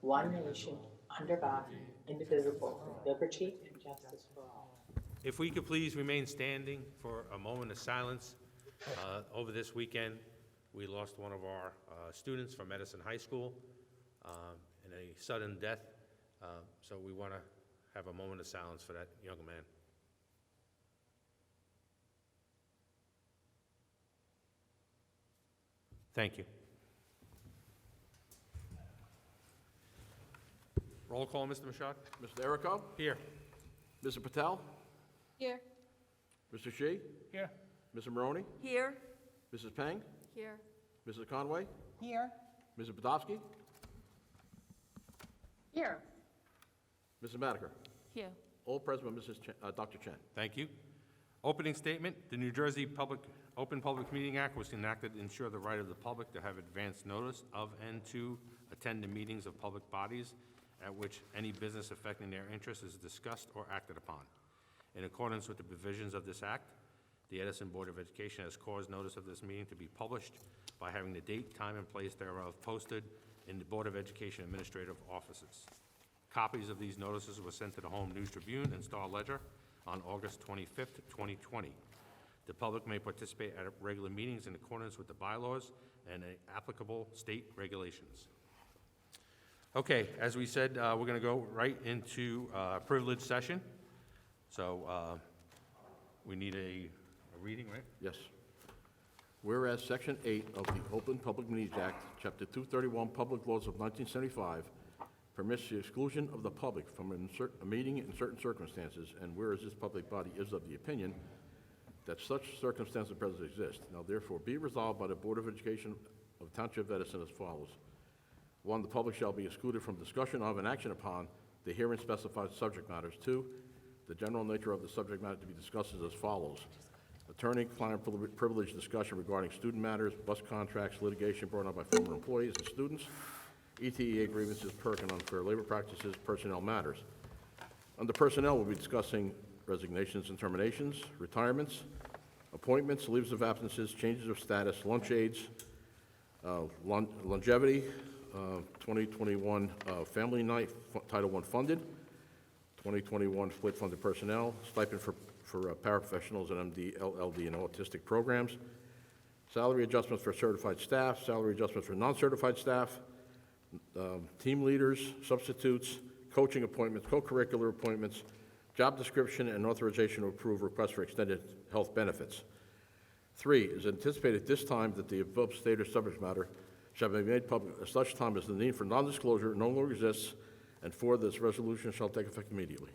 one nation, under God, indivisible, with liberty and justice for all. If we could please remain standing for a moment of silence. Over this weekend, we lost one of our students from Edison High School in a sudden death. So we want to have a moment of silence for that young man. Thank you. Roll call, Mr. Mashad? Mr. Errico? Here. Mr. Patel? Here. Mr. Shi? Here. Mr. Maroney? Here. Mrs. Peng? Here. Mrs. Conway? Here. Mrs. Podofsky? Here. Mrs. Madiker? Here. All present by Dr. Chen. Thank you. Opening statement, the New Jersey Open Public Meeting Act was enacted to ensure the right of the public to have advance notice of and to attend the meetings of public bodies at which any business affecting their interests is discussed or acted upon. In accordance with the provisions of this act, the Edison Board of Education has caused notice of this meeting to be published by having the date, time, and place thereof posted in the Board of Education administrative offices. Copies of these notices were sent to the Home News Tribune and Star Ledger on August 25th, 2020. The public may participate at regular meetings in accordance with the bylaws and applicable state regulations. Okay, as we said, we're going to go right into privilege session. So we need a reading, right? Yes. Whereas Section 8 of the Open Public Meetings Act, Chapter 231, Public Laws of 1975, permits the exclusion of the public from a meeting in certain circumstances, and whereas this public body is of the opinion that such circumstances presently exist, now therefore be resolved by the Board of Education of the Township of Edison as follows. 1, the public shall be excluded from discussion of and action upon the herein specified subject matters. 2, the general nature of the subject matter to be discussed is as follows. Attorney-client privilege discussion regarding student matters, bus contracts, litigation brought up by former employees and students, ETEA grievances, PERC and unfair labor practices, personnel matters. Under personnel, we'll be discussing resignations and terminations, retirements, appointments, leaves of absences, changes of status, lunch aids, longevity, 2021 Family Night, Title I funded, 2021 split funded personnel, stipend for paraprofessionals and MD, LLD, and autistic programs, salary adjustments for certified staff, salary adjustments for non-certified staff, team leaders, substitutes, coaching appointments, co-curricular appointments, job description, and authorization to approve requests for extended health benefits. 3, it is anticipated at this time that the above stated subject matter shall be made public at such time as the need for non-disclosure no longer exists, and 4, this resolution shall take effect immediately.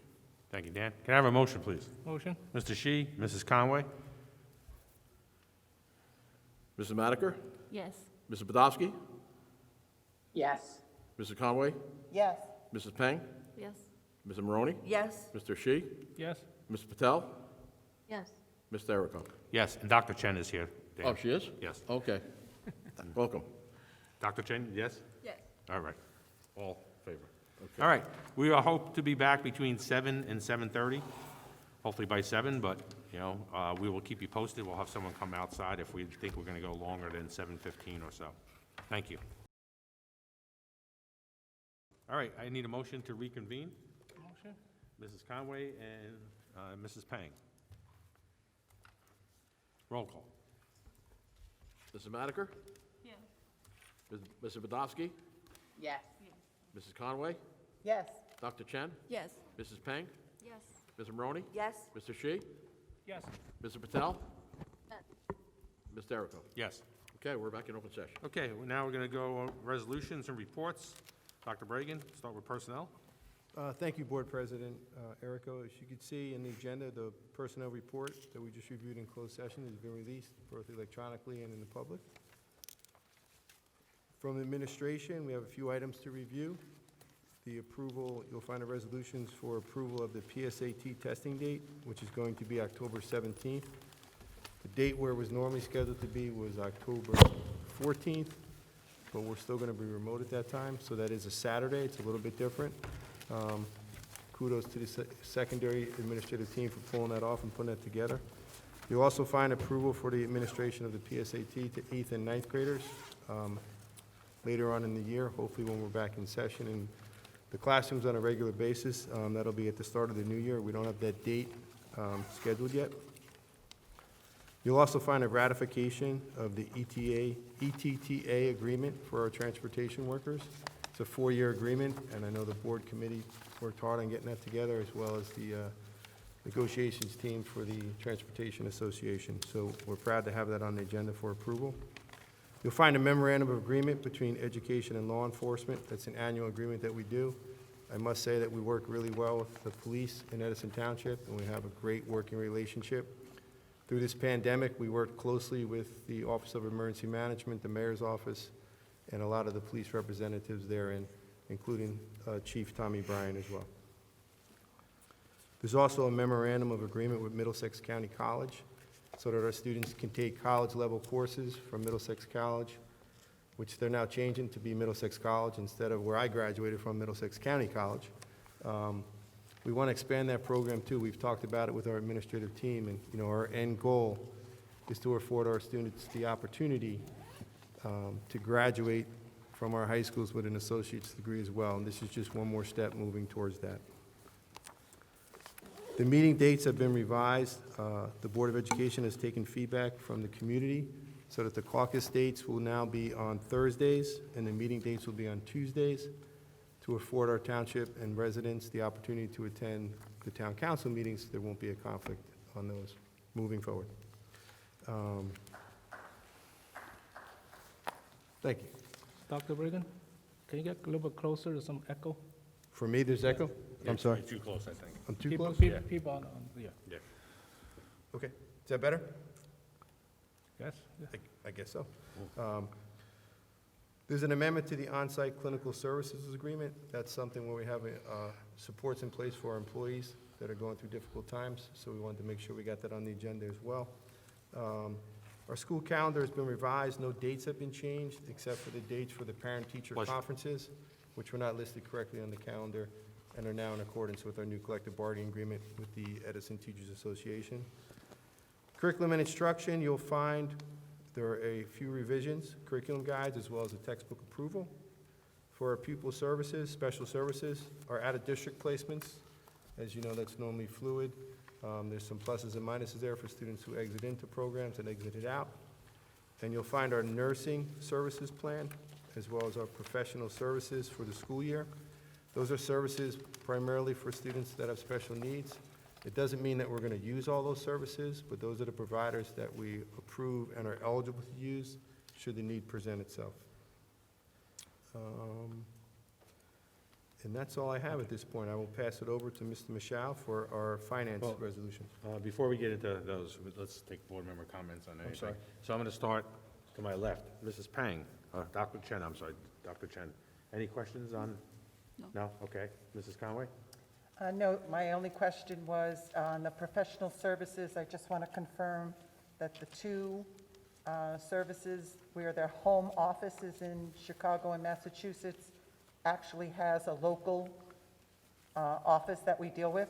Thank you, Dan. Can I have a motion, please? Motion? Mr. Shi, Mrs. Conway? Mrs. Madiker? Yes. Mrs. Podofsky? Yes. Mrs. Conway? Yes. Mrs. Peng? Yes. Mrs. Maroney? Yes. Mr. Shi? Yes. Mr. Patel? Yes. Mr. Errico? Yes, and Dr. Chen is here. Dan. Oh, she is? Yes. Okay. Welcome. Dr. Chen, yes? Yes. All right. All in favor? All right. We hope to be back between 7 and 7:30, hopefully by 7, but, you know, we will keep you posted. We'll have someone come outside if we think we're going to go longer than 7:15 or so. Thank you. All right, I need a motion to reconvene. Motion? Mrs. Conway and Mrs. Peng. Roll call. Mrs. Madiker? Yes. Mrs. Podofsky? Yes. Mrs. Conway? Yes. Dr. Chen? Yes. Mrs. Peng? Yes. Mr. Maroney? Yes. Mr. Shi? Yes. Mr. Patel? Yes. Mr. Errico? Yes. Okay, we're back in open session. Okay, well, now we're going to go on resolutions and reports. Dr. Bragan, start with personnel. Thank you, Board President Errico. As you can see in the agenda, the personnel report that we just reviewed in closed session has been released both electronically and in the public. From administration, we have a few items to review. The approval, you'll find the resolutions for approval of the PSAT testing date, which is going to be October 17th. The date where it was normally scheduled to be was October 14th, but we're still going to be remote at that time, so that is a Saturday. It's a little bit different. Kudos to the secondary administrative team for pulling that off and putting that together. You'll also find approval for the administration of the PSAT to 8th and 9th graders later on in the year, hopefully when we're back in session, and the classrooms on a regular basis. That'll be at the start of the new year. We don't have that date scheduled yet. You'll also find a ratification of the ETTA agreement for our transportation workers. It's a 4-year agreement, and I know the board committee worked hard on getting that together, as well as the negotiations team for the Transportation Association. So we're proud to have that on the agenda for approval. You'll find a memorandum of agreement between education and law enforcement. That's an annual agreement that we do. I must say that we work really well with the police in Edison Township, and we have a great working relationship. Through this pandemic, we worked closely with the Office of Emergency Management, the mayor's office, and a lot of the police representatives therein, including Chief Tommy Bryan as well. There's also a memorandum of agreement with Middlesex County College so that our students can take college-level courses from Middlesex College, which they're now changing to be Middlesex College instead of where I graduated from, Middlesex County College. We want to expand that program too. We've talked about it with our administrative team, and our end goal is to afford our students the opportunity to graduate from our high schools with an associate's degree as well, and this is just one more step moving towards that. The meeting dates have been revised. The Board of Education has taken feedback from the community so that the caucus dates will now be on Thursdays and the meeting dates will be on Tuesdays to afford our township and residents the opportunity to attend the town council meetings. There won't be a conflict on those moving forward. Thank you. Dr. Reagan, can you get a little bit closer to some echo? For me, there's echo? I'm sorry. You're too close, I think. I'm too People- close? People, Yeah. people yeah, Yeah. Okay. Is that better? yes? Yeah. I guess so. There's an amendment to the on-site clinical services agreement. That's something where we have supports in place for our employees that are going through difficult times, so we wanted to make sure we got that on the agenda as well. Our school calendar has been revised. No dates have been changed, except for the dates for the parent-teacher Pleasure. conferences, which were not listed correctly on the calendar, and are now in accordance with our new collective bargaining agreement with the Edison Teachers Association. Curriculum and instruction, you'll find there are a few revisions, curriculum guides, as well as a textbook approval. For our pupil services, special services, our out-of-district placements, as you know, that's normally fluid. There's some pluses and minuses there for students who exit into programs and exited out. And you'll find our nursing services plan, as well as our professional services for the school year. Those are services primarily for students that have special needs. It doesn't mean that we're going to use all those services, but those are the providers that we approve and are eligible to use should the need present itself. And that's all I have at this point. I will pass it over to Mr. Michal for our finance Well, resolutions. Before we get into those, let's take board member comments on anything. sorry. So I'm going to start to my left. Mrs. Pang, Dr. Chen, I'm sorry, Dr. Chen. Any questions on? No? Okay. Mrs. Conway? No, my only question was on the professional services. I just want to confirm that the two services where their home office is in Chicago and Massachusetts actually has a local office that we deal with?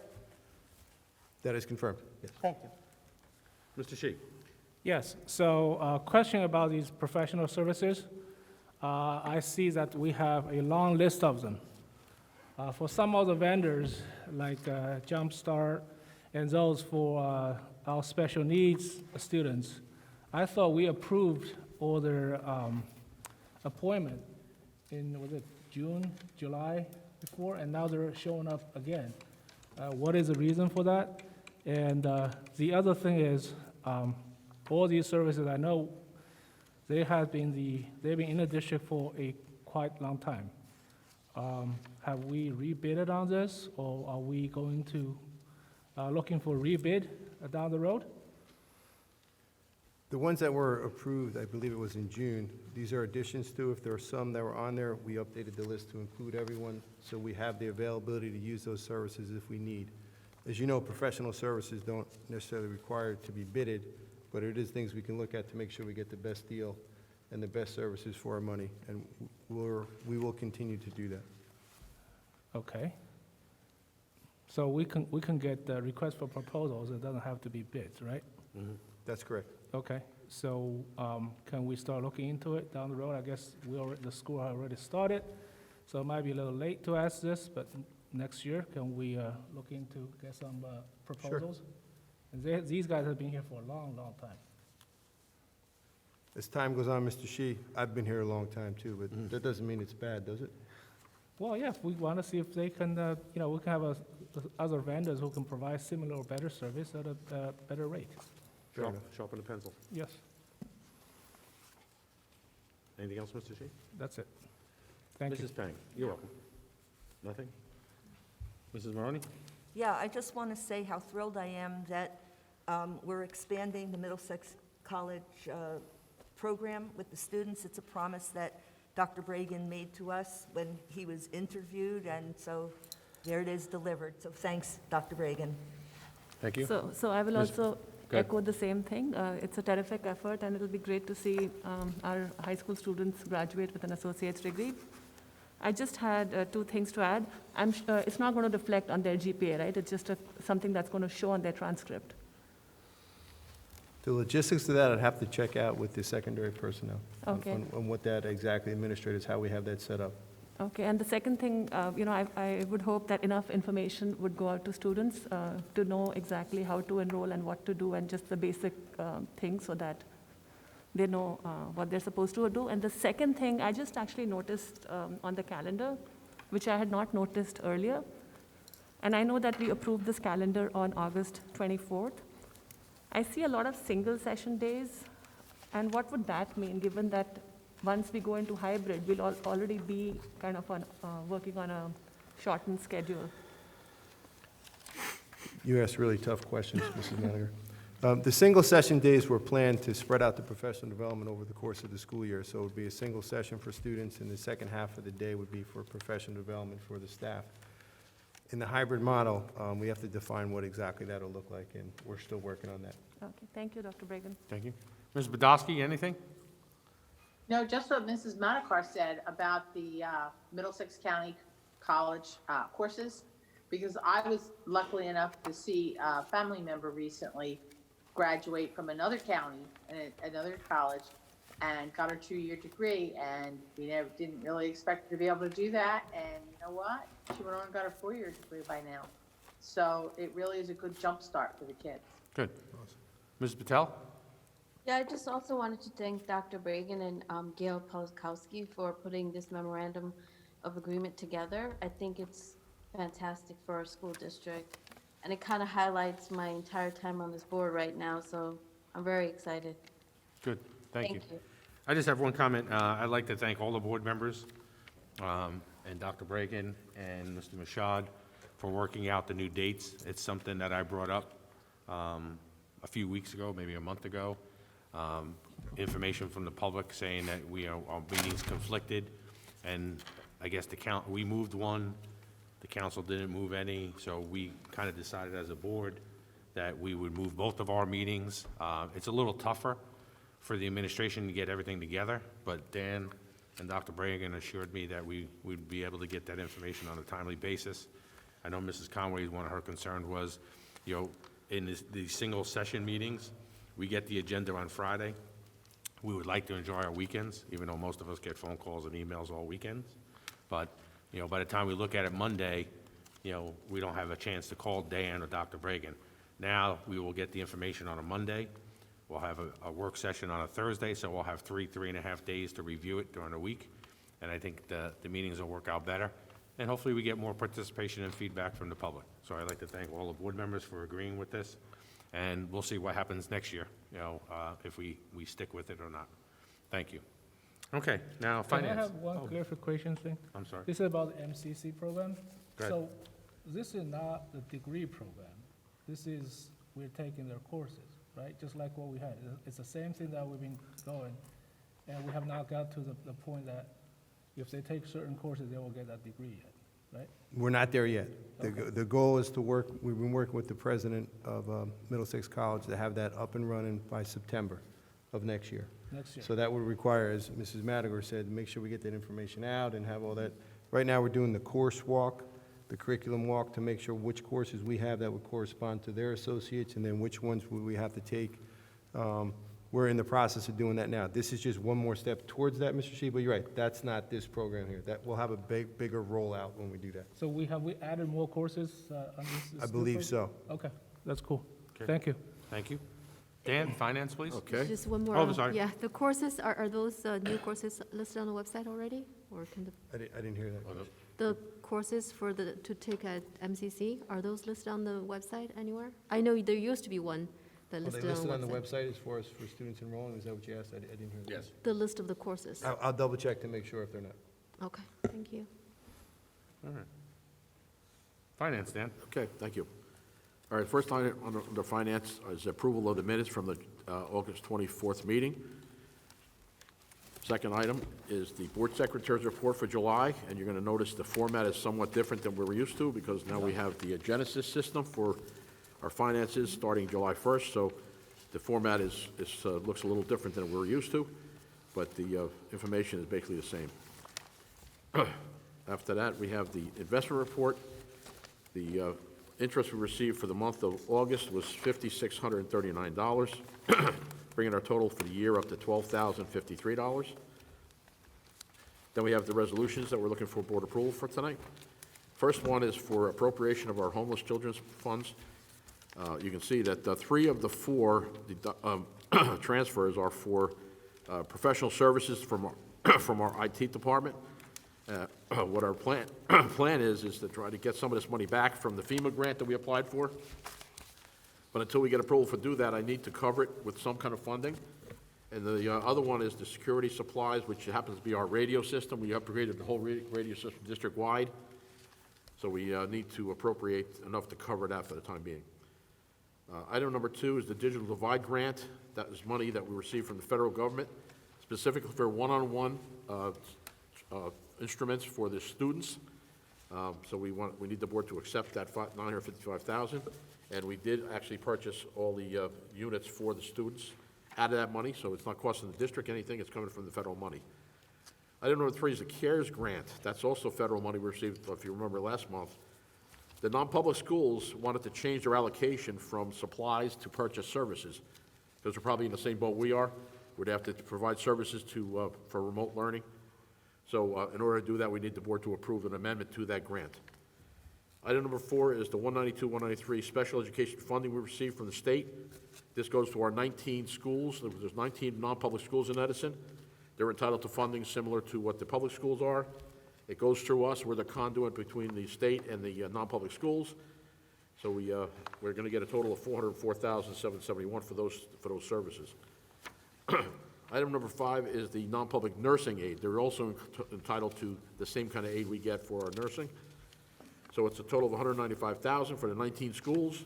That is confirmed, yes. Thank you. Mr. Shi? Yes, so question about these professional services. I see that we have a long list of them. For some of the vendors, like Jumpstart and those for our special needs students, I thought we approved all their appointment in, was it June, July before, and now they're showing up again. What is the reason for that? And the other thing is, all these services, I know they've been in the district for a quite long time. Have we rebid on this, or are we going to, looking for rebid down the road? The ones that were approved, I believe it was in June, these are additions to, if there are some that were on there, we updated the list to include everyone, so we have the availability to use those services if we need. As you know, professional services don't necessarily require to be bidded, but it is things we can look at to make sure we get the best deal and the best services for our money, and we will continue to do that. Okay. So we can get the request for proposals, it doesn't have to be bids, right? That's correct. Okay, so can we start looking into it down the road? I guess the school already started, So it might be a little late to ask this, but next year, can we look into get some proposals? And these guys have been here for a long, long time. As time goes on, Mr. Shi, I've been here a long time too, but that doesn't mean it's bad, does it? Well, yeah, we want to see if they can, we can have other vendors who can provide similar or better service at a better rate. Fair enough. Sharpen the pencil. Yes, Anything else, Mr. Shi? that's it. Thank you. Mrs. Pang, you're welcome. Nothing? Mrs. Maroney? Yeah, I just want to say how thrilled I am that we're expanding the Middlesex College program with the students. It's a promise that Dr. Bragan made to us when he was interviewed, and so there it is delivered. So thanks, Dr. Bragan. Thank you. So I will Ms. also Go ahead. echo the same thing. It's a terrific effort, and it'll be great to see our high school students graduate with an associate's degree. I just had two things to add. It's not going to reflect on their GPA, right? It's just something that's going to show on their transcript. The logistics of that, I'd have to check out with the secondary personnel. Okay. On what that exactly, administrators, how we have that set up. Okay, and the second thing, I would hope that enough information would go out to students to know exactly how to enroll and what to do, and just the basic things so that they know what they're supposed to do. And the second thing, I just actually noticed on the calendar, which I had not noticed earlier, and I know that we approved this calendar on August 24th. I see a lot of single session days, and what would that mean, given that once we go into hybrid, we'll already be kind of working on a shortened schedule? You asked really tough questions, Mrs. Manager. The single session days were planned to spread out the professional development over the course of the school year. So it would be a single session for students, and the second half of the day would be for professional development for the staff. In the hybrid model, we have to define what exactly that'll look like, and we're still working on that. Okay, thank you, Dr. Bragan. Thank you. Ms. Badowski, anything? No, just what Mrs. Monacar said about the Middlesex County College courses, because I was lucky enough to see a family member recently graduate from another county and another college and got her 2-year degree, and we didn't really expect her to be able to do that, and you know what? She went on and got her 4-year degree by now. So it really is a good jump start for the kids. Good. Ms. Patel? Yeah, I just also wanted to thank Dr. Bragan and Gail Polakowski for putting this memorandum of agreement together. I think it's fantastic for our school district, and it kind of highlights my entire time on this board right now, so I'm very excited. Good. Thank you. Thank you. I just have one comment. I'd like to thank all the board members and Dr. Bragan and Mr. Mashad for working out the new dates. It's something that I brought up a few weeks ago, maybe a month ago. Information from the public saying that our meetings conflicted, and I guess we moved one, the council didn't move any, so we kind of decided as a board that we would move both of our meetings. It's a little tougher for the administration to get everything together, but Dan and Dr. Bragan assured me that we'd be able to get that information on a timely basis. I know Mrs. Conway, one of her concerns was, in these single session meetings, we get the agenda on Friday. We would like to enjoy our weekends, even though most of us get phone calls and emails all weekends. But, by the time we look at it Monday, we don't have a chance to call Dan or Dr. Bragan. Now, we will get the information on a Monday. We'll have a work session on a Thursday, so we'll have 3.5 days to review it during the week. And I think the meetings will work out better. And hopefully we get more participation and feedback from the public. So I'd like to thank all the board members for agreeing with this. And we'll see what happens next year, if we stick with it or not. Thank you. Okay, now Can finance. I have one clarification thing? I'm sorry. This is about the MCC program. Go ahead. So this is not the degree program. This is, we're taking their courses, right? Just like what we had. It's the same thing that we've been going, and we have not got to the point that if they take certain courses, they will get that degree yet, right? We're not there yet. Okay. The goal is to work, we've been working with the president of Middlesex College to have that up and running by September of next year. Next year. So that would require, as Mrs. Madiger said, make sure we get that information out and have all that. Right now, we're doing the course walk, the curriculum walk, to make sure which courses we have that would correspond to their associates, and then which ones would we have to take We're in the process of doing that now. This is just one more step towards that, Mr. Shi, but you're right, that's not this program here. That, we'll have a bigger rollout when we do that. So we added more courses on this? I believe so. Okay, that's cool. Okay. Thank you. Thank you. Dan, finance, please? Okay. Just one more. Oh, I'm sorry. Yeah, the courses, are those new courses listed on the website already? Or can I didn't hear that. the courses to take at MCC, are those listed on the website anywhere? I know there used to be one that Are they listed listed on on the the website. website as far as for students enrolling? Is that what you asked? I didn't hear that. Yes. The list of the courses. I'll double check to make sure if they're not. Okay, thank you. All right. Finance, Dan? Okay, thank you. All right, first item under finance is approval of the minutes from the August 24th meeting. Second item is the board secretary's report for July, and you're going to notice the format is somewhat different than we're used to, because now we have the Genesis system for our finances starting July 1st, so the format looks a little different than we're used to, but the information is basically the same. After that, we have the investment report. The interest we received for the month of August was $5,639, bringing our total for the year up to $12,053. Then we have the resolutions that we're looking for board approval for tonight. First one is for appropriation of our homeless children's funds. You can see that 3 of the 4 transfers are for professional services from our IT department. What our plan is to try to get some of this money back from the FEMA grant that we applied for. But until we get approval for do that, I need to cover it with some kind of funding. And the other one is the security supplies, which happens to be our radio system. We upgraded the whole radio system district-wide. So we need to appropriate enough to cover that for the time being. Item number 2 is the Digital Divide Grant. That is money that we received from the federal government, specifically for one-on-one instruments for the students. So we need the board to accept that $955,000, and we did actually purchase all the units for the students out of that money, so it's not costing the district anything, it's coming from the federal money. Item number 3 is the CARES grant. That's also federal money we received, if you remember last month. The non-public schools wanted to change their allocation from supplies to purchase services, because they're probably in the same boat we are. We'd have to provide services for remote learning. So in order to do that, we need the board to approve an amendment to that grant. Item number 4 is the 192, 193 special education funding we received from the state. This goes to our 19 schools. There's 19 non-public schools in Edison. They're entitled to funding similar to what the public schools are. It goes through us. We're the conduit between the state and the non-public schools. So we're going to get a total of $404,771 for those services. Item number 5 is the non-public nursing aid. They're also entitled to the same kind of aid we get for our nursing. So it's a total of $195,000 for the 19 schools.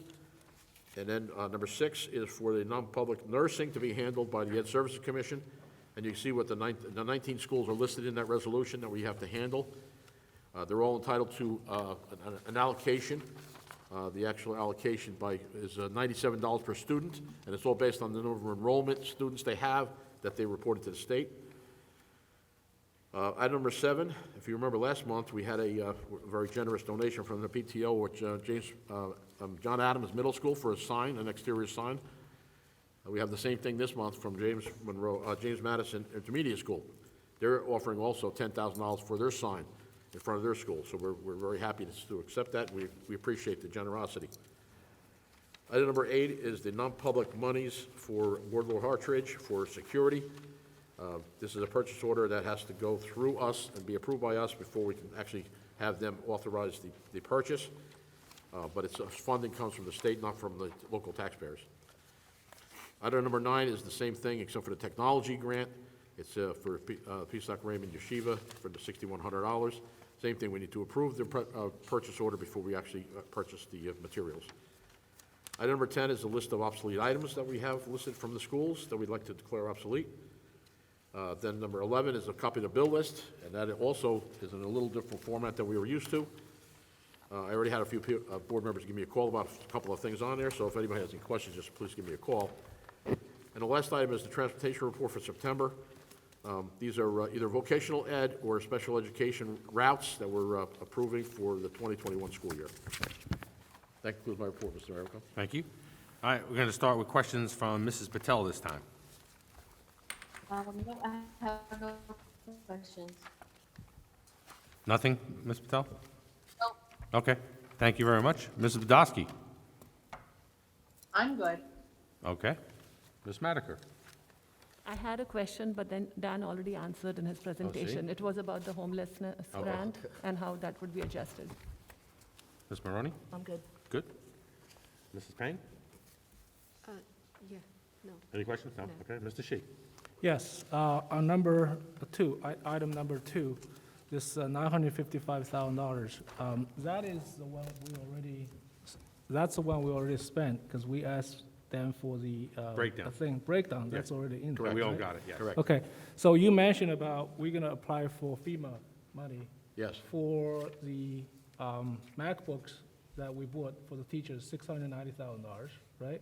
And then number 6 is for the non-public nursing to be handled by the Ed Services Commission. And you can see what the 19 schools are listed in that resolution that we have to handle. They're all entitled to an allocation. The actual allocation is $97 per student, and it's all based on the number of enrollment students they have that they reported to the state. Item number 7, if you remember last month, we had a very generous donation from the PTO, which John Adams Middle School for a sign, an exterior sign. We have the same thing this month from James Madison Intermediate School. They're offering also $10,000 for their sign in front of their school, so we're very happy to accept that. We appreciate the generosity. Item number 8 is the non-public monies for Ward Hartridge for security. This is a purchase order that has to go through us and be approved by us before we can actually have them authorize the purchase. But funding comes from the state, not from the local taxpayers. Item number 9 is the same thing except for the technology grant. It's for Psat Raymond Yeshiva for the $6,100. Same thing, we need to approve the purchase order before we actually purchase the materials. Item number 10 is a list of obsolete items that we have listed from the schools that we'd like to declare obsolete. Then number 11 is a copy of the bill list, and that also is in a little different format than we were used to. I already had a few board members give me a call about a couple of things on there, so if anybody has any questions, just please give me a call. And the last item is the transportation report for September. These are either vocational ed or special education routes that we're approving for the 2021 school year. That concludes my report, Mr. Miracle. Thank you. All right, we're going to start with questions from Mrs. Patel this time. No, I have no questions. Nothing, Ms. Patel? No. Okay, thank you very much. Mrs. Badowski? I'm good. Okay. Ms. Madiker? I had a question, but then Dan already answered in his presentation. It was about the homelessness Oh, grant and how that would be adjusted. Ms. Maroney? I'm good. Good. Mrs. Payne? Yeah, no. Any questions? No? No. Okay, Mr. Shi? Yes, on number two, item number two, this $955,000, that is the one that's the one we already spent, because we asked them for the. Breakdown. The breakdown, Yeah. that's already in there. We all right? got it, yes. Correct. Okay, so you mentioned about, we're gonna apply for FEMA money Yes, for the MacBooks that we bought for the teachers, $690,000, right?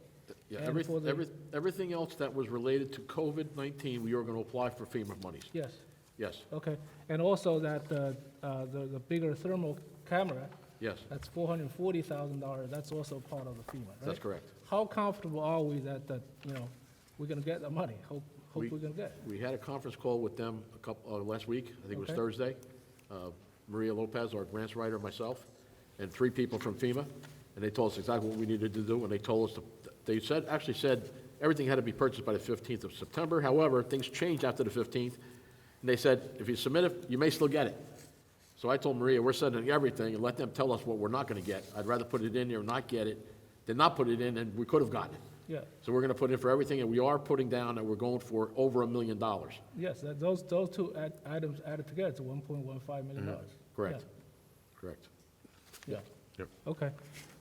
yeah, And for the- everything else that was related to COVID-19, we are going to apply for FEMA monies. Yes, Yes, okay. And also that the bigger thermal camera, yes, that's $440,000, that's also part of the FEMA, right? that's correct. How comfortable are we that, we're gonna get the money? Hope we're gonna get it. We had a conference call with them last week, I think it was Okay. Thursday. Maria Lopez, our grants writer, myself, and 3 people from FEMA, and they told us exactly what we needed to do, and they told us, they actually said everything had to be purchased by the 15th of September. However, things changed after the 15th, and they said, if you submit it, you may still get it. So I told Maria, we're sending everything, and let them tell us what we're not gonna get. I'd rather put it in there and not get it than not put it in, and we could have gotten it. Yeah, So we're gonna put in for everything, and we are putting down that we're going for over $1 million. yes, those two items added together to $1.15 million. Correct, correct. Yeah. Yep. Okay.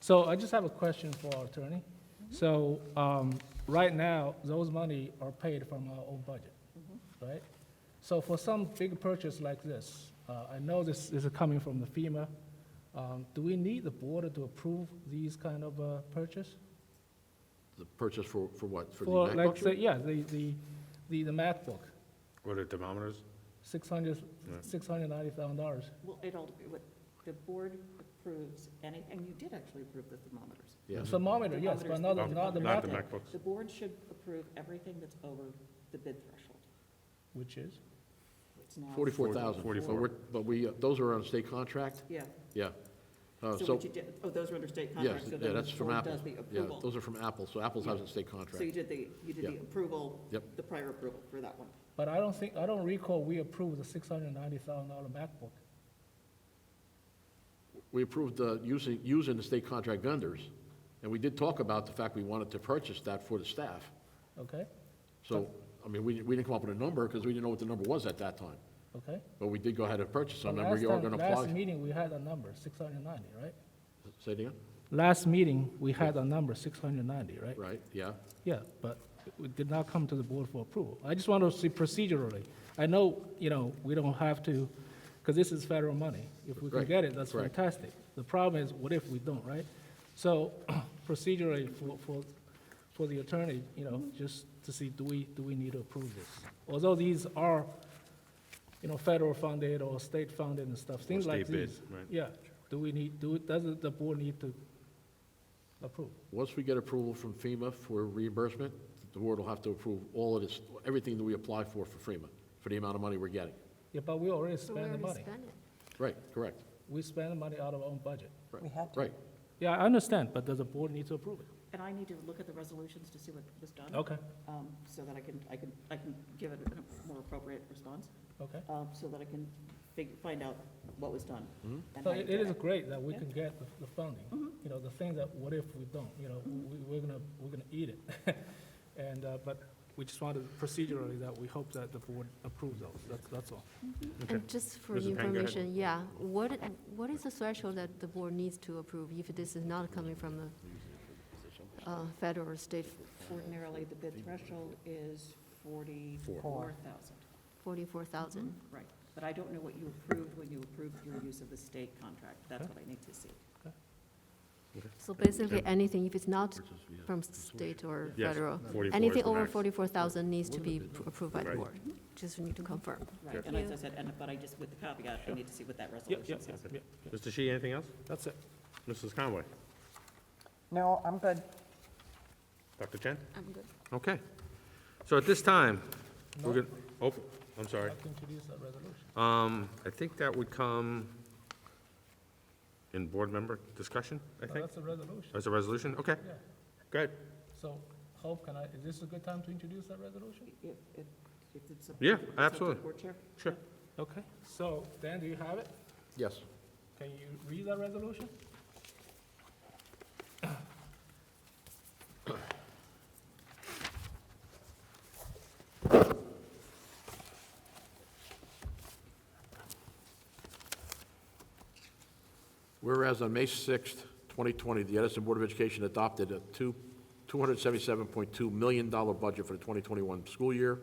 So I just have a question for our attorney. So, right now, those money are paid from our own budget, right? So for some big purchase like this, I know this is coming from the FEMA. Do we need the board to approve these kind of purchase? The purchase for what? For the For, like, MacBooks? say, yeah, the MacBook, What are thermometers? $690,000. Well, it all, what, the board approves any, and you did actually approve the thermometers. Yes. Thermometer, yes, but not the Not the MacBook, MacBooks. The board should approve everything that's over the bid threshold. which is? It's now. 44,000. 44. But we, those are on a state contract? Yeah. Yeah. So what you did, oh, those are under state Yes, contracts, so yeah, then that's the from board Apple. does the Yeah, approval. those are from Apple, so Apple's has a state So contract. you did the Yeah. approval, Yep. the prior approval for that one. But I don't recall we approved the $690,000 MacBook. We approved using the state contract vendors, and we did talk about the fact we wanted to purchase that for the staff. Okay, So, I mean, we didn't come up with a number because we didn't know what the number was at that time. okay. But we did go ahead and purchase them, But and we are last going to time, last apply. meeting, we had a number, 690, right? Say it again? Last meeting, we had a number, 690, right? Right, yeah. Yeah, but we did not come to the board for approval. I just want to see procedurally. I know, we don't have to, because this is federal money. If we can Right, get it, that's correct. fantastic. The problem is, what if we don't, right? So procedurally, for the attorney, just to see, do we need to approve this? Although these are, federal funded or state funded and stuff, things like state bid, these. right. Yeah, does the board need to approve? Once we get approval from FEMA for reimbursement, the board will have to approve all of this, everything that we apply for FEMA, for the amount of money we're getting. Yeah, but we already So we spent the already money. spent it. Right, correct. We spend the money out of our own budget. We had to. Right. Yeah, I understand, but does the board need to approve it? And I need to look at the resolutions to see what was done. Okay, So that I can give it a more appropriate response, okay. so that I can find out what was done. and So how you it did is great that we Yeah. can get the funding. The thing that, what if we don't, we're gonna eat it. And, but we just wanted procedurally that we hope that the board approves those, that's all. And just for Mrs. Payne, go ahead. information, yeah, what is the threshold that the board needs to approve if this is not coming from the federal or state? Ordinarily, the bid threshold is 44,000. 44,000? Right, but I don't know what you approved when you approved your use of the state contract. That's what I need to see. So basically, anything, if it's not from state or Yes, federal, 44 is anything the over max. 44,000 needs to be approved by the Right. board. Just need to confirm. Right, and as I said, but I just, with the caveat, I need to see what that Yep, resolution yep, says. yep, Mr. Shi, anything else? that's it. Mrs. Conway? No, I'm good. Dr. Chen? I'm good. Okay. So at this time, We're good, oh, I'm sorry. I'd like to introduce that resolution. I think that would come in board member discussion, I No, think? that's a resolution, As a resolution, okay, yeah. go ahead. So, Hope, is this a good time to introduce that resolution? If it's up Yeah, to the absolutely. board chair. Sure. Okay, so, Dan, do you have it? Yes. Can you read that resolution? Whereas on May 6th, 2020, the Edison Board of Education adopted a $277.2 million budget for the 2021 school year,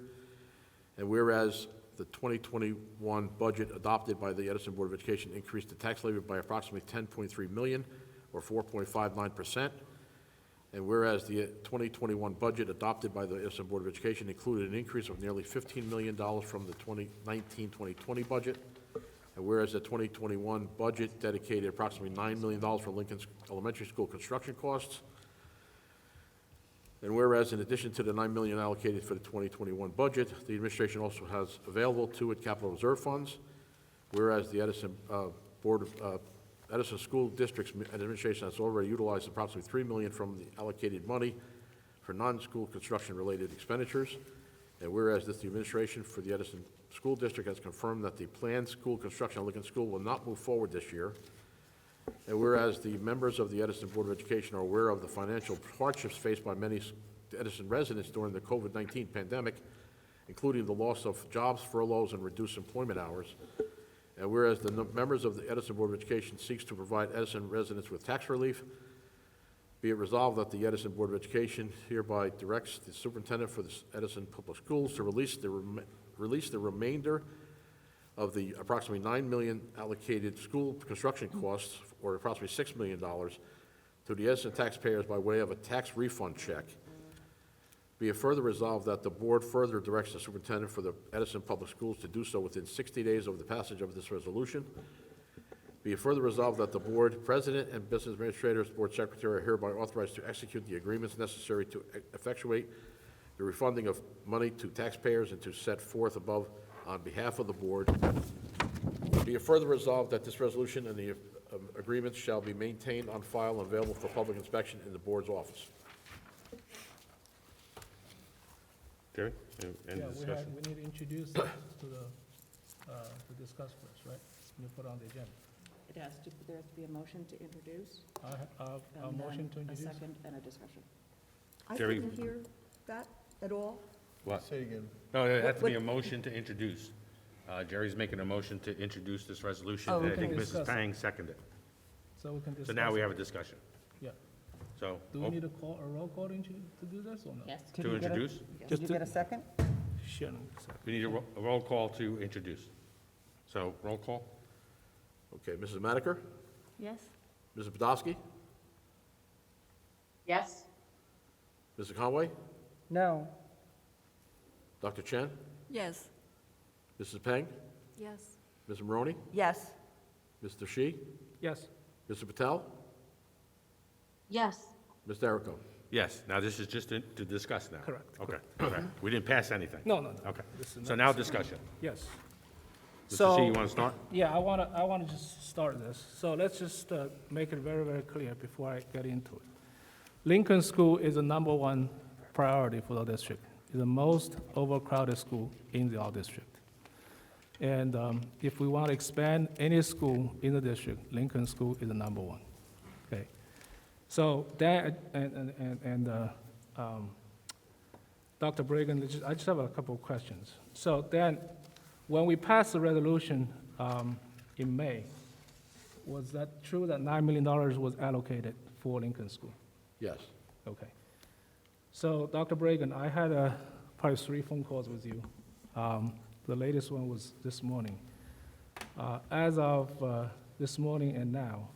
and whereas the 2021 budget adopted by the Edison Board of Education increased the tax levy by approximately $10.3 million, or 4.59%, and whereas the 2021 budget adopted by the Edison Board of Education included an increase of nearly $15 million from the 2019-2020 budget, and whereas the 2021 budget dedicated approximately $9 million for Lincoln's elementary school construction costs, and whereas in addition to the $9 million allocated for the 2021 budget, the administration also has available to it capital reserve funds, whereas the Edison Edison School District's administration has already utilized approximately $3 million from the allocated money for non-school construction-related expenditures, and whereas the administration for the Edison School District has confirmed that the planned school construction at Lincoln School will not move forward this year, and whereas the members of the Edison Board of Education are aware of the financial hardships faced by many Edison residents during the COVID-19 pandemic, including the loss of jobs, furloughs, and reduced employment hours, and whereas the members of the Edison Board of Education seeks to provide Edison residents with tax relief, be it resolved that the Edison Board of Education hereby directs the superintendent for the Edison Public Schools to release the remainder of the approximately $9 million allocated school construction costs, or approximately $6 million, to the Edison taxpayers by way of a tax refund check. Be it further resolved that the board further directs the superintendent for the Edison Public Schools to do so within 60 days of the passage of this resolution. Be it further resolved that the board president and business administrators, board secretary are hereby authorized to execute the agreements necessary to effectuate the refunding of money to taxpayers and to set forth above on behalf of the board. Be it further resolved that this resolution and the agreements shall be maintained on file and available for public inspection in the board's office. Jerry, any Yeah, discussion? we need to introduce that to discuss first, right? You put on the agenda. It has to, there has to be a motion to introduce. A and motion to then introduce? A second and a discussion. I Jerry- didn't hear that at all. What? Say again. No, it has to be a What- motion to introduce. Jerry's making a motion to introduce this resolution, Oh, and I okay. think Mrs. Discuss it. Pang seconded it. So we can discuss. So now we it. have a discussion. Yeah. So, Do we need a roll call to do this or no? Yes. Did to you get a- introduce? Did you get a second? Sure. We need a roll call to introduce. So, roll call? Okay, Mrs. Madiker? Yes? Mrs. Podolsky? Yes? Mrs. Conway? No. Dr. Chen? Yes. Mrs. Peng? Yes. Ms. Maroney? Yes. Mr. Shi? Yes. Mr. Patel? Yes. Ms. Derico? Yes, now this is just to discuss now? Correct, Okay, okay. We didn't pass anything? No. Okay. This is So not- now discussion. Yes. Mr. Shi, you want to start? Yeah, I want to just start this. So let's just make it very, very clear before I get into it. Lincoln School is the number one priority for the district. It's the most overcrowded school in our district. And if we want to expand any school in the district, Lincoln School is the number one. Okay. So Dan and Dr. Bragan, I just have a couple of questions. So Dan, when we passed the resolution in May, was that true that $9 million was allocated for Lincoln School? Yes. Okay. So, Dr. Bragan, I had probably 3 phone calls with you. The latest one was this morning. As of this morning and now,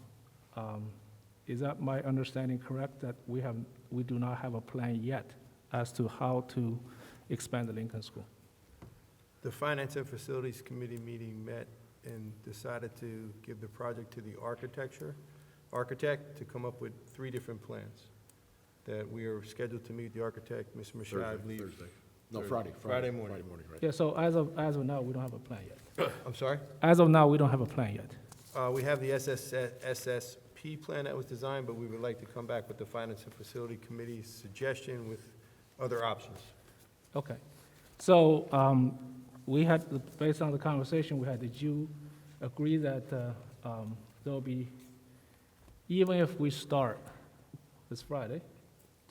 is that my understanding correct, that we do not have a plan yet as to how to expand the Lincoln School? The Finance and Facilities Committee meeting met and decided to give the project to the architect to come up with 3 different plans that we are scheduled to meet the architect, Ms. Michaud, I believe. No, Friday. Friday morning. Friday morning, right. Yeah, so as of now, we don't have a plan yet. I'm sorry? As of now, we don't have a plan yet. We have the SSP plan that was designed, but we would like to come back with the Finance and Facility Committee's suggestion with other options. Okay. So, we had, based on the conversation we had, did you agree that there'll be, even if we start this Friday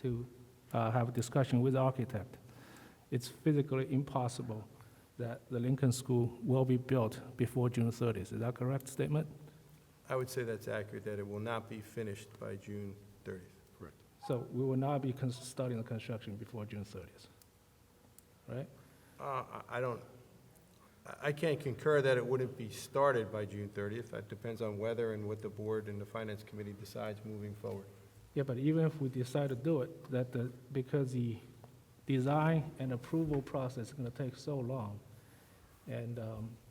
to have a discussion with the architect, it's physically impossible that the Lincoln School will be built before June 30th. Is that a correct statement? I would say that's accurate, that it will not be finished by June 30th. Correct. So we will not be starting the construction before June 30th, right? I can't concur that it wouldn't be started by June 30th. That depends on whether and what the board and the Finance Committee decides moving forward. Yeah, but even if we decide to do it, because the design and approval process is gonna take so long, and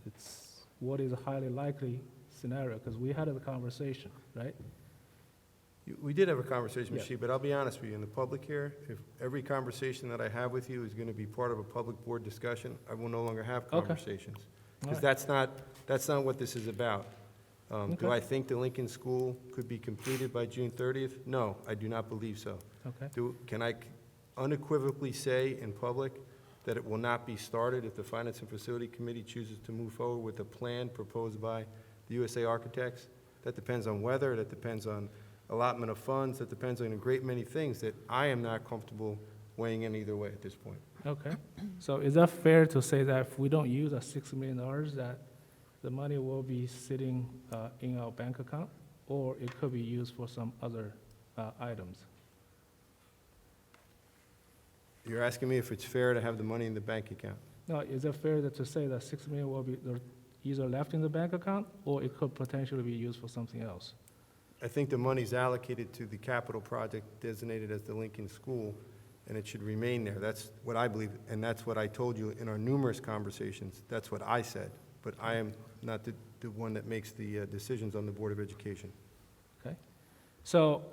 it's what is a highly likely scenario, because we had a conversation, right? We did have a conversation, Yeah. Ms. Shi, but I'll be honest with you, in the public here, if every conversation that I have with you is gonna be part of a public board discussion, I will no longer have Okay. conversations. All Because right. that's not what this is about. Do Okay. I think the Lincoln School could be completed by June 30th? No, I do not believe so. Okay, Can I unequivocally say in public that it will not be started if the Finance and Facility Committee chooses to move forward with a plan proposed by the USA Architects? That depends on weather, that depends on allotment of funds, that depends on a great many things that I am not comfortable weighing in either way at this point. okay. So is that fair to say that if we don't use our $6 million, that the money will be sitting in our bank account, or it could be used for some other items? You're asking me if it's fair to have the money in the bank account? No, is it fair to say that $6 million will be either left in the bank account, or it could potentially be used for something else? I think the money's allocated to the capital project designated as the Lincoln School, and it should remain there. That's what I believe, and that's what I told you in our numerous conversations. That's what I said, but I am not the one that makes the decisions on the Board of Education. Okay, so,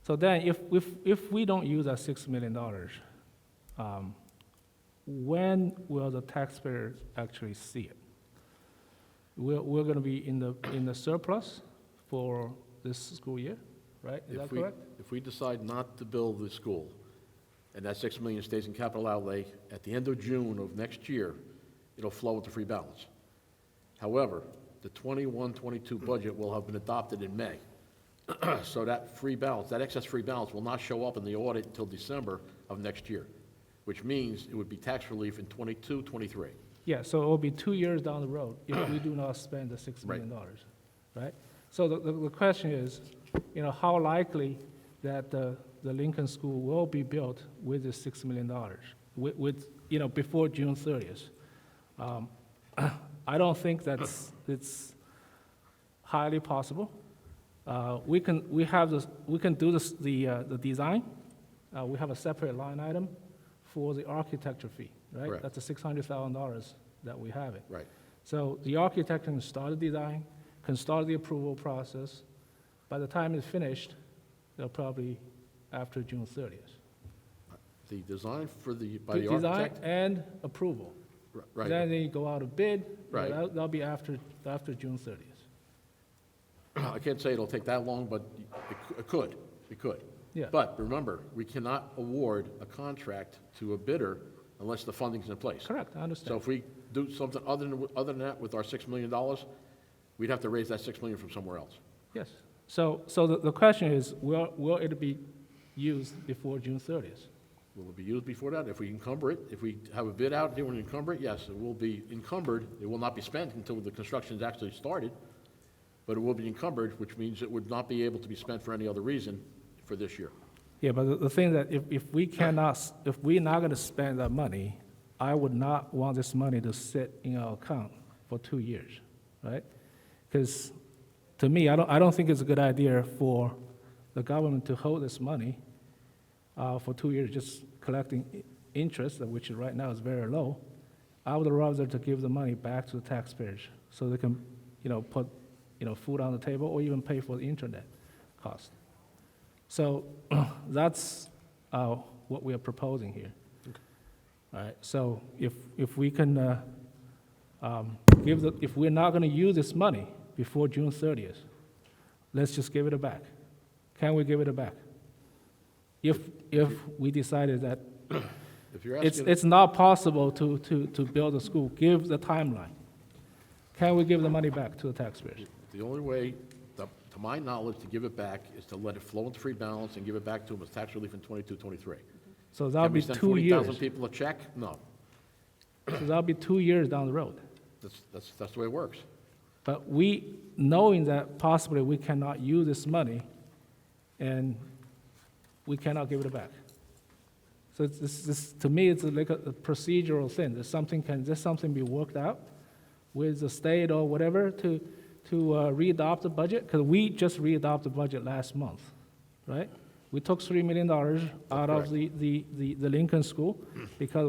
so then if we don't use our $6 million, when will the taxpayers actually see it? We're gonna be in the surplus for this school year, right? Is that correct? If we decide not to build the school, and that $6 million stays in capital outlay, at the end of June of next year, it'll flow into free balance. However, the 21-22 budget will have been adopted in May. So that free balance, that excess free balance will not show up in the audit until December of next year, which means it would be tax relief in 22, 23. Yeah, so it will be 2 years down the road if we do not spend the $6 million, right? So the question is, how likely that the Lincoln School will be built with the $6 million, before June 30th? I don't think it's highly possible. We can do the design. We have a separate line item for the architecture fee, right? Correct. That's the $600,000 that we have it. Right. So the architect can start the design, can start the approval process. By the time it's finished, they'll probably after June 30th. The design by the Design architect? and approval. Right. Then they go out of bid. Right. That'll be after June 30th. I can't say it'll take that long, but it could. Yeah. But remember, we cannot award a contract to a bidder unless the funding's in place. Correct, I So understand. if we do something other than that with our $6 million, we'd have to raise that $6 million from somewhere else. Yes. So the question is, will it be used before June 30th? Will it be used before that? If we encumber it, if we have a bid out, do we encumber it? Yes, it will be encumbered. It will not be spent until the construction is actually started, but it will be encumbered, which means it would not be able to be spent for any other reason for this year. Yeah, but the thing that if we're not gonna spend that money, I would not want this money to sit in our account for 2 years, right? Because to me, I don't think it's a good idea for the government to hold this money for 2 years, just collecting interest, which right now is very low. I would rather to give the money back to the taxpayers so they can, put, food on the table or even pay for the internet cost. So that's what we are proposing here. All right, so if we can if we're not going to use this money before June 30th, let's just give it back. Can we give it back? If we decided that If you're asking, it's not possible to build a school, give the timeline. Can we give the money back to the taxpayers? the only way, to my knowledge, to give it back is to let it flow into free balance and give it back to them as tax relief in 22, 23. So that'll be 2 Can we years. send 40,000 people a check? No. So that'll be 2 years down the road. That's the way it works. But knowing that possibly we cannot use this money, and we cannot give it back. So to me, it's like a procedural thing. There's something be worked out with the state or whatever to re-adopt the budget? Because we just re-adopted the budget last month, right? We took $3 million out of the Lincoln School because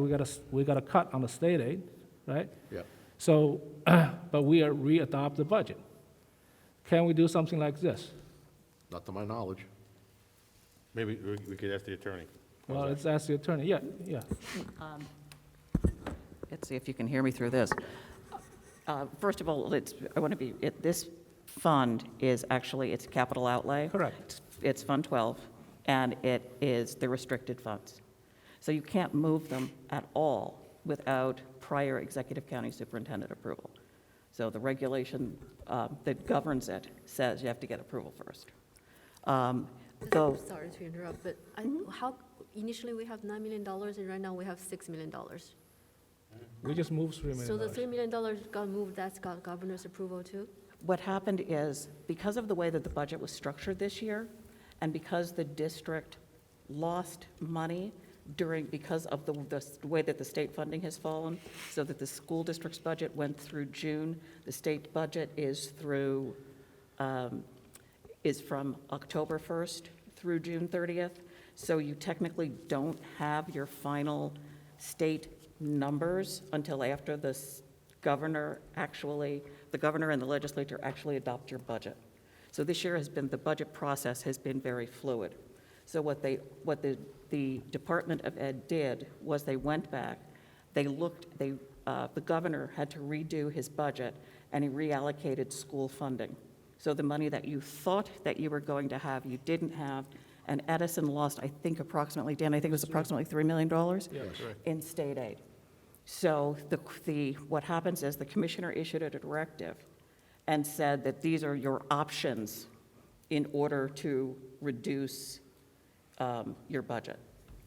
we got a cut on the state aid, right? Yeah. So, but we are re-adopt the budget. Can we do something like this? Not to my knowledge. Maybe we could ask the attorney. Well, let's ask the attorney. Yeah. Let's see if you can hear me through this. First of all, this fund is actually, it's capital outlay. Correct. It's Fund 12, and it is the restricted funds. So you can't move them at all without prior executive county superintendent approval. So the regulation that governs it says you have to get approval first. Sorry to interrupt, but how, initially we have $9 million, and right now we have $6 million. We just moved $3 million. So the $3 million got moved, that's got governor's approval too? What happened is, because of the way that the budget was structured this year, and because the district lost money because of the way that the state funding has fallen, so that the school district's budget went through June, the state budget is from October 1st through June 30th, so you technically don't have your final state numbers until after the governor and the legislature actually adopt your budget. So this year the budget process has been very fluid. So what the Department of Ed did was they went back, the governor had to redo his budget, and he reallocated school funding. So the money that you thought that you were going to have, you didn't have, and Edison lost, I think approximately, Dan, I think it was approximately $3 million in state aid. So what happens is the commissioner issued a directive and said that these are your options in order to reduce your budget.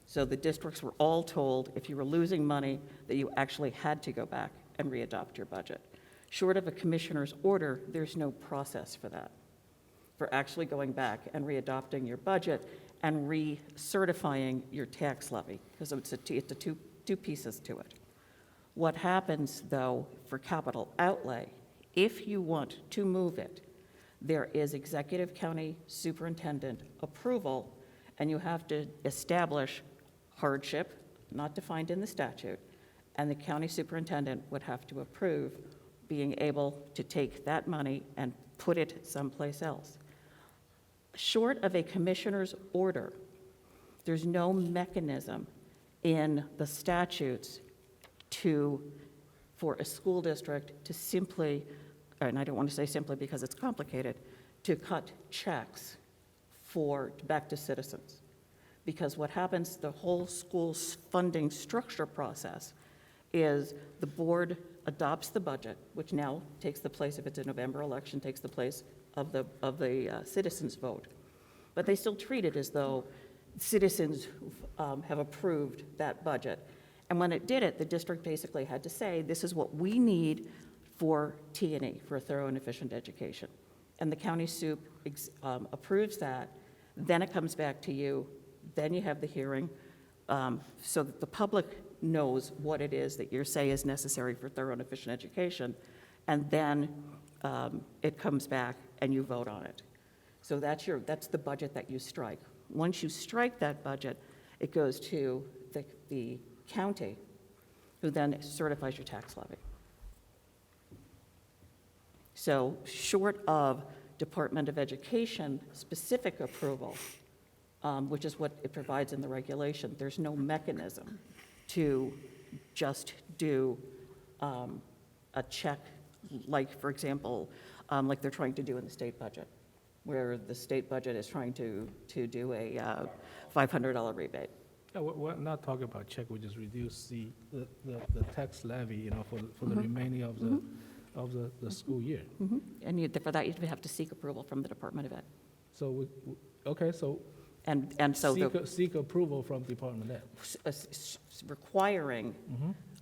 So the districts were all told, if you were losing money, that you actually had to go back and readopt your budget. Short of a commissioner's order, there's no process for that, for actually going back and readopting your budget and recertifying your tax levy, because it's two pieces to it. What happens, though, for capital outlay, if you want to move it, there is executive county superintendent approval, and you have to establish hardship, not defined in the statute, and the county superintendent would have to approve being able to take that money and put it someplace else. Short of a commissioner's order, there's no mechanism in the statutes for a school district to simply, and I don't want to say simply because it's complicated, to cut checks back to citizens. Because what happens, the whole school's funding structure process is the board adopts the budget, which now takes the place, if it's a November election, takes the place of the citizens' vote. But they still treat it as though citizens have approved that budget. And when it did it, the district basically had to say, this is what we need for T&E, for a thorough and efficient education. And the county sup approves that, then it comes back to you, then you have the hearing, so that the public knows what it is that you say is necessary for thorough and efficient education, and then it comes back and you vote on it. So that's the budget that you strike. Once you strike that budget, it goes to the county, who then certifies your tax levy. So short of Department of Education specific approval, which is what it provides in the regulation. There's no mechanism to just do a check, like, for example, like they're trying to do in the state budget, where the state budget is trying to do a $500 rebate. Yeah, we're not talking about check, we just reduce the tax levy, you know, for the remaining of the school year. And for that, you'd have to seek approval from the Department of Ed. So, okay, so And so the. seek approval from Department of Ed. Requiring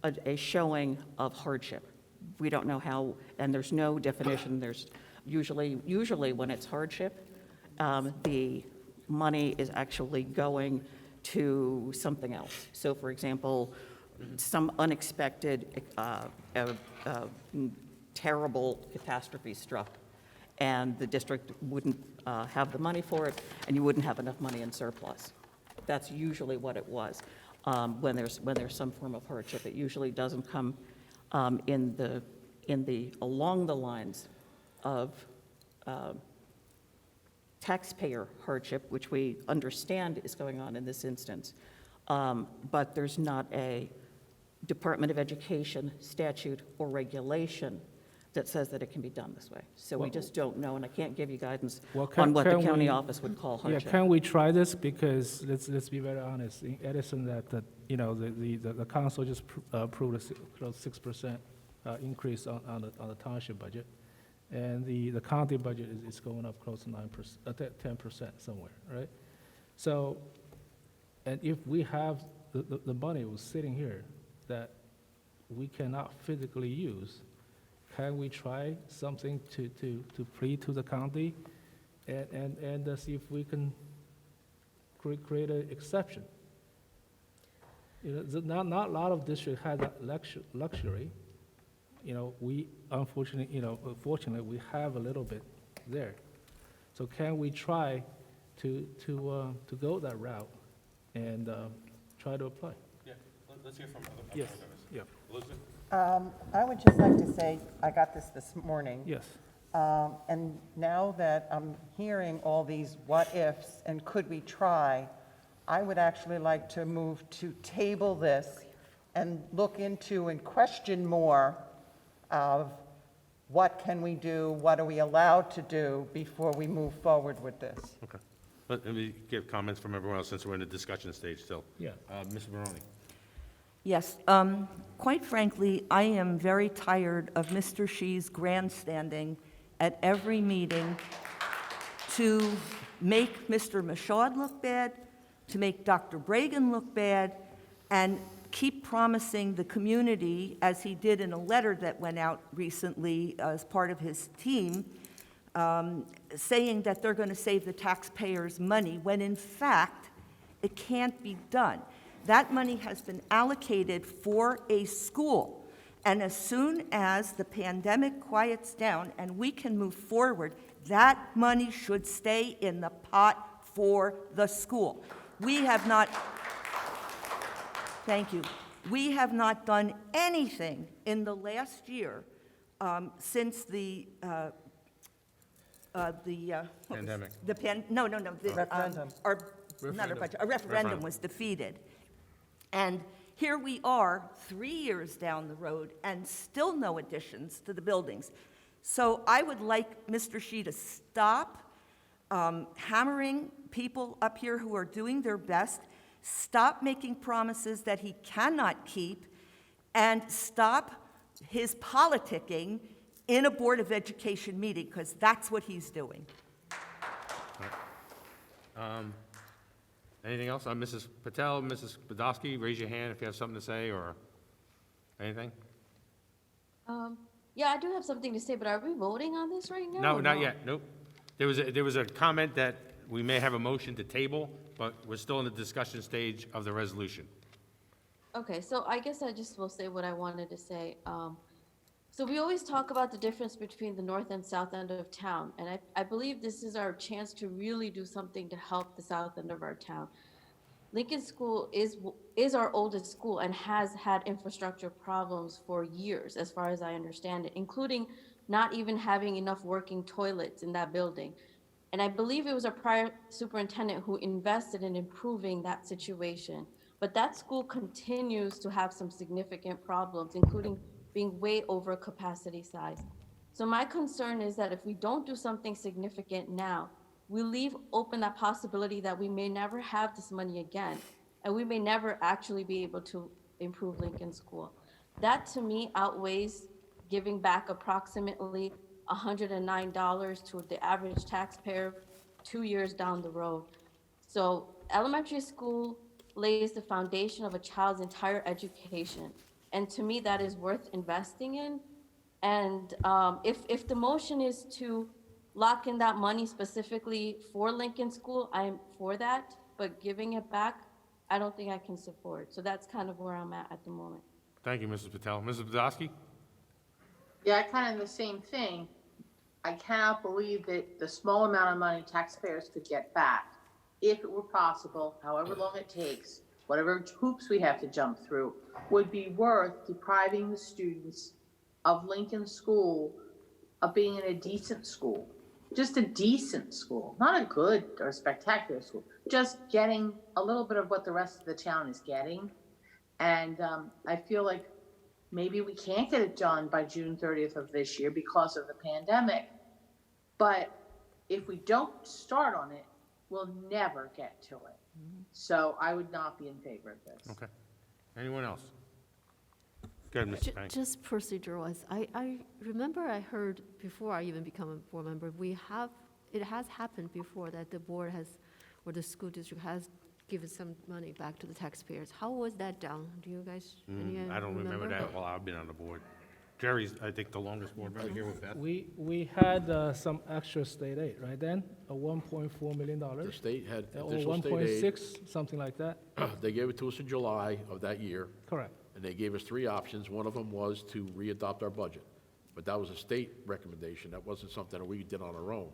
a showing of hardship. We don't know how, and there's no definition, there's usually when it's hardship, the money is actually going to something else. So for example, some unexpected, terrible catastrophe struck, and the district wouldn't have the money for it, and you wouldn't have enough money in surplus. That's usually what it was. When there's some form of hardship, it usually doesn't come along the lines of taxpayer hardship, which we understand is going on in this instance. But there's not a Department of Education statute or regulation that says that it can be done this way. So we just don't know, and I can't give you guidance on what the county office would call hardship. Yeah, can we try this? Because let's be very honest, in Edison, the council just approved a 6% increase on the township budget, and the county budget is going up close to 10% somewhere, right? So, and if we have the money was sitting here that we cannot physically use, can we try something to plead to the county and see if we can create an exception? You know, not a lot of districts have that luxury. You know, we fortunately, we have a little bit there. So can we try to go that route and try to apply? Yeah, let's hear from other Yes, yeah, Elizabeth? I would just like to say, I got this morning. yes. And now that I'm hearing all these what-ifs and could we try, I would actually like to move to table this and look into and question more of what can we do, what are we allowed to do before we move forward with this. Okay. Let me give comments from everyone else since we're in the discussion stage still. Yeah. Ms. Barone? Yes, quite frankly, I am very tired of Mr. Shee's grandstanding at every meeting to make Mr. Michaud look bad, to make Dr. Bragan look bad, and keep promising the community, as he did in a letter that went out recently as part of his team, saying that they're going to save the taxpayers money, when in fact, it can't be done. That money has been allocated for a school, and as soon as the pandemic quiets down and we can move forward, that money should stay in the pot for the school. We have not, thank you, we have not done anything in the last year since the Pandemic. No. Referendum. Not our budget, a referendum was defeated. And here we are, 3 years down the road, and still no additions to the buildings. So I would like Mr. Shee to stop hammering people up here who are doing their best, stop making promises that he cannot keep, and stop his politicking in a Board of Education meeting, because that's what he's doing. Anything else? Mrs. Patel, Mrs. Badowski, raise your hand if you have something to say or anything? Yeah, I do have something to say, but are we voting on this right now? No, or not yet, nope. There was a comment that we may have a motion to table, but we're still in the discussion stage of the resolution. Okay, so I guess I just will say what I wanted to say. So we always talk about the difference between the north and south end of town, and I believe this is our chance to really do something to help the south end of our town. Lincoln School is our oldest school and has had infrastructure problems for years, as far as I understand it, including not even having enough working toilets in that building. And I believe it was a prior superintendent who invested in improving that situation. But that school continues to have some significant problems, including being way over capacity size. So my concern is that if we don't do something significant now, we leave open that possibility that we may never have this money again, and we may never actually be able to improve Lincoln School. That, to me, outweighs giving back approximately $109 to the average taxpayer 2 years down the road. So elementary school lays the foundation of a child's entire education. And to me, that is worth investing in. And if the motion is to lock in that money specifically for Lincoln School, I'm for that. But giving it back, I don't think I can support. So that's kind of where I'm at the moment. Thank you, Mrs. Patel. Mrs. Podolsky? Yeah, kind of the same thing. I cannot believe that the small amount of money taxpayers could get back, if it were possible, however long it takes, whatever hoops we have to jump through, would be worth depriving the students of Lincoln School of being in a decent school. Just a decent school, not a good or spectacular school, just getting a little bit of what the rest of the town is getting. And I feel like maybe we can't get it done by June 30th of this year because of the pandemic. But if we don't start on it, we'll never get to it. So I would not be in favor of this. Okay. Anyone else? Go ahead, Mr. Banks. Just procedural-wise, I remember I heard before I even become a board member, it has happened before that the board has, or the school district has given some money back to the taxpayers. How was that done? Do you guys, I don't remember that while I've been on the board. Jerry's, I think, the longest board member here with Beth. We had some extra state aid, right then, a $1.4 million? The state had Or additional state aid. 1.6, something like that? They gave it to us in July of that year, Correct. and they gave us 3 options. One of them was to readopt our budget. But that was a state recommendation. That wasn't something that we did on our own.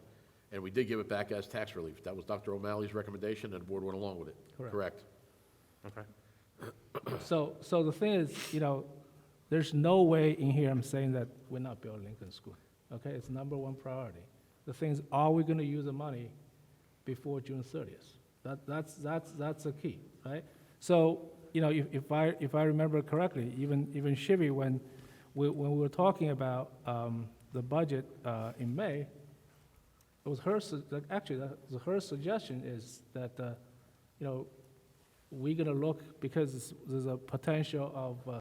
And we did give it back as tax relief. That was Dr. O'Malley's recommendation, and the board went along with it. Correct. Okay. So the thing is, there's no way in here I'm saying that we're not building Lincoln School, okay? It's number one priority. The thing is, are we gonna use the money before June 30th? That's the key, right? So, if I remember correctly, even Shivy, when we were talking about the budget in May, it was her, her suggestion is that, we're gonna look, because there's a potential of,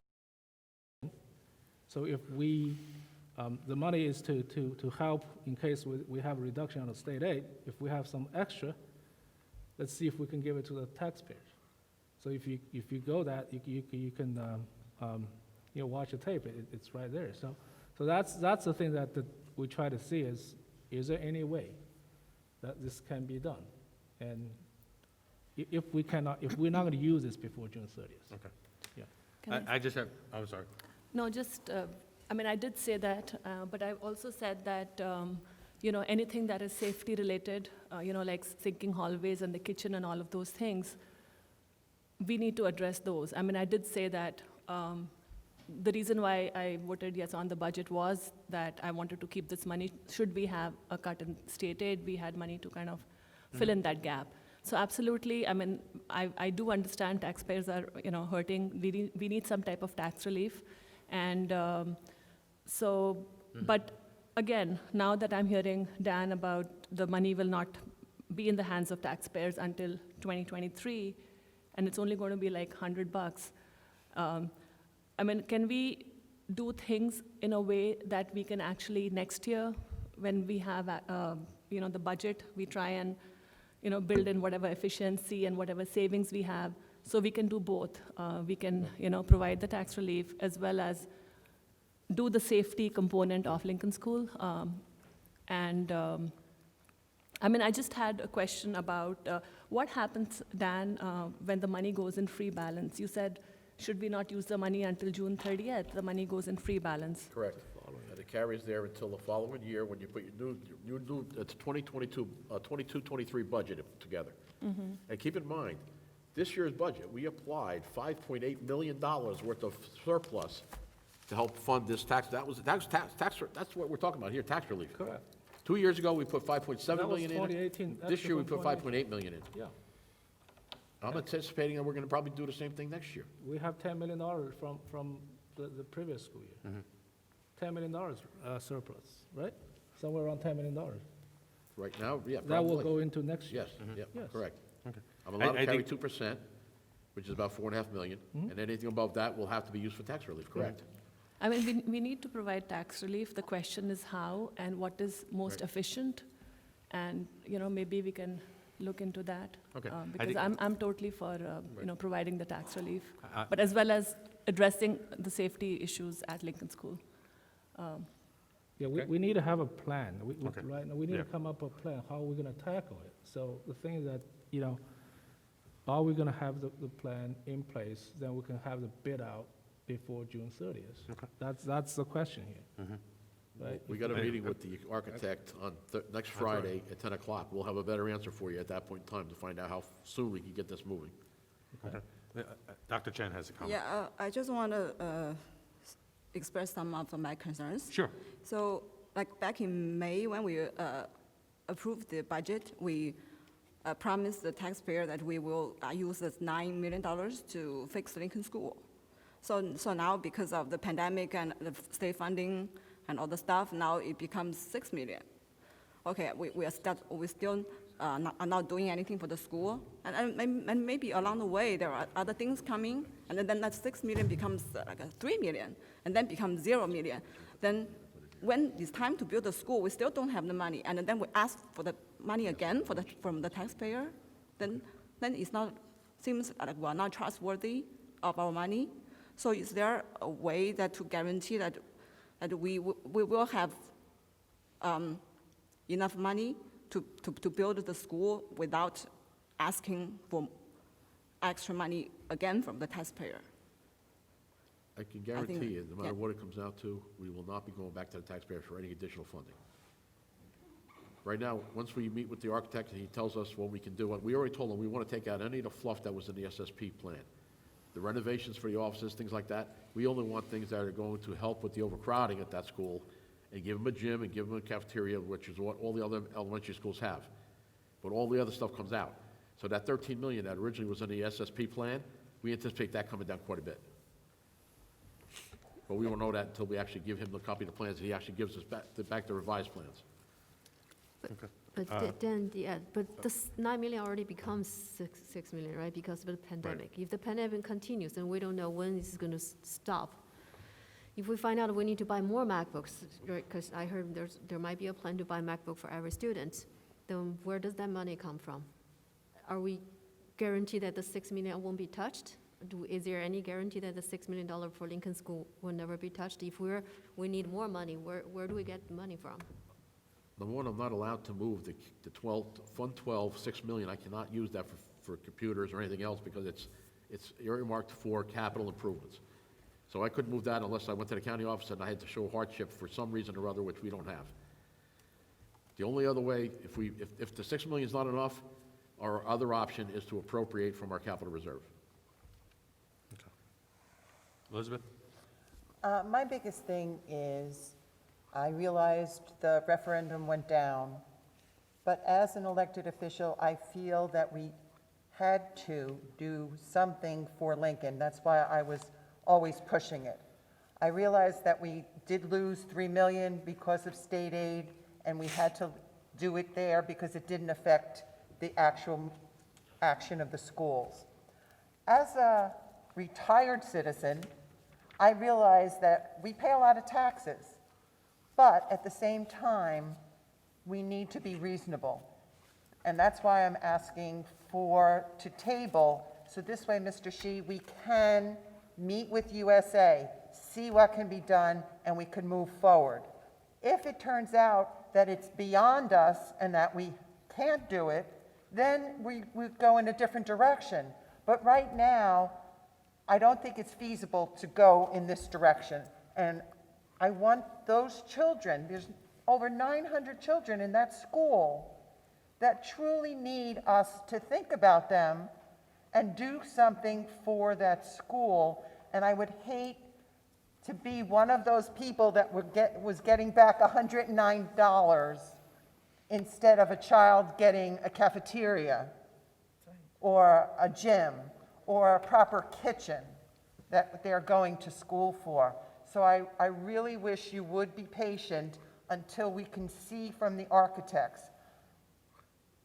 so if we, the money is to help in case we have a reduction on the state aid. If we have some extra, let's see if we can give it to the taxpayers. So if you go that, you can, watch the tape, it's right there. So that's the thing that we try to see is there any way that this can be done? And if we're not gonna use this before June 30th. Okay. Yeah. I just have, I'm sorry. No, just, I did say that, but I also said that, anything that is safety related, like sinking hallways and the kitchen and all of those things, we need to address those. I did say that the reason why I voted yes on the budget was that I wanted to keep this money. Should we have a cut in state aid, we had money to kind of fill in that gap. So absolutely, I do understand taxpayers are, hurting. We need some type of tax relief. And but again, now that I'm hearing, Dan, about the money will not be in the hands of taxpayers until 2023, and it's only going to be like $100. Can we do things in a way that we can actually next year, when we have, the budget, we try and, build in whatever efficiency and whatever savings we have, so we can do both. We can, provide the tax relief as well as do the safety component of Lincoln School. I just had a question about what happens, Dan, when the money goes in free balance? You said, should we not use the money until June 30th? The money goes in free balance. Correct. And it carries there until the following year when you put your new it's 2022, 22-23 budget together. And keep in mind, this year's budget, we applied $5.8 million worth of surplus to help fund this tax. That's what we're talking about here, tax relief. Correct. 2 years ago, we put 5.7 That was million in. 2018. This year, we put 2018. 5.8 million in. Yeah. I'm anticipating that we're gonna probably do the same thing next year. We have $10 million from the previous school year. $10 million surplus, right? Somewhere around $10 million. Right now, yeah, That will probably. go into next year. Yes, Yes. correct. Okay. I'm allowed to I carry think- 2%, which is about 4.5 million, and anything above that will have to be used for tax relief, correct? I mean, we need to provide tax relief. The question is how and what is most efficient. And, maybe we can look into that. Okay. I Because think- I'm totally for, providing the tax relief, but as well as addressing the safety issues at Lincoln School. Yeah, Okay. we need to have a plan. Okay. Right now, we need to Yeah. come up with a plan, how we're gonna tackle it. So the thing is that, are we gonna have the plan in place, then we can have the bid out before June 30th? Okay. That's the question here. Right? We got a meeting with the architect on next Friday at 10 o'clock. We'll have a better answer for you at that point in time to find out how soon we can get this moving. Dr. Chen has a comment. Yeah, I just want to express some of my concerns. Sure. So, like back in May, when we approved the budget, we promised the taxpayer that we will use this $9 million to fix Lincoln School. So now, because of the pandemic and the state funding and all the stuff, now it becomes $6 million. Okay, we still are not doing anything for the school, and maybe along the way there are other things coming, and then that $6 million becomes like a $3 million, and then becomes $0 million. Then when it's time to build the school, we still don't have the money, and then we ask for the money again from the taxpayer. Then it's not, seems like we're not trustworthy of our money. So is there a way that to guarantee that we will have enough money to build the school without asking for extra money again from the taxpayer? I can guarantee you, no matter yeah. what it comes out to, we will not be going back to the taxpayers for any additional funding. Right now, once we meet with the architect and he tells us what we can do, we already told him we want to take out any of the fluff that was in the SSP plan. The renovations for the offices, things like that, we only want things that are going to help with the overcrowding at that school and give them a gym and give them a cafeteria, which is what all the other elementary schools have. But all the other stuff comes out. So that $13 million that originally was in the SSP plan, we anticipate that coming down quite a bit. But we won't know that until we actually give him the copy of the plans, and he actually gives us back the revised plans. But then, but this 9 million already becomes 6 million, right? Because of the pandemic. If the pandemic continues, then we don't know when it's going to stop. If we find out we need to buy more MacBooks, right? Because I heard there might be a plan to buy MacBook for every student, then where does that money come from? Are we guaranteed that the 6 million won't be touched? Is there any guarantee that the $6 million for Lincoln School will never be touched? If we need more money, where do we get the money from? Number one, I'm not allowed to move the Fund 12, 6 million. I cannot use that for computers or anything else because it's earmarked for capital improvements. So I couldn't move that unless I went to the county office and I had to show hardship for some reason or other, which we don't have. The only other way, if the 6 million is not enough, our other option is to appropriate from our capital reserve. Elizabeth? My biggest thing is, I realized the referendum went down, but as an elected official, I feel that we had to do something for Lincoln. That's why I was always pushing it. I realized that we did lose $3 million because of state aid, and we had to do it there because it didn't affect the actual action of the schools. As a retired citizen, I realize that we pay a lot of taxes, but at the same time, we need to be reasonable. And that's why I'm asking to table, so this way, Mr. Shi, we can meet with USA, see what can be done, and we can move forward. If it turns out that it's beyond us and that we can't do it, then we go in a different direction. But right now, I don't think it's feasible to go in this direction. And I want those children, there's over 900 children in that school that truly need us to think about them and do something for that school. And I would hate to be one of those people that was getting back $109 instead of a child getting a cafeteria or a gym or a proper kitchen that they're going to school for. So I really wish you would be patient until we can see from the architects.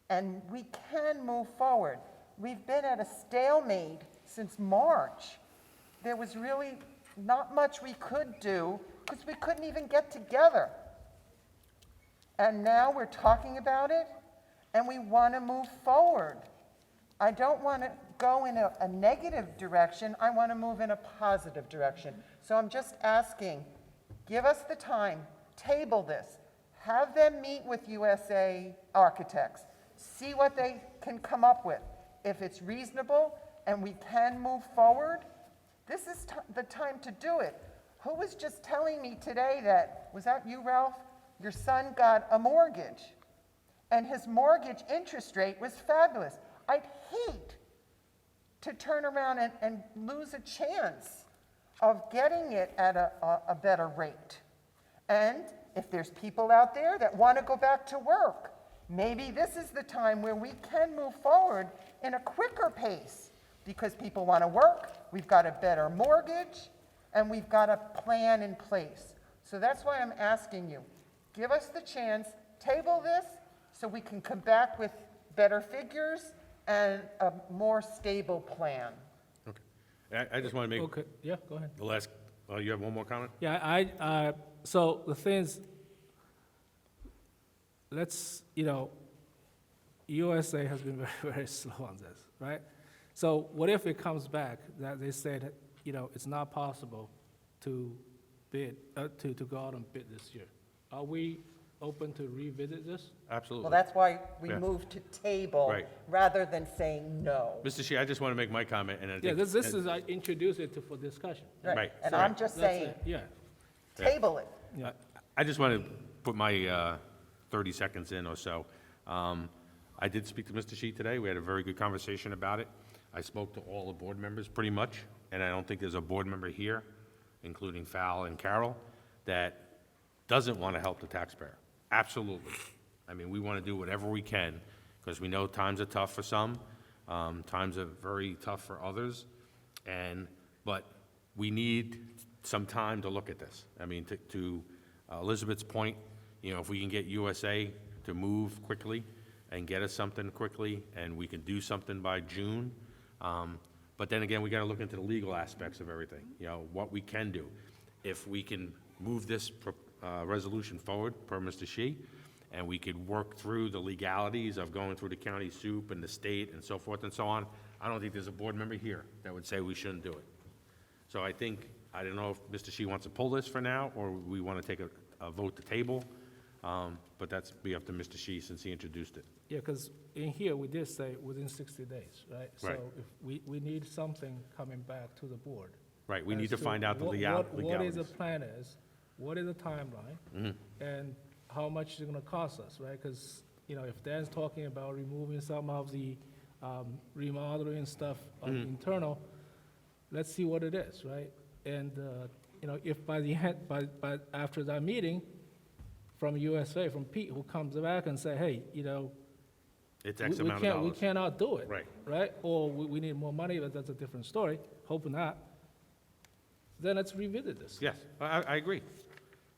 And we can move forward. We've been at a stalemate since March. There was really not much we could do because we couldn't even get together. And now we're talking about it, and we want to move forward. I don't want to go in a negative direction. I want to move in a positive direction. So I'm just asking, give us the time, table this, have them meet with USA architects, see what they can come up with. If it's reasonable and we can move forward, this is the time to do it. Who was just telling me today that, was that you, Ralph? Your son got a mortgage, and his mortgage interest rate was fabulous. I'd hate to turn around and lose a chance of getting it at a better rate. And if there's people out there that want to go back to work, maybe this is the time where we can move forward in a quicker pace because people want to work, we've got a better mortgage, and we've got a plan in place. So that's why I'm asking you, give us the chance, table this, so we can come back with better figures and a more stable plan. Okay. I just want to make Okay, yeah, go ahead. the last, you have one more comment? Yeah, so the thing is, USA has been very, very slow on this, right? So what if it comes back that they said, it's not possible to bid, to go out and bid this year? Are we open to revisit this? Absolutely. Well, that's why we Yeah. moved to table Right. rather than saying no. Mr. Shi, I just want to make my comment, and I think... Yeah, this is, I introduced it for discussion. Right. And Right. I'm just That's saying, it, yeah, table it. yeah. I just want to put my 30 seconds in or so. I did speak to Mr. Shi today. We had a very good conversation about it. I spoke to all the board members pretty much, and I don't think there's a board member here, including Fal and Carol, that doesn't want to help the taxpayer. Absolutely. I mean, we want to do whatever we can, because we know times are tough for some, times are very tough for others, but we need some time to look at this. I mean, to Elizabeth's point, if we can get USA to move quickly and get us something quickly, and we can do something by June, but then again, we got to look into the legal aspects of everything, what we can do. If we can move this resolution forward, per Mr. Shi, and we could work through the legalities of going through the county soup and the state and so forth and so on, I don't think there's a board member here that would say we shouldn't do it. So I don't know if Mr. Shi wants to pull this for now, or we want to take a vote to table, but that's be up to Mr. Shi since he introduced it. Yeah, because in here, we did say within 60 days, right? Right. So if we need something coming back to the board. Right, we need as to find out the what legalities. is the plan is, what is the timeline, and how much is it gonna cost us, right? Because, if Dan's talking about removing some of the remodeling stuff on the internal, let's see what it is, right? And, if by the end, by after that meeting, from USA, from Pete, who comes back and say, hey, It's X we amount of can't, we dollars. cannot do it. Right. Right? Or we need more money, but that's a different story, hope not. Then let's revisit this. Yes, I agree.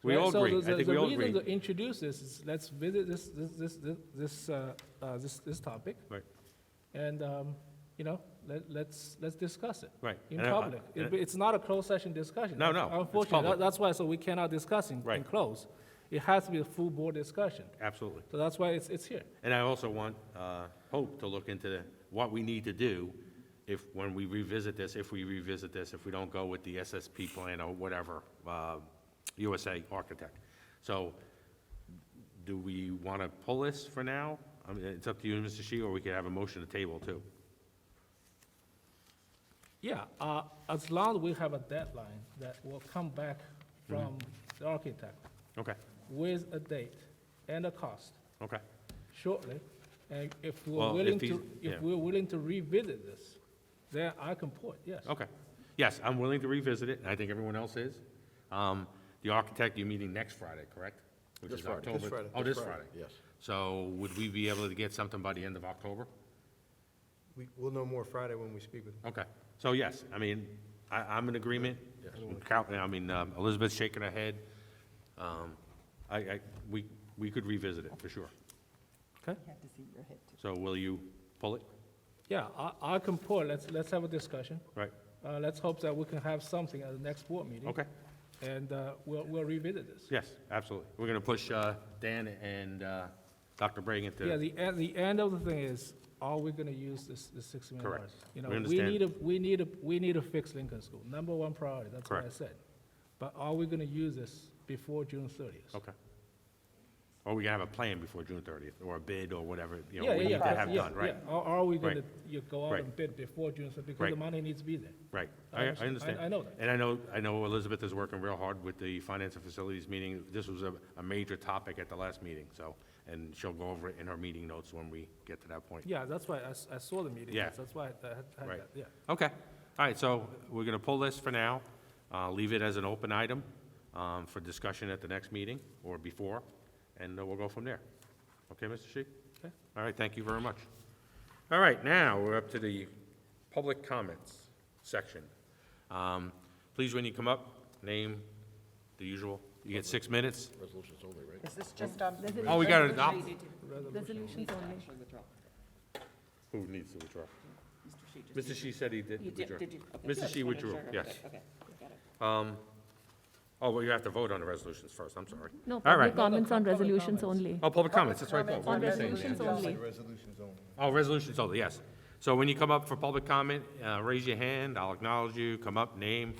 We Right? all So agree. the- I think we all The agree. reason to introduce this is, let's visit this topic, Right, and, let's discuss it. right. In And I- public. It's not a closed session discussion. No, no, it's Unfortunately, public. that's why, so we cannot discuss in Right. close. It has to be a full board discussion. Absolutely. So that's why it's here. And I also want Hope to look into what we need to do when we revisit this, if we don't go with the SSP plan or whatever, USA architect. So do we want to pull this for now? I mean, it's up to you, Mr. Shi, or we could have a motion to table too. Yeah, as long as we have a deadline that will come back from the architect Okay, with a date and a cost okay. shortly, and if we're Well, if willing he's- to, yeah. if we're willing to revisit this, then I can put, yes. Okay. Yes, I'm willing to revisit it, and I think everyone else is. The architect, you're meeting next Friday, correct? which This is Friday. October. This Friday. Oh, this Friday. Yes. So would we be able to get something by the end of October? We'll know more Friday when we speak with them. Okay, so yes, I mean, I'm in agreement. Yes. Elizabeth's shaking her head. We could revisit it, for sure. You have to see your head, too. So will you pull it? Yeah, I can pull, let's have a discussion. Right, Let's hope that we can have something at the next board meeting. okay, And we'll revisit this. yes, absolutely. We're gonna push Dan and Dr. Bragan Yeah, to, the end of the thing is, are we gonna use this $6 million? Correct. You know, We we understand. need to fix Lincoln School, number one priority, that's what I Correct. said. But are we gonna use this before June 30th? okay. Or we can have a plan before June 30th, or a bid, or whatever, Yeah, we yeah, need to yeah, have yeah, done, right? yeah. Or are we gonna, Right. go out Right. and bid before June 30th, because Right. the money needs to be there. Right, I I understand. understand. I know that. And I know Elizabeth is working real hard with the Finance and Facilities meeting. This was a major topic at the last meeting, so, and she'll go over it in her meeting notes when we get to that point. Yeah, that's why I saw the meeting, Yeah. that's why I had Right. that, yeah. Okay, all right, so we're gonna pull this for now, leave it as an open item, for discussion at the next meeting, or before, and we'll go from there. Okay, Mr. Shi? Okay. All right, thank you very much. All right, now, we're up to the public comments section. Please, when you come up, name, the usual, you get 6 minutes. Resolutions only, right? Is this just on? Oh, we gotta adopt? Resolutions only. Who needs to withdraw? Mr. Shi said he did withdraw. Did you? Okay. Mr. Shi withdrew, yes. Okay, got it. Oh, well, you have to vote on the resolutions first, I'm sorry. No, All public right. comments on Public resolutions comments. only. Oh, public comments, that's right. Comments What On were you saying, resolutions Dan? only. Resolutions only. Oh, resolutions only, yes. So when you come up for public comment, raise your hand, I'll acknowledge you, come up, name.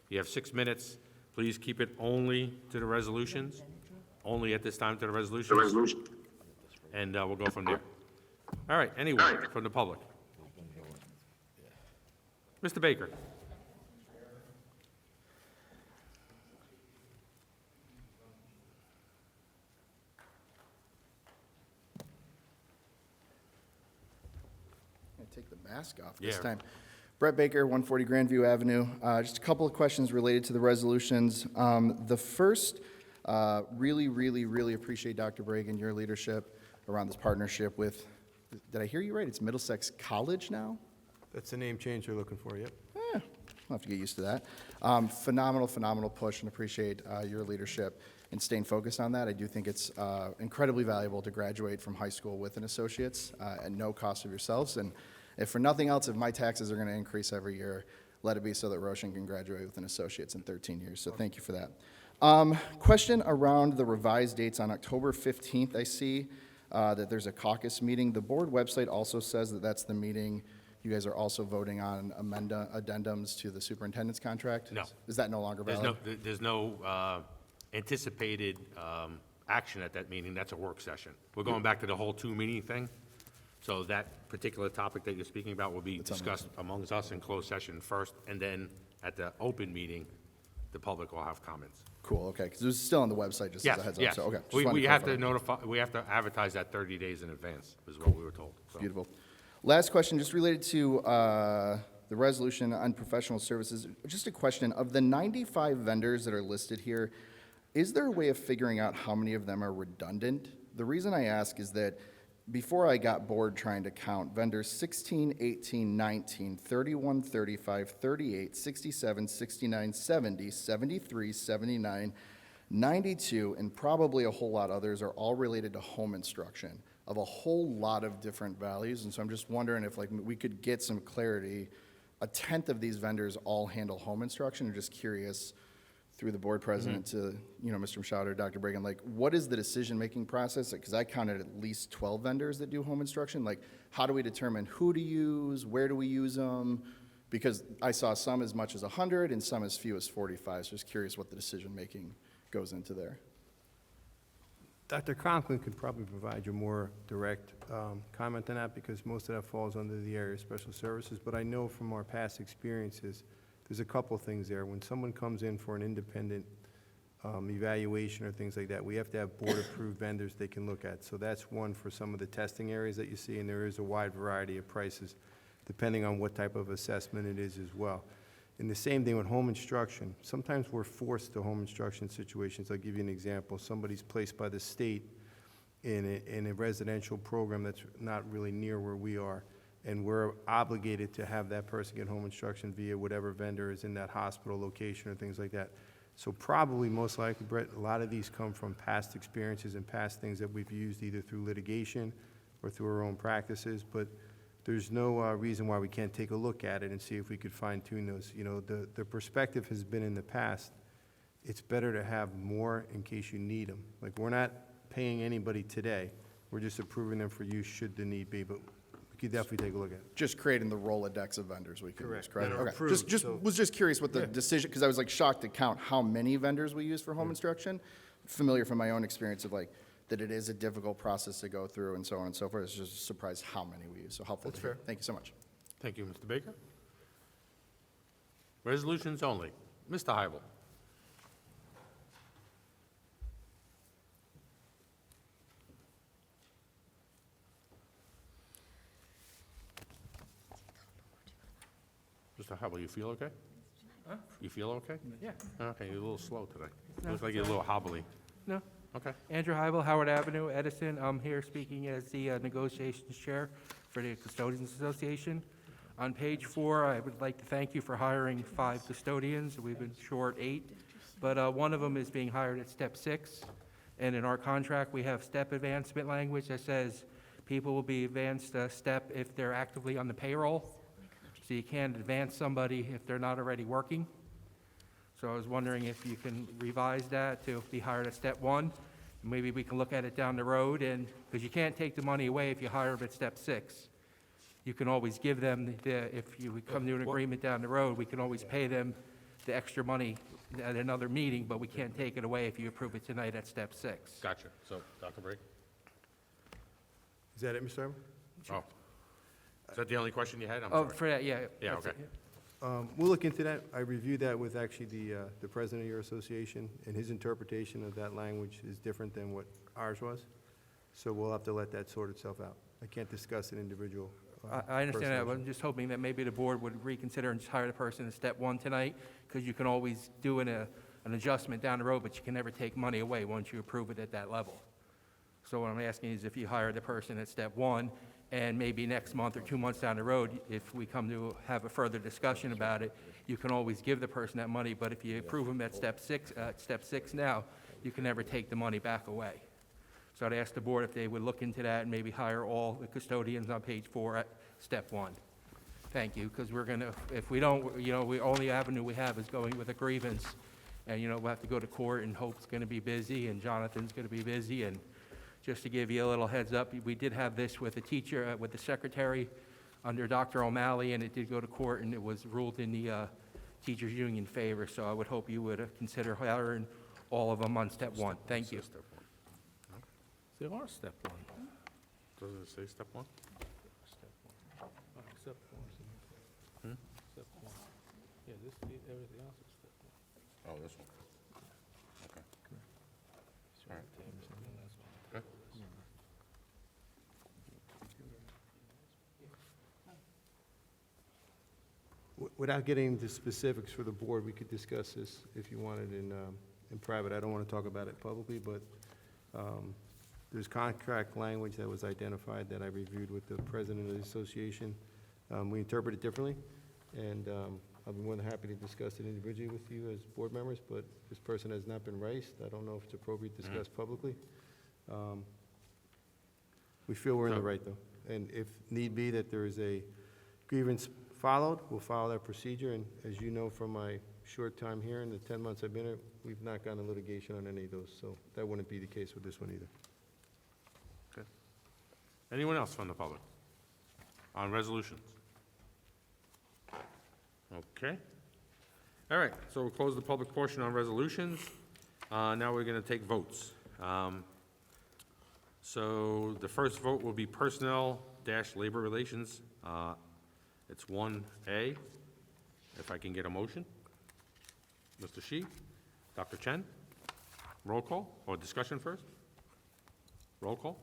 You have 6 minutes. Please keep it only to the resolutions, only at this time to the resolutions. And we'll go from there. All right, anyone from the public? Mr. Baker? Take the mask off this Yeah. time. Brett Baker, 140 Grandview Avenue. Just a couple of questions related to the resolutions. The first, really appreciate Dr. Bragan, your leadership around this partnership with, did I hear you right? It's Middlesex College now? That's the name change you're looking for, yep. I'll have to get used to that. Phenomenal push, and appreciate your leadership in staying focused on that. I do think it's incredibly valuable to graduate from high school with an associate's at no cost of yourselves. And if for nothing else, if my taxes are going to increase every year, let it be so that Roshan can graduate with an associate's in 13 years. So thank you for that. Question around the revised dates on October 15th. I see that there's a caucus meeting. The board website also says that that's the meeting. You guys are also voting on addendums to the superintendent's contract? No. Is that no longer valid? There's no anticipated action at that meeting. That's a work session. We're going back to the whole 2-meeting thing. So that particular topic that you're speaking about will be discussed amongst us in closed session first, and then at the open meeting, the public will have comments. Cool, okay, because it was still on the website, just as a heads up, Yes. so, okay. just We wanted we have to clarify. notify, we have to advertise that 30 days in advance, is what we were told. So. Beautiful. Last question, just related to the resolution on professional services. Just a question, of the 95 vendors that are listed here, is there a way of figuring out how many of them are redundant? The reason I ask is that before I got bored trying to count, vendors 16, 18, 19, 31, 35, 38, 67, 69, 70, 73, 79, 92, and probably a whole lot others are all related to home instruction of a whole lot of different values. And so I'm just wondering if we could get some clarity. A 10th of these vendors all handle home instruction. I'm just curious through the board president to, Mr. Machado, Dr. Bragan, what is the decision-making process? Because I counted at least 12 vendors that do home instruction. How do we determine who to use, where do we use them? Because I saw some as much as 100 and some as few as 45, so just curious what the decision-making goes into there. Dr. Conklin could probably provide you more direct comment on that, because most of that falls under the area of special services. But I know from our past experiences, there's a couple of things there. When someone comes in for an independent evaluation or things like that, we have to have board-approved vendors they can look at. So that's one for some of the testing areas that you see, and there is a wide variety of prices depending on what type of assessment it is as well. And the same thing with home instruction. Sometimes we're forced to home instruction situations. I'll give you an example. Somebody's placed by the state in a residential program that's not really near where we are, and we're obligated to have that person get home instruction via whatever vendor is in that hospital location or things like that. So probably, most likely, Brett, a lot of these come from past experiences and past things that we've used either through litigation or through our own practices, but there's no reason why we can't take a look at it and see if we could fine tune those. You know, the perspective has been in the past, it's better to have more in case you need them. Like, we're not paying anybody today, we're just approving them for use should the need be, but we could definitely take a look at it. Just creating the Rolodex of vendors we can use, correct? That are Okay. approved, Just so- was just curious what the decision, because I was like shocked to count how many vendors we use for home instruction. Familiar from my own experience of like, that it is a difficult process to go through and so on and so forth. It's just surprised how many we use, so helpful to hear. Thank you so much. Thank you, Mr. Baker. Resolutions only. Mr. Hybel. Mr. Hybel, you feel okay? Huh? You feel okay? Yeah. Okay, you're a little slow today. No, Looks like you're a little hobbly. No. Okay. Andrew Hybel, Howard Avenue, Edison. I'm here speaking as the negotiations chair for the Custodians Association. On page 4, I would like to thank you for hiring 5 custodians. We've been short 8, but one of them is being hired at step 6. And in our contract, we have step advancement language that says people will be advanced a step if they're actively on the payroll. So you can't advance somebody if they're not already working. So I was wondering if you can revise that to be hired at step 1. Maybe we can look at it down the road, and, because you can't take the money away if you hire them at step 6. You can always give them, if you come to an agreement down the road, we can always pay them the extra money at another meeting, but we can't take it away if you approve it tonight at step 6. Gotcha. So, Dr. Brigg? Is that it, Mr. Chairman? Oh. Is that the only question you had? I'm Oh, sorry. for that, yeah. Yeah, that's okay. it. We'll look into that. I reviewed that with actually the president of your association, and his interpretation of that language is different than what ours was. So we'll have to let that sort itself out. I can't discuss an individual. I understand that, but person. I'm just hoping that maybe the board would reconsider and just hire the person at step 1 tonight, because you can always do an adjustment down the road, but you can never take money away once you approve it at that level. So what I'm asking is if you hire the person at step 1, and maybe next month or 2 months down the road, if we come to have a further discussion about it, you can always give the person that money, but if you approve them at step 6 now, you can never take the money back away. So I'd ask the board if they would look into that and maybe hire all the custodians on page 4 at step 1. Thank you, because we're gonna, if we don't, the only avenue we have is going with a grievance, and, we'll have to go to court, and Hope's gonna be busy, and Jonathan's gonna be busy, and just to give you a little heads up, we did have this with a teacher, with the secretary under Dr. O'Malley, and it did go to court, and it was ruled in the teachers' union favor, so I would hope you would consider hiring all of them on step 1. Thank you. Step 1. There are step 1. Doesn't it say step 1? Step 1. Step 1. Step 1. Yeah, everything else is step 1. Oh, this one. Okay. All right. Good. Without getting into specifics for the board, we could discuss this if you wanted in private. I don't want to talk about it publicly, but there's contract language that was identified that I reviewed with the president of the association. We interpret it differently, and I'll be more than happy to discuss it individually with you as board members, but this person has not been raised. I don't know if it's appropriate to discuss publicly. We feel we're in the right, though. And if need be that there is a grievance followed, we'll follow that procedure. And as you know from my short time here and the 10 months I've been here, we've not gotten a litigation on any of those. So that wouldn't be the case with this one either. Okay. Anyone else from the public on resolutions? Okay. All right, so we'll close the public portion on resolutions. Now we're going to take votes. So the first vote will be personnel-labor relations. It's 1A. If I can get a motion. Mr. Shi, Dr. Chen, roll call, or discussion first? Roll call?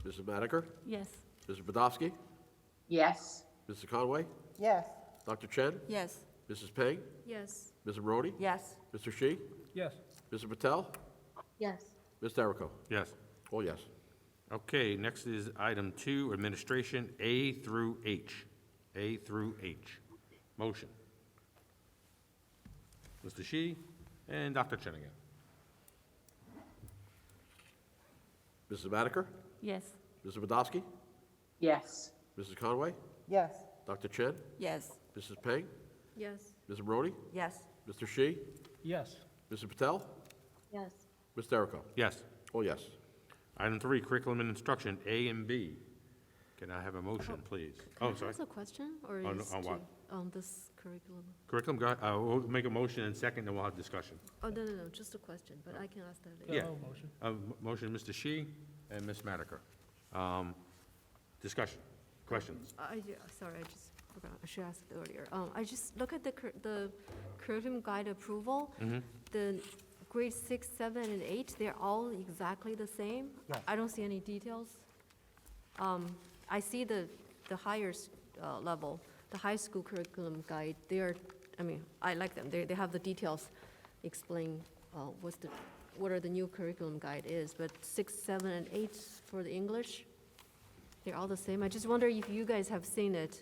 Mrs. Madiker? Yes. Mr. Podolsky? Yes. Mr. Conway? Yes. Dr. Ched? Yes. Mrs. Peg? Yes. Mrs. Rhodey? Yes. Mr. Shi? Yes. Mrs. Patel? Yes. Ms. Derico? Yes. All yes. Okay, next is item 2, administration, A through H. A through H. Motion. Mr. Shi and Dr. Chen again. Mrs. Madiker? Yes. Mrs. Wadowski? Yes. Mrs. Conway? Yes. Dr. Ched? Yes. Mrs. Peg? Yes. Mrs. Rhodey? Yes. Mr. Shi? Yes. Mrs. Patel? Yes. Ms. Derico? Yes. All yes. Item 3, curriculum and instruction, A and B. Can I have a motion, please? Can Oh, I sorry. ask a question, or On- is on what? on this curriculum? Curriculum, we'll make a motion in second, then we'll have discussion. Oh, no, just a question, but I can ask that later. Yeah. Motion. Motion, Mr. Shi and Ms. Madiker. Discussion, questions? Sorry, I just forgot, I should ask it earlier. I just look at the curriculum guide approval. The grade 6, 7, and 8, they're all exactly the same. Yes. I don't see any details. I see the higher level, the high school curriculum guide, I like them. They have the details explain what are the new curriculum guide is, but 6, 7, and 8 for the English, they're all the same. I just wonder if you guys have seen it,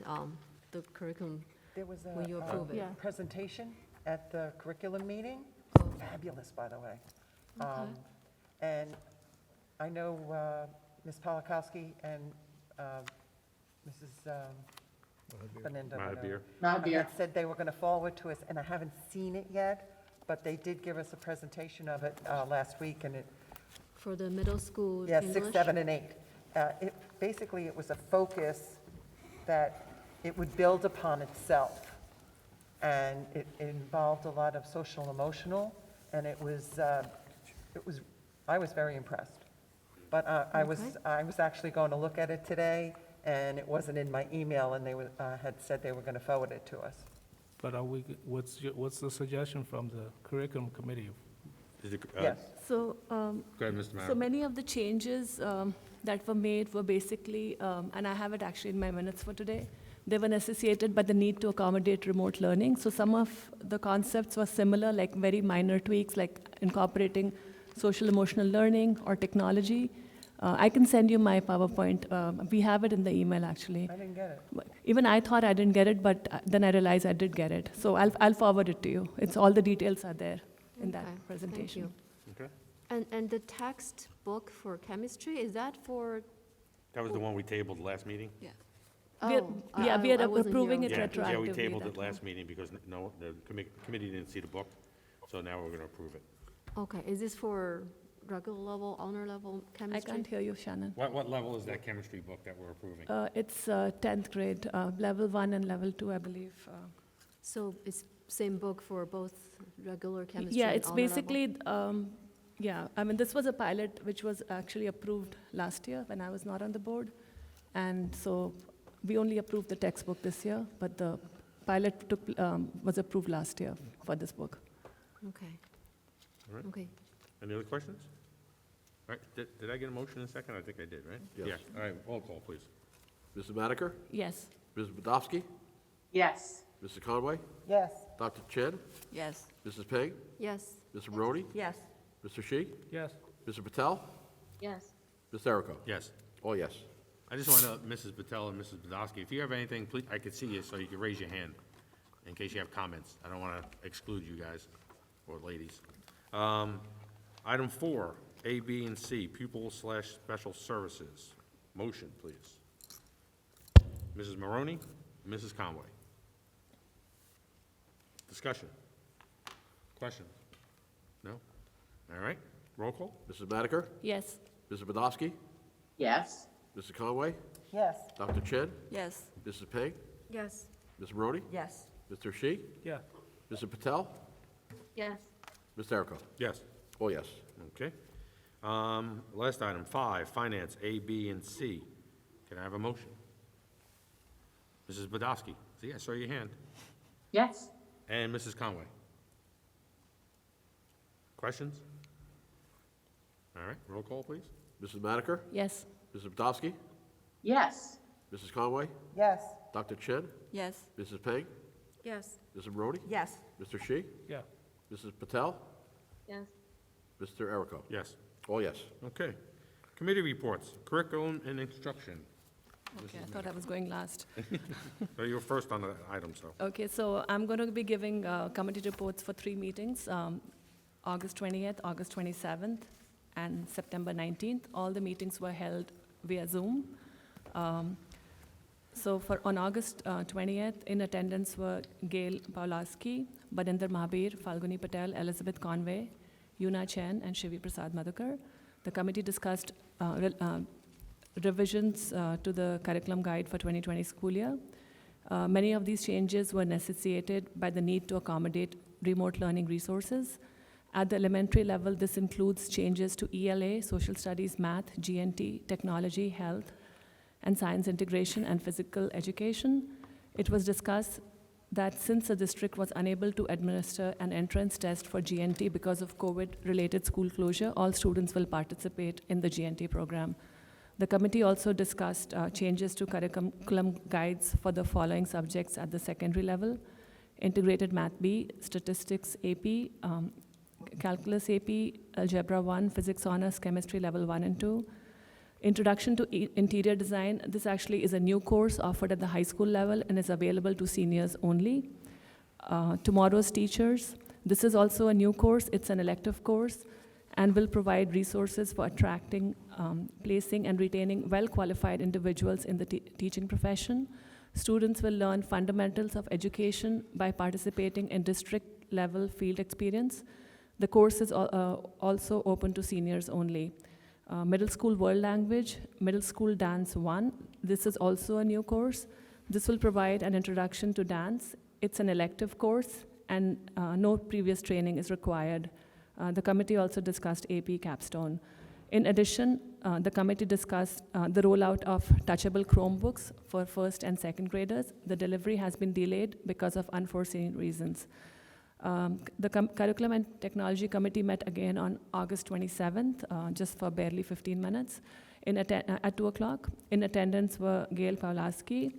the curriculum. There was When you approve it. Yeah. presentation at the curriculum meeting. Fabulous, by the way. Okay. And I know Ms. Polakowski and Mrs. Beninda. Mahabir. Mahabir. Had said they were going to forward to us, and I haven't seen it yet, but they did give us a presentation of it last week, and it, For the middle school yeah, English? 6, 7, and 8. Basically, it was a focus that it would build upon itself. And it involved a lot of social and emotional, and I was very impressed. But I was actually going to look at it today, and it wasn't in my email, and they had said they were going to forward it to us. But what's the suggestion from the curriculum committee? Is it, Yes. So, Go ahead, Mr. so Madiker. many of the changes that were made were basically, and I have it actually in my minutes for today, they were necessitated by the need to accommodate remote learning. So some of the concepts were similar, like very minor tweaks, like incorporating social emotional learning or technology. I can send you my PowerPoint. We have it in the email, actually. I didn't get it. Even I thought I didn't get it, but then I realized I did get it. So I'll forward it to you. It's all the details are there in that Okay, thank presentation. you. Okay. And the textbook for chemistry, is that for? That was the one we tabled last meeting? Yeah. We're- yeah, we are I wasn't approving here. it Yeah, retroactively. we tabled that it one. last meeting because the committee didn't see the book, so now we're going to approve it. Okay, is this for regular level, honor level I chemistry? can't hear you, Shannon. What level is that chemistry book that we're approving? It's 10th grade, level 1 and level 2, I believe. So it's same book for both regular chemistry Yeah, and it's honor level? basically, I mean, this was a pilot which was actually approved last year when I was not on the board. And so we only approved the textbook this year, but the pilot was approved last year for this book. Okay. All right. Okay. Any other questions? All right, did I get a motion in a second? I think I did, right? Yes. Yeah, all right, roll call, please. Mrs. Madiker? Yes. Mrs. Wadowski? Yes. Mrs. Conway? Yes. Dr. Ched? Yes. Mrs. Peg? Yes. Mr. Rhodey? Yes. Mr. Shi? Yes. Mr. Patel? Yes. Ms. Derico? Yes. All yes. I just want to know, Mrs. Patel and Mrs. Badowski, if you have anything, please, I could see you, so you can raise your hand in case you have comments. I don't want to exclude you guys or ladies. Item 4, A, B, and C, pupil/special services. Motion, please. Mrs. Maroney, Mrs. Conway. Discussion. Question? No? All right, roll call? Mrs. Madiker? Yes. Mrs. Wadowski? Yes. Mrs. Conway? Yes. Dr. Ched? Yes. Mrs. Peg? Yes. Ms. Rhodey? Yes. Mr. Shi? Yeah. Mr. Patel? Yes. Ms. Derico? Yes. All yes. Okay. Last item, 5, finance, A, B, and C. Can I have a motion? Mrs. Badowski, see, I saw your hand. Yes. And Mrs. Conway. Questions? All right, roll call, please. Mrs. Madiker? Yes. Mrs. Wadowski? Yes. Mrs. Conway? Yes. Dr. Ched? Yes. Mrs. Peg? Yes. Mrs. Brody? Yes. Mr. Shi? Yeah. Mrs. Patel? Yes. Mr. Errico? Yes. All yes. Okay. Committee reports, curriculum and instruction. Okay, I thought I was going last. So you're first on the item, so. Okay, so I'm going to be giving committee reports for 3 meetings, August 20th, August 27th, and September 19th. All the meetings were held via Zoom. So on August 20th, in attendance were Gail Pawlowski, Baninder Mahabir, Falguni Patel, Elizabeth Conway, Yuna Chen, and Shivi Prasad Madhukar. The committee discussed revisions to the curriculum guide for 2020 school year. Many of these changes were necessitated by the need to accommodate remote learning resources. At the elementary level, this includes changes to ELA, social studies, math, GNT, technology, health, and science integration and physical education. It was discussed that since the district was unable to administer an entrance test for GNT because of COVID-related school closure, all students will participate in the GNT program. The committee also discussed changes to curriculum guides for the following subjects at the secondary level: Integrated Math B, Statistics AP, Calculus AP, Algebra 1, Physics Honors, Chemistry Level 1 and 2. Introduction to Interior Design. This actually is a new course offered at the high school level and is available to seniors only. Tomorrow's Teachers. This is also a new course. It's an elective course and will provide resources for attracting, placing, and retaining well-qualified individuals in the teaching profession. Students will learn fundamentals of education by participating in district-level field experience. The course is also open to seniors only. Middle School World Language, Middle School Dance 1. This is also a new course. This will provide an introduction to dance. It's an elective course, and no previous training is required. The committee also discussed AP Capstone. In addition, the committee discussed the rollout of touchable Chromebooks for first and second graders. The delivery has been delayed because of unforeseen reasons. The Curriculum and Technology Committee met again on August 27th, just for barely 15 minutes, at 2 o'clock. In attendance were Gail Pawlowski,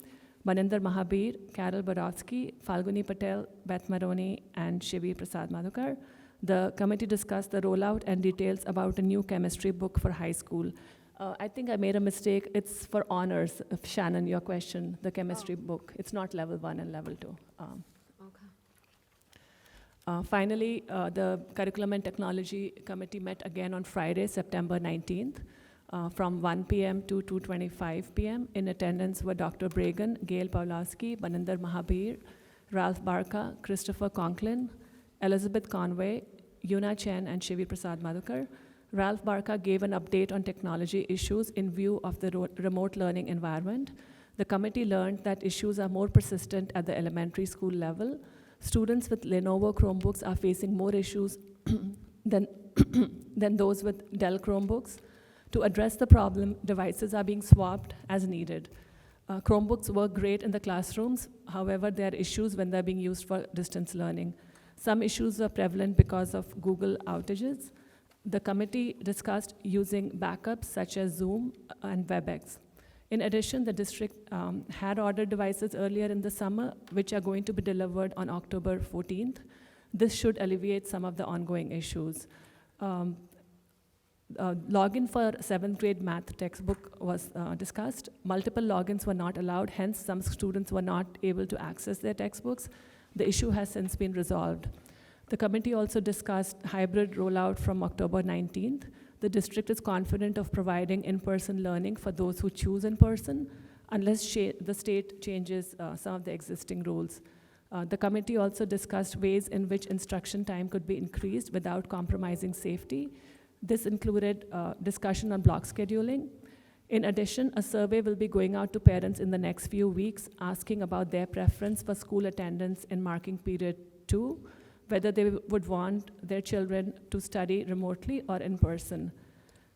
Baninder Mahabir, Carol Borowski, Falguni Patel, Beth Maroney, and Shivi Prasad Madhukar. The committee discussed the rollout and details about a new chemistry book for high school. I think I made a mistake. It's for honors. Shannon, your question, the chemistry book. It's not level 1 and level 2. Finally, the Curriculum and Technology Committee met again on Friday, September 19th, from 1 p.m. to 2:25 p.m. In attendance were Dr. Bragan, Gail Pawlowski, Baninder Mahabir, Ralph Barka, Christopher Conklin, Elizabeth Conway, Yuna Chen, and Shivi Prasad Madhukar. Ralph Barka gave an update on technology issues in view of the remote learning environment. The committee learned that issues are more persistent at the elementary school level. Students with Lenovo Chromebooks are facing more issues than those with Dell Chromebooks. To address the problem, devices are being swapped as needed. Chromebooks work great in the classrooms. However, there are issues when they're being used for distance learning. Some issues are prevalent because of Google outages. The committee discussed using backups such as Zoom and WebEx. In addition, the district had ordered devices earlier in the summer, which are going to be delivered on October 14th. This should alleviate some of the ongoing issues. Login for 7th grade math textbook was discussed. Multiple logins were not allowed, hence some students were not able to access their textbooks. The issue has since been resolved. The committee also discussed hybrid rollout from October 19th. The district is confident of providing in-person learning for those who choose in-person, unless the state changes some of the existing rules. The committee also discussed ways in which instruction time could be increased without compromising safety. This included discussion on block scheduling. In addition, a survey will be going out to parents in the next few weeks, asking about their preference for school attendance in marking period 2, whether they would want their children to study remotely or in person.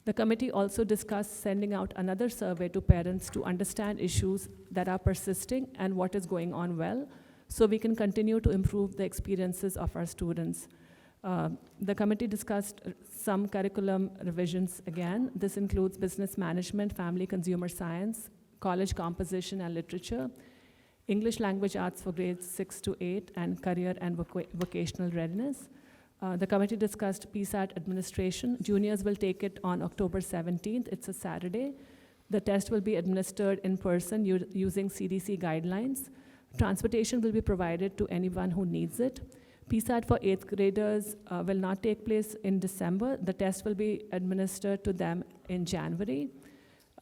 The committee also discussed sending out another survey to parents to understand issues that are persisting and what is going on well, so we can continue to improve the experiences of our students. The committee discussed some curriculum revisions again. This includes business management, family consumer science, college composition and literature, English Language Arts for grades 6 to 8, and Career and Vocational Readiness. The committee discussed Psat Administration. Juniors will take it on October 17th. It's a Saturday. The test will be administered in person using CDC guidelines. Transportation will be provided to anyone who needs it. Psat for 8th graders will not take place in December. The test will be administered to them in January.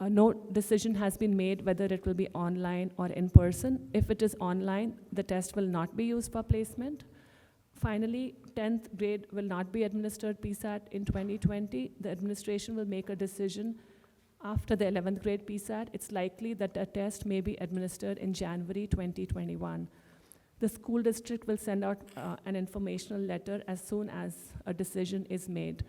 No decision has been made whether it will be online or in person. If it is online, the test will not be used for placement. Finally, 10th grade will not be administered Psat in 2020. The administration will make a decision after the 11th grade Psat. It's likely that a test may be administered in January 2021. The school district will send out an informational letter as soon as a decision is made.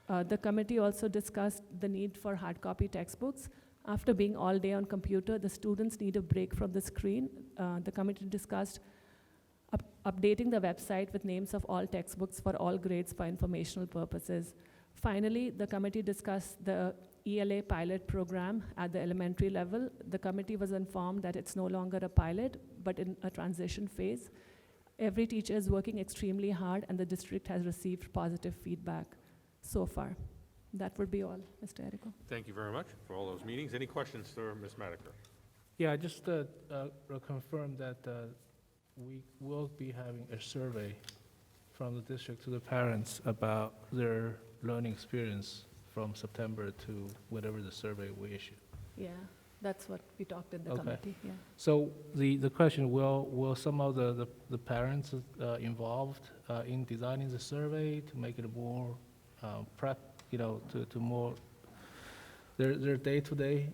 The committee also discussed the need for hard copy textbooks. After being all day on computer, the students need a break from the screen. The committee discussed updating the website with names of all textbooks for all grades for informational purposes. Finally, the committee discussed the ELA pilot program at the elementary level. The committee was informed that it's no longer a pilot, but in a transition phase. Every teacher is working extremely hard, and the district has received positive feedback so far. That would be all, Mr. Erico. Thank you very much for all those meetings. Any questions for Ms. Madiker? Yeah, just to confirm that we will be having a survey from the district to the parents about their learning experience from September to whatever the survey we issue. Yeah, that's what we talked in the Okay. committee, yeah. So the question, will some of the parents involved in designing the survey to make it more prep, to more their day-to-day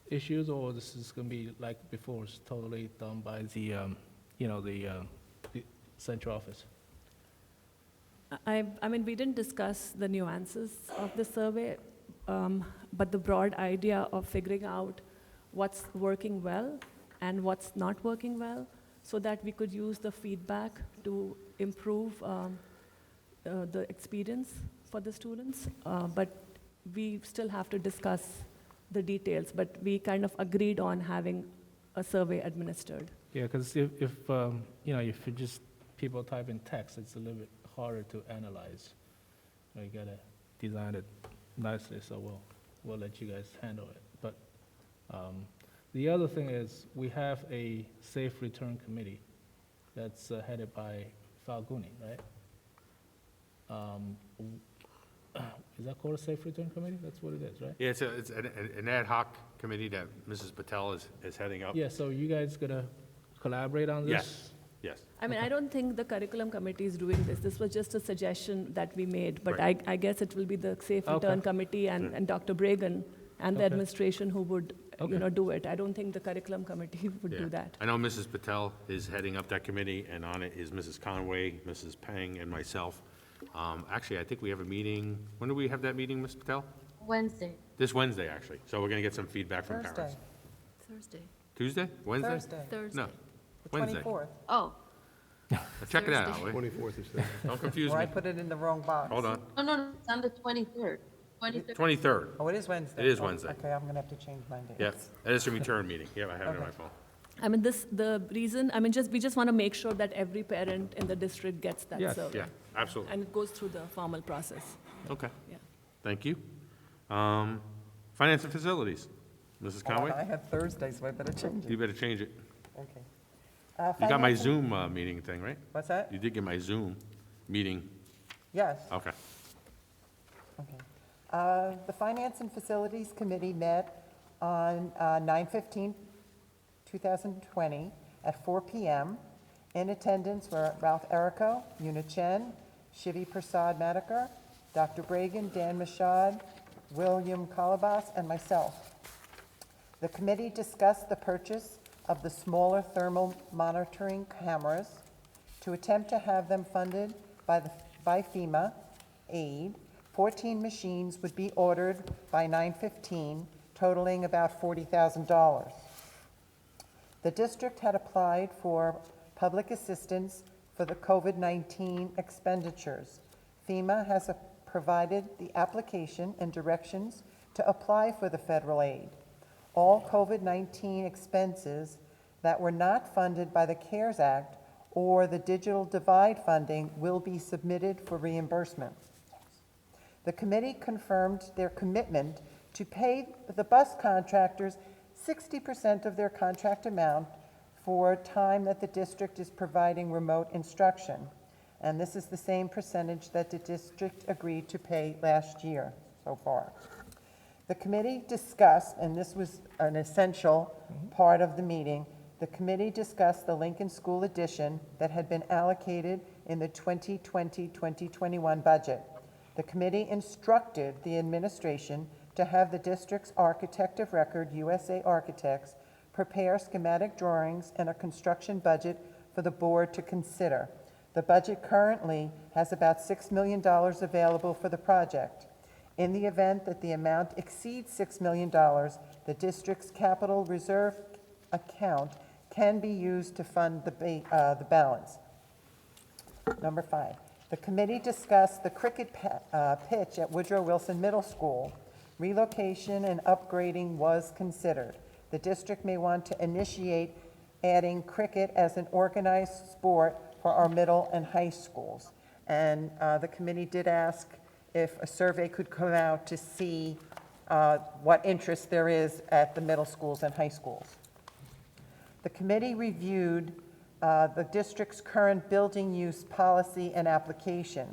issues, or this is going to be like before, it's totally done by the central office? I mean, we didn't discuss the nuances of the survey, but the broad idea of figuring out what's working well and what's not working well, so that we could use the feedback to improve the experience for the students. But we still have to discuss the details, but we kind of agreed on having a survey administered. Yeah, because if you just people type in text, it's a little bit harder to analyze. You gotta design it nicely, so we'll let you guys handle it. But the other thing is, we have a safe return committee that's headed by Falguni, right? Is that called a safe return committee? That's what it is, right? Yeah, it's an ad hoc committee that Mrs. Patel is heading up. Yeah, so you guys gonna collaborate on this? Yes, yes. I mean, I don't think the curriculum committee is doing this. This was just a suggestion that we made, but Right. I guess it will be the Safe Okay. Return Committee and Dr. Bragan and the Okay. administration who would, Okay. do it. I don't think the curriculum committee would Yeah. do that. I know Mrs. Patel is heading up that committee, and on it is Mrs. Conway, Mrs. Peng, and myself. Actually, I think we have a meeting, when do we have that meeting, Ms. Patel? Wednesday, This Wednesday, actually. So we're going to get some feedback from Thursday, parents. Thursday, Tuesday? Wednesday? Thursday, Thursday. No, the Wednesday. 24th. Oh, Check it out. Thursday. Wait. 24th is Thursday. Don't confuse Or I me. put it in the wrong box. Hold on. no, it's on the 23rd. 23rd. 23rd. Oh, it is Wednesday? It is Oh, Wednesday. Okay, I'm going to have to change my date. Yeah, that is a return meeting. Yeah, I have it on my phone. I mean, we just want to make sure that every parent in the district gets that Yes. survey. Yeah, absolutely. And it goes through the formal process. Okay. Yeah. Thank you. Finance and facilities. Mrs. Hold on, Conway, I have Thursday, so I better change you it. better change it. Okay. You got my Finance and- Zoom meeting thing, right? What's that? You did get my Zoom meeting. Yes. Okay. Okay. The Finance and Facilities Committee met on 9/15/2020 at 4 PM. In attendance were Ralph Errico, Una Chen, Shivi Prasad Madikar, Dr. Bragan, Dan Mashad, William Kalabas, and myself. The committee discussed the purchase of the smaller thermal monitoring cameras to attempt to have them funded by FEMA aid. 14 machines would be ordered by 9/15, totaling about $40,000. The district had applied for public assistance for the COVID-19 expenditures. FEMA has provided the application and directions to apply for the federal aid. All COVID-19 expenses that were not funded by the CARES Act or the Digital Divide funding will be submitted for reimbursement. The committee confirmed their commitment to pay the bus contractors 60% of their contract amount for time that the district is providing remote instruction. And this is the same percentage that the district agreed to pay last year so far. The committee discussed, and this was an essential part of the meeting, the committee discussed the Lincoln School addition that had been allocated in the 2020-2021 budget. The committee instructed the administration to have the district's architect of record, USA Architects, prepare schematic drawings and a construction budget for the board to consider. The budget currently has about $6 million available for the project. In the event that the amount exceeds $6 million, the district's capital reserve account can be used to fund the balance. Number 5, the committee discussed the cricket pitch at Woodrow Wilson Middle School. Relocation and upgrading was considered. The district may want to initiate adding cricket as an organized sport for our middle and high schools. And the committee did ask if a survey could come out to see what interest there is at the middle schools and high schools. The committee reviewed the district's current building use policy and application.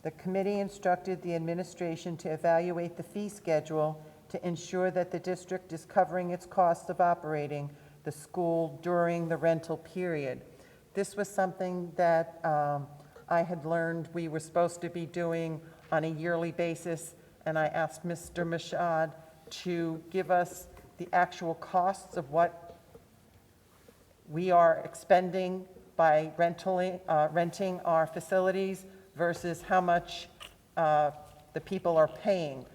The committee instructed the administration to evaluate the fee schedule to ensure that the district is covering its costs of operating the school during the rental period. This was something that I had learned we were supposed to be doing on a yearly basis, and I asked Mr. Mashad to give us the actual costs of what we are expending by renting our facilities versus how much the people are paying.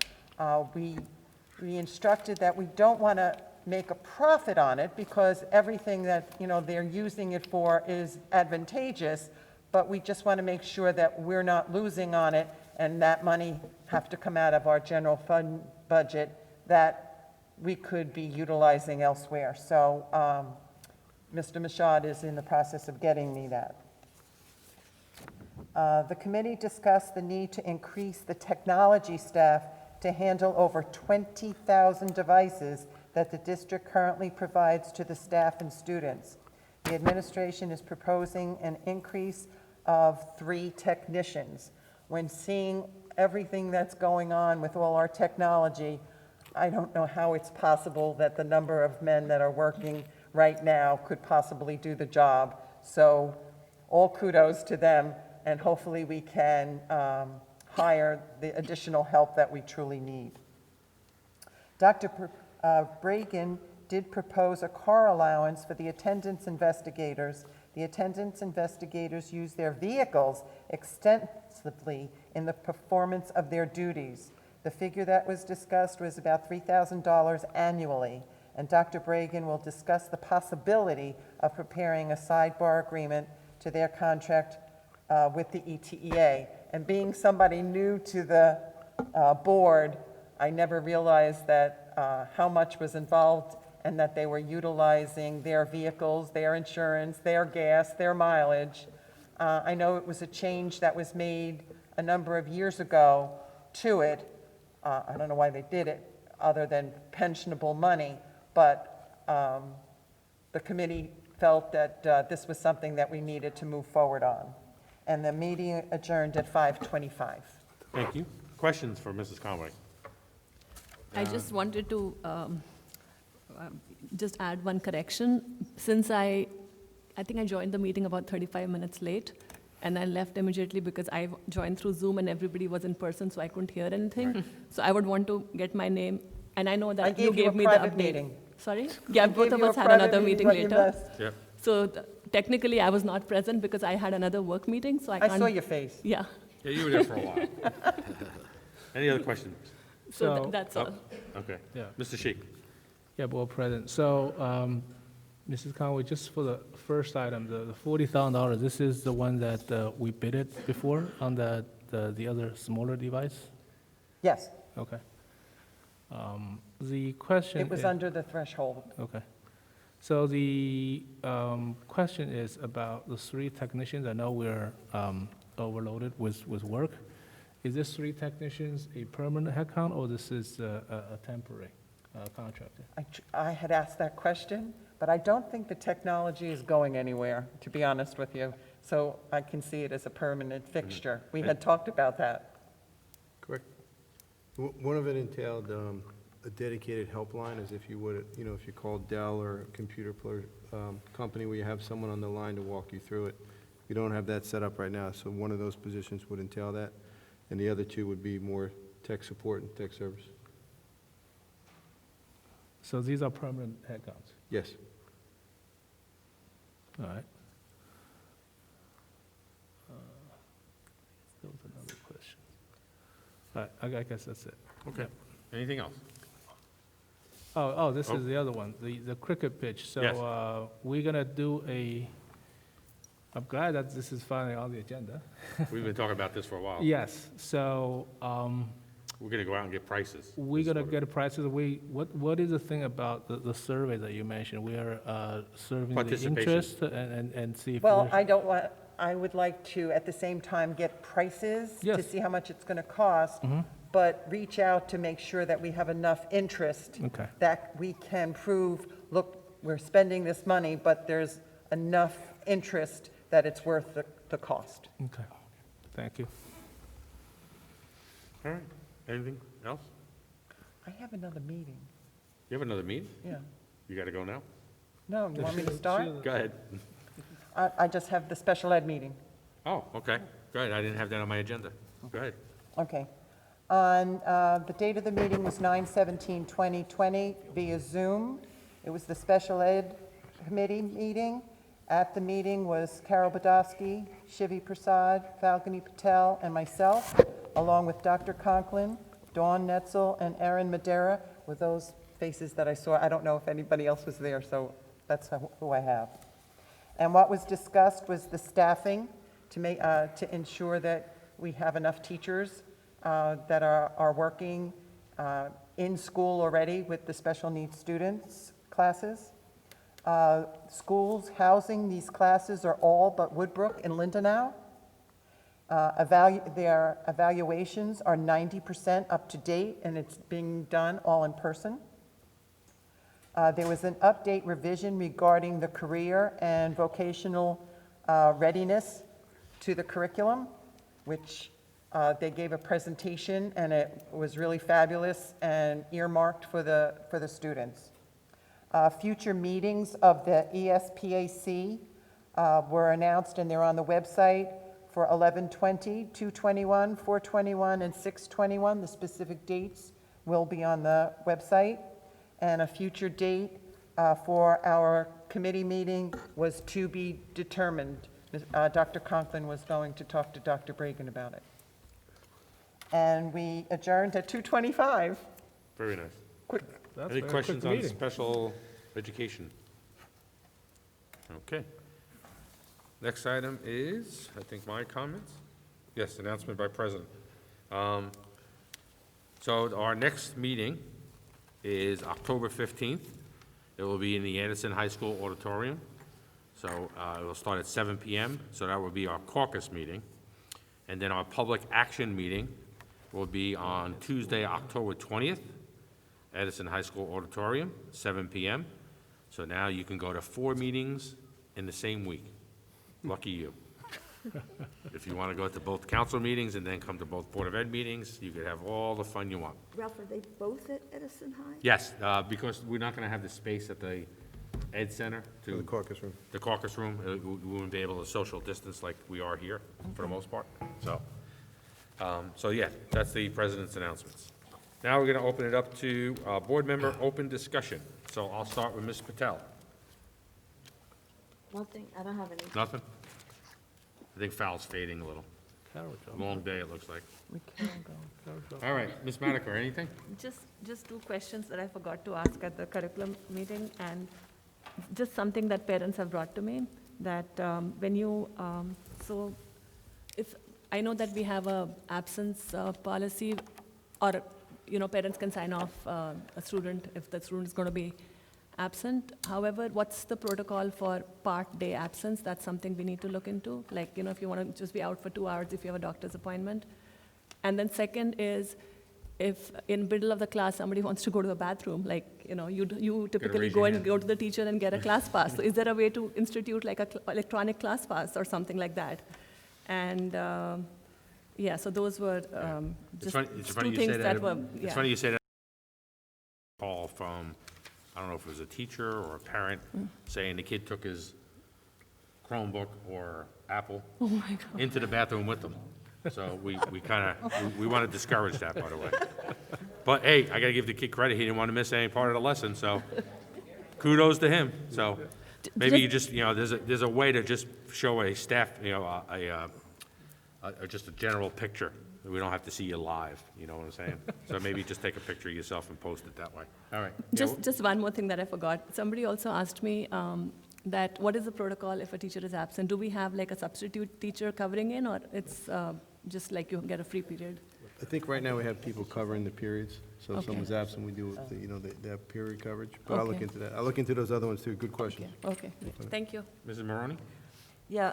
We instructed that we don't want to make a profit on it because everything that, they're using it for is advantageous, but we just want to make sure that we're not losing on it and that money have to come out of our general fund budget that we could be utilizing elsewhere. So Mr. Mashad is in the process of getting me that. The committee discussed the need to increase the technology staff to handle over 20,000 devices that the district currently provides to the staff and students. The administration is proposing an increase of 3 technicians. When seeing everything that's going on with all our technology, I don't know how it's possible that the number of men that are working right now could possibly do the job. So all kudos to them, and hopefully we can hire the additional help that we truly need. Dr. Bragan did propose a car allowance for the attendance investigators. The attendance investigators use their vehicles extensively in the performance of their duties. The figure that was discussed was about $3,000 annually, and Dr. Bragan will discuss the possibility of preparing a sidebar agreement to their contract with the ETEA. And being somebody new to the board, I never realized that how much was involved and that they were utilizing their vehicles, their insurance, their gas, their mileage. I know it was a change that was made a number of years ago to it. I don't know why they did it other than pensionable money, but the committee felt that this was something that we needed to move forward on. And the meeting adjourned at 5:25. Thank you. Questions for Mrs. Conway? I just wanted to just add one correction. Since I think I joined the meeting about 35 minutes late, and I left immediately because I joined through Zoom and everybody was in person, so I couldn't hear anything. So I would want to get my name, and I know that you gave me the private update. meeting. Sorry? Yeah, both gave of you a us had private another meeting, meeting but you later. missed. Yep. So technically, I was not present because I had another work meeting, so I I can't. saw your face. Yeah, Yeah, you were there for a while. Any other questions? so So- that's all. Okay. Yeah. Mr. Sheik? Yeah, Board President. So, Mrs. Conway, just for the first item, the $40,000, this is the one that we bidded before on the other smaller device? Yes, Okay. The question it was is- under the threshold. Okay. So the question is about the 3 technicians. I know we're overloaded with work. Is this 3 technicians a permanent headcount, or this is a temporary contractor? I had asked that question, but I don't think the technology is going anywhere, to be honest with you. So I can see it as a permanent fixture. We had talked about that. Correct. One of it entailed a dedicated helpline, as if you would, if you called Dell or a computer company where you have someone on the line to walk you through it. We don't have that set up right now, so one of those positions would entail that, and the other 2 would be more tech support and tech service. So these are permanent headcounts? Yes. All right. That was another question. All right, I guess that's it. Okay. Anything else? Oh, this Oh. is the other one, the cricket pitch. Yes. So we're gonna do I'm glad that this is finally on the agenda. We've been talking about this for a while. Yes, so We're gonna go out and get prices. we're gonna This get prices. What is the thing about the survey that you mentioned? We are serving the Participation. interest and see if Well, there's- I would like to, at the same time, get prices to Yes. see how much it's going to cost, but reach out to make sure that we have enough interest Okay. that we can prove, look, we're spending this money, but there's enough interest that it's worth the cost. Okay, thank you. All right. Anything else? I have another meeting. You have another meeting? Yeah. You gotta go now? No, you want me to start? Go ahead. I just have the special ed meeting. Oh, okay. Go ahead. I didn't have that on my agenda. Go ahead. Okay. On, the date of the meeting was 9/17/2020 via Zoom. It was the special ed committee meeting. At the meeting was Carol Badowski, Shivi Prasad, Falconi Patel, and myself, along with Dr. Conklin, Dawn Netzel, and Erin Madera, with those faces that I saw. I don't know if anybody else was there, so that's who I have. And what was discussed was the staffing to ensure that we have enough teachers that are working in school already with the special needs students classes. Schools housing these classes are all but Woodbrook and Lindenau. Their evaluations are 90% up to date, and it's being done all in person. There was an update revision regarding the career and vocational readiness to the curriculum, which they gave a presentation, and it was really fabulous and earmarked for the students. Future meetings of the ESPAC were announced, and they're on the website for 11/20, 2/21, 4/21, and 6/21. The specific dates will be on the website. And a future date for our committee meeting was to be determined. Dr. Conklin was going to talk to Dr. Bragan about it. And we adjourned at 2:25. Very nice. Quick. That's Any a very questions quick on meeting. special education? Okay. Next item is, I think, my comments? Yes, announcement by president. So our next meeting is October 15th. It will be in the Anderson High School auditorium. So it will start at 7 p.m., so that will be our caucus meeting. And then our public action meeting will be on Tuesday, October 20th, Edison High School Auditorium, 7 p.m. So now you can go to 4 meetings in the same week. Lucky you. If you want to go to both council meetings and then come to both Board of Ed meetings, you could have all the fun you want. Ralph, are they both at Edison High? Yes, because we're not going to have the space at the Ed Center To the to, caucus room. the caucus room. We wouldn't be able to social distance like we are here, for the most part. So yeah, that's the president's announcements. Now we're going to open it up to board member open discussion. So I'll start with Ms. Patel. Nothing, I don't have any. Nothing? I think foul's fading a little. Long day, it looks like. All right, Ms. Manica, anything? Just 2 questions that I forgot to ask at the curriculum meeting, and just something that parents have brought to me, that when you, so if, I know that we have a absence policy, or, parents can sign off a student if the student is going to be absent. However, what's the protocol for part-day absence? That's something we need to look into. Like, if you want to just be out for 2 hours if you have a doctor's appointment. And then second is, if in middle of the class, somebody wants to go to the bathroom, like, you typically raise go your and hand. go to the teacher and get a class pass. So is there a way to institute like a electronic class pass or something like that? And, yeah, so those were just two things that were, It's yeah. funny you say that. Call from, I don't know if it was a teacher or a parent, saying the kid took his Chromebook or Apple Oh, my God. into the bathroom with them. So we kind of, we want to discourage that, by the way. But hey, I got to give the kid credit. He didn't want to miss any part of the lesson, so kudos to him. So maybe you just, there's a way to just show a staff, just a general picture. We don't have to see you live, you know what I'm saying? So maybe just take a picture of yourself and post it that way. All right. Yeah, Just one more thing that I forgot. Somebody also asked me that what is the protocol if a teacher is absent? Do we have like a substitute teacher covering in, or it's just like you get a free period? I think right now we have people covering the periods, so if Okay. someone's absent, we do, that period coverage. But I'll look Okay. into that. I'll look into those other ones too. Good question. Okay, thank you. Mrs. Maroney? Yeah,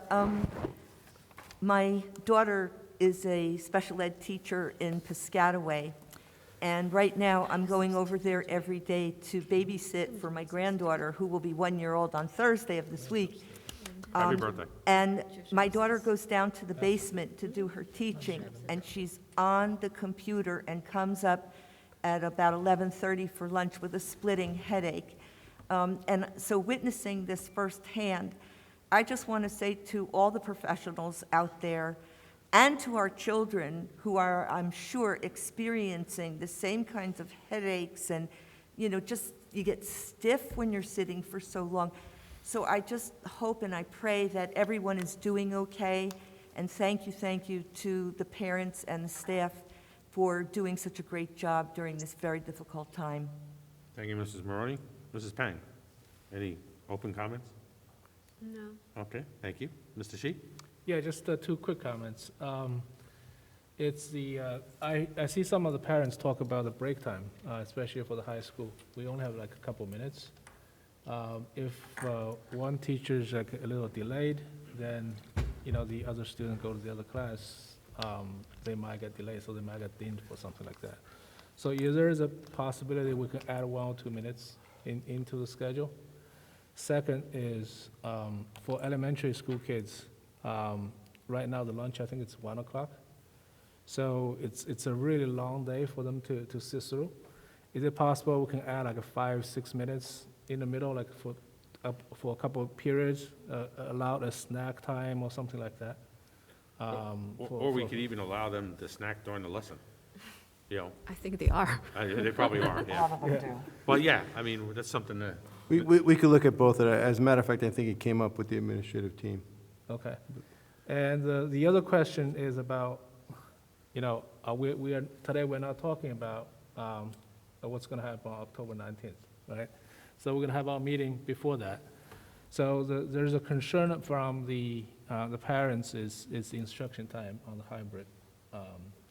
my daughter is a special ed teacher in Piscataway, and right now I'm going over there every day to babysit for my granddaughter, who will be 1 year old on Thursday of this week. Happy birthday. And my daughter goes down to the basement to do her teaching, and she's on the computer and comes up at about 11:30 for lunch with a splitting headache. And so witnessing this firsthand, I just want to say to all the professionals out there and to our children who are, I'm sure, experiencing the same kinds of headaches and, just you get stiff when you're sitting for so long. So I just hope and I pray that everyone is doing okay, and thank you to the parents and the staff for doing such a great job during this very difficult time. Thank you, Mrs. Maroney. Mrs. Pang, any open comments? No. Okay, thank you. Mr. Shi? Yeah, just two quick comments. It's I see some of the parents talk about the break time, especially for the high school. We only have like a couple minutes. If one teacher's like a little delayed, then, the other student go to the other class, they might get delayed, so they might get deemed for something like that. So if there is a possibility we can add 1 or 2 minutes into the schedule. Second is, for elementary school kids, right now the lunch, I think it's 1 o'clock. So it's a really long day for them to sit through. Is it possible we can add like a 5-6 minutes in the middle, like for a couple of periods, allow a snack time or something like that? Or we could even allow them to snack during the lesson. I think they are. They probably are, A lot of them yeah. do. Well, yeah, I mean, that's something that, We could look at both of that. As a matter of fact, I think it came up with the administrative team. Okay. And the other question is about, today we're not talking about what's going to happen on October 19th, right? So we're going to have our meeting before that. So there's a concern from the parents is the instruction time on the hybrid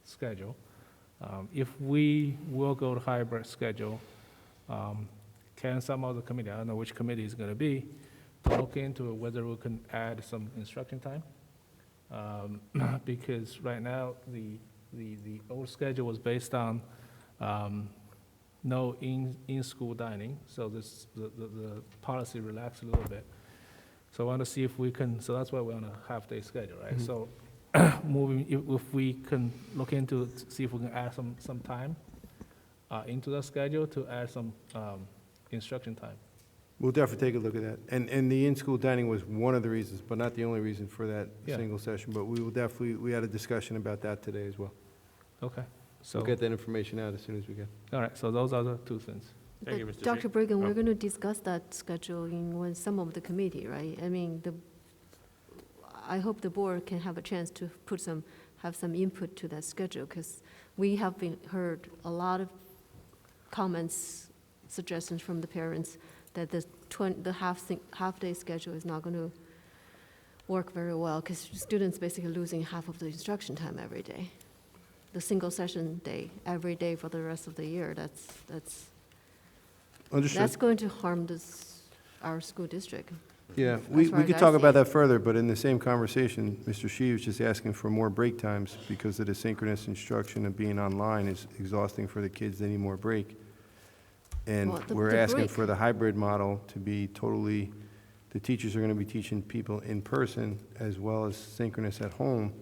schedule. If we will go to hybrid schedule, can some of the committee, I don't know which committee it's going to be, to look into whether we can add some instruction time? Because right now, the old schedule was based on no in-school dining, so the policy relaxed a little bit. So I want to see if we can, so that's why we're on a half-day schedule, right? So if we can look into, see if we can add some time into the schedule to add some instruction time. We'll definitely take a look at that. And the in-school dining was one of the reasons, but not the only reason for that Yeah. single session. But we had a discussion about that today as well. Okay. So, We'll get that information out as soon as we can. all right, so those are the two things. Thank you, Mr. Dr. Shi. Brigham, Oh. we're going to discuss that schedule in some of the committee, right? I mean, I hope the board can have a chance to have some input to that schedule, because we have heard a lot of comments, suggestions from the parents that the half-day schedule is not going to work very well, because students basically losing half of the instruction time every day. The single session day, every day for the rest of the year, that's Understood. That's going to harm our school district. Yeah, as we far as could I talk see about it. that further, but in the same conversation, Mr. Shi was just asking for more break times because of the synchronous instruction and being online is exhausting for the kids. They need more break. And Well, we're the asking break- for the hybrid model to be totally, the teachers are going to be teaching people in person as well as synchronous at home.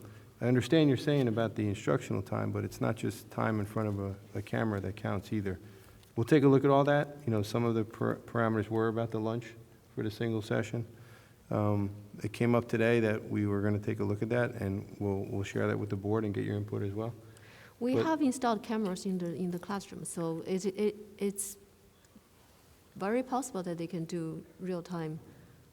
I understand you're saying about the instructional time, but it's not just time in front of a camera that counts either. We'll take a look at all that. You know, some of the parameters were about the lunch for the single session. It came up today that we were going to take a look at that, and we'll share that with the board and get your input as well. We But- have installed cameras in the classroom, so it's very possible that they can do real-time,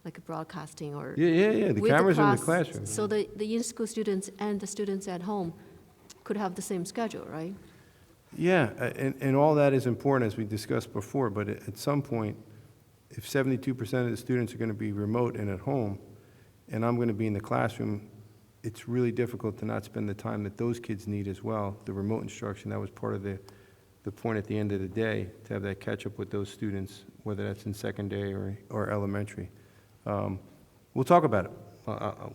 like broadcasting or. Yeah, the with cameras are in the class, classroom. So the in-school students and the students at home could have the same schedule, right? Yeah, and all that is important, as we discussed before, but at some point, if 72% of the students are going to be remote and at home, and I'm going to be in the classroom, it's really difficult to not spend the time that those kids need as well. The remote instruction, that was part of the point at the end of the day, to have that catch up with those students, whether that's in secondary or elementary. We'll talk about it.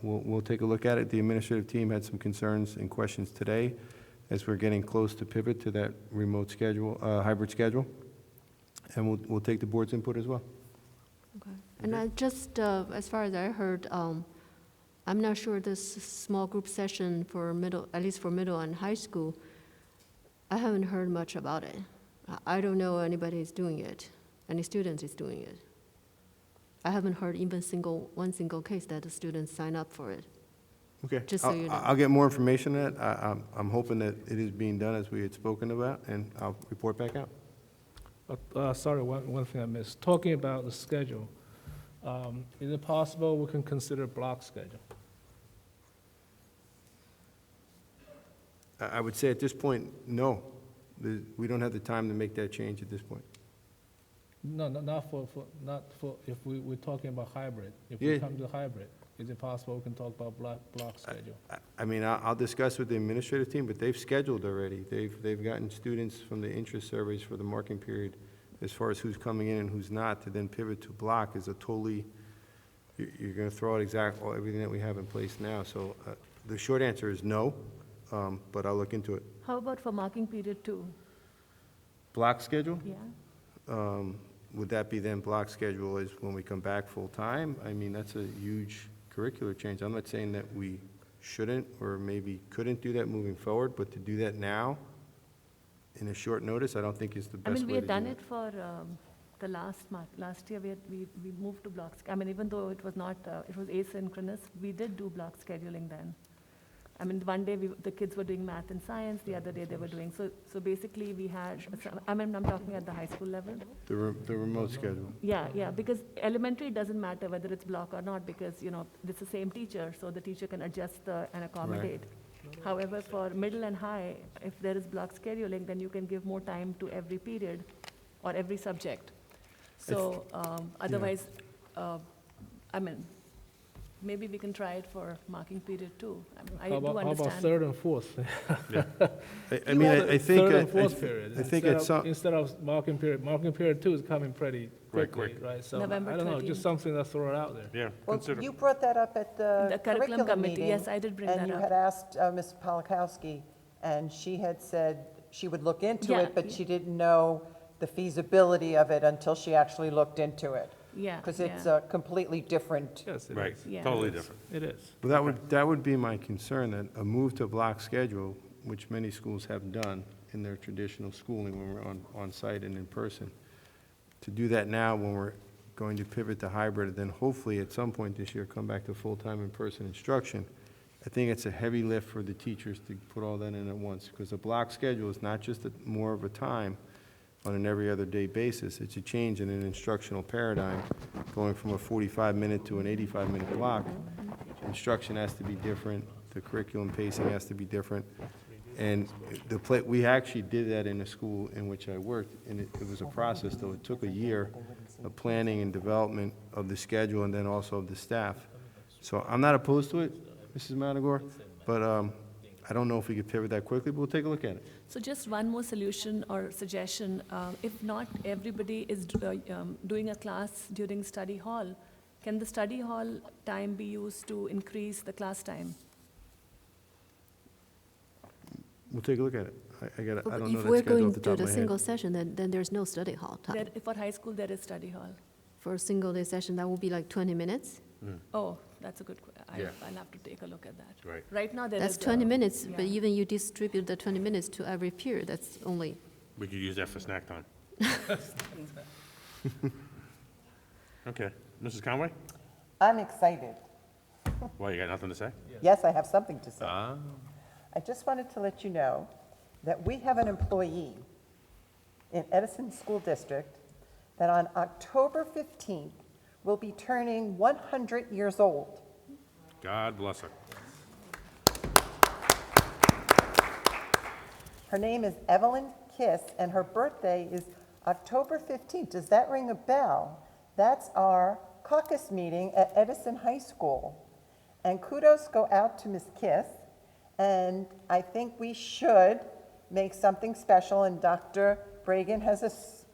We'll take a look at it. The administrative team had some concerns and questions today as we're getting close to pivot to that remote schedule, hybrid schedule. And we'll take the board's input as well. Okay. And I just, as far as I heard, I'm not sure this small group session for middle, at least for middle and high school, I haven't heard much about it. I don't know anybody is doing it, any students is doing it. I haven't heard even one single case that the students sign up for it. Okay. Just so you know. I'll get more information on that. I'm hoping that it is being done as we had spoken about, and I'll report back out. Sorry, one thing I missed. Talking about the schedule, is it possible we can consider block schedule? I would say at this point, no. We don't have the time to make that change at this point. No, not for, if we're talking about hybrid. If Yeah. we come to hybrid, is it possible we can talk about block schedule? I mean, I'll discuss with the administrative team, but they've scheduled already. They've gotten students from the interest surveys for the marking period as far as who's coming in and who's not, to then pivot to block is a totally, you're going to throw out everything that we have in place now. So the short answer is no, but I'll look into it. How about for marking period 2? Block schedule? Yeah? Would that be then block schedule is when we come back full-time? I mean, that's a huge curricular change. I'm not saying that we shouldn't or maybe couldn't do that moving forward, but to do that now in a short notice, I don't think is the I best mean, we way to had do done it. it for the last year, we moved to blocks. I mean, even though it was not, it was asynchronous, we did do block scheduling then. I mean, one day the kids were doing math and science, the other day they were doing, so basically we had, I mean, I'm talking at the high school level. The remote schedule. Yeah, because elementary doesn't matter whether it's block or not, because, it's the same teacher, so the teacher can adjust and accommodate. However, for middle and high, if there is block scheduling, then you can give more time to every period or every subject. So, otherwise, I mean, maybe we can try it for marking period 2. I do How understand. about third and fourth? I mean, I think, Third and fourth period. I think at some, Instead of marking period 2 is coming pretty Right, quickly, quick. right? So, November I don't know, 13th. just something that's thrown out there. Yeah, Well, consider. you brought that up at The the curriculum curriculum committee, meeting. yes, I did bring that And you up. had asked Ms. Polakowski, and she had said she would look into Yeah, it, but yeah. she didn't know the feasibility of it until she actually looked into it. Yeah, Because it's yeah. a completely different, Yes, it Right, is. Yeah. totally different. It is. well, that would be my concern, that a move to block schedule, which many schools have done in their traditional schooling when we're on-site and in person, to do that now when we're going to pivot to hybrid, then hopefully at some point this year come back to full-time in-person instruction, I think it's a heavy lift for the teachers to put all that in at once, because a block schedule is not just more of a time on an every other day basis, it's a change in an instructional paradigm, going from a 45-minute to an 85-minute block. Instruction has to be different, the curriculum pacing has to be different, and we actually did that in a school in which I worked, and it was a process, though it took a year of planning and development of the schedule and then also of the staff. So I'm not opposed to it, Mrs. Matagor, but I don't know if we could pivot that quickly, but we'll take a look at it. So just one more solution or suggestion, if not everybody is doing a class during study hall, can the study hall time be used to increase the class time? We'll take a look at it. I don't know If that we're schedule going off to the do top of the my head. single session, then there's no study hall time. There, for high school, there is study hall. For a single day session, that will be like 20 minutes. Oh, that's a good, Yeah. I'll have to take a look at that. Right. Right now, there is. That's 20 minutes, but yeah. even you distribute the 20 minutes to every period, that's only, We could use that for snack time. Okay. Mrs. Conway? I'm excited. Well, you got nothing to say? Yes, I have something to say. Ah. I just wanted to let you know that we have an employee in Edison School District that on October 15th will be turning 100 years old. God bless her. Her name is Evelyn Kiss, and her birthday is October 15th. Does that ring a bell? That's our caucus meeting at Edison High School. And kudos go out to Ms. Kiss, and I think we should make something special, and Dr. Bragan has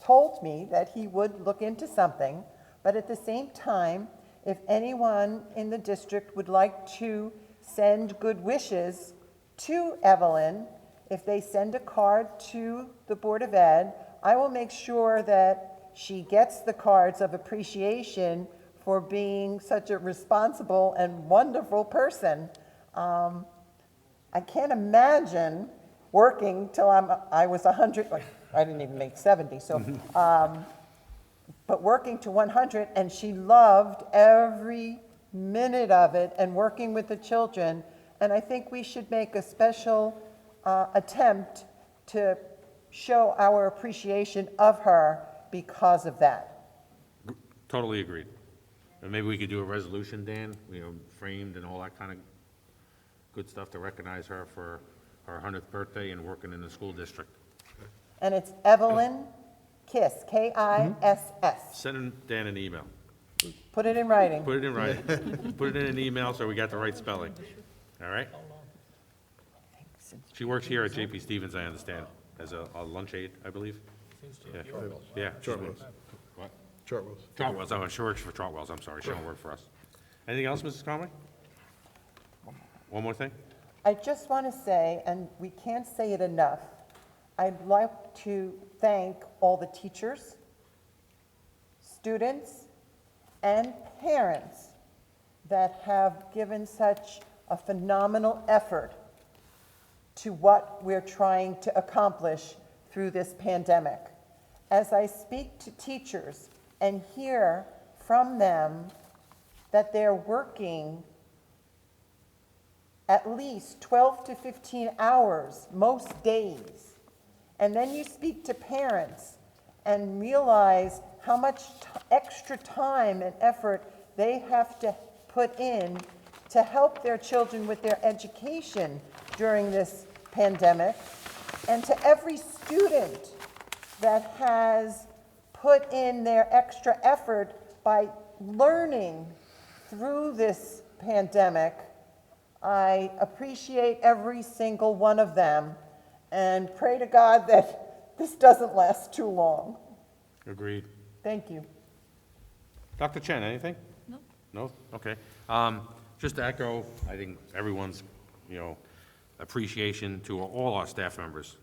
told me that he would look into something, but at the same time, if anyone in the district would like to send good wishes to Evelyn, if they send a card to the Board of Ed, I will make sure that she gets the cards of appreciation for being such a responsible and wonderful person. I can't imagine working till I was 100, like, I didn't even make 70, so, but working to 100, and she loved every minute of it and working with the children. And I think we should make a special attempt to show our appreciation of her because of that. Totally agreed. And maybe we could do a resolution, Dan, framed and all that kind of good stuff to recognize her for her 100th birthday and working in the school district. And it's Evelyn Kiss, K-I-S-S. Send Dan an email. Put it in writing. Put it in writing. Put it in an email so we got the right spelling. All right? She works here at JP Stevens, I understand, as a lunch aide, I believe. Yeah. Yeah. Chartwell's. What? Chartwell's. Chartwell's, oh, she works for Chartwell's, I'm sorry, she don't work for us. Anything else, Mrs. Conway? One more thing? I just want to say, and we can't say it enough, I'd like to thank all the teachers, students, and parents that have given such a phenomenal effort to what we're trying to accomplish through this pandemic. As I speak to teachers and hear from them that they're working at least 12 to 15 hours most days, and then you speak to parents and realize how much extra time and effort they have to put in to help their children with their education during this pandemic, and to every student that has put in their extra effort by learning through this pandemic, I appreciate every single one of them and pray to God that this doesn't last too long. Agreed. Thank you. Dr. Chen, anything? No. No? Okay. Just to echo, I think everyone's, appreciation to all our staff members,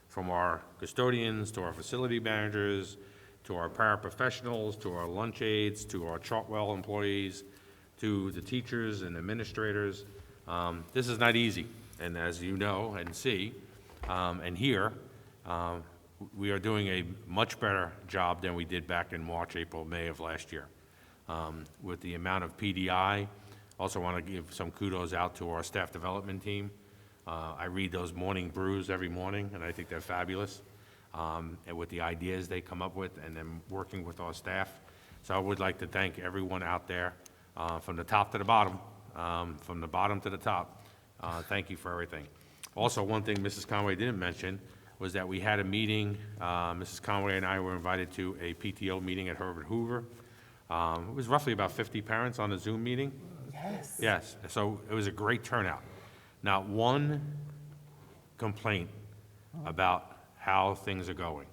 from our custodians, to our facility managers, to our paraprofessionals, to our lunch aides, to our Chartwell employees, to the teachers and administrators. This is not easy, and as you know and see and hear, we are doing a much better job than we did back in March, April, May of last year. With the amount of PDI, also want to give some kudos out to our staff development team. I read those morning brews every morning, and I think they're fabulous, and with the ideas they come up with, and then working with our staff. So I would like to thank everyone out there, from the top to the bottom, from the bottom to the top. Thank you for everything. Also, one thing Mrs. Conway didn't mention was that we had a meeting, Mrs. Conway and I were invited to a PTO meeting at Herbert Hoover. It was roughly about 50 parents on a Zoom meeting. Yes. Yes, so it was a great turnout. Not one complaint about how things are going.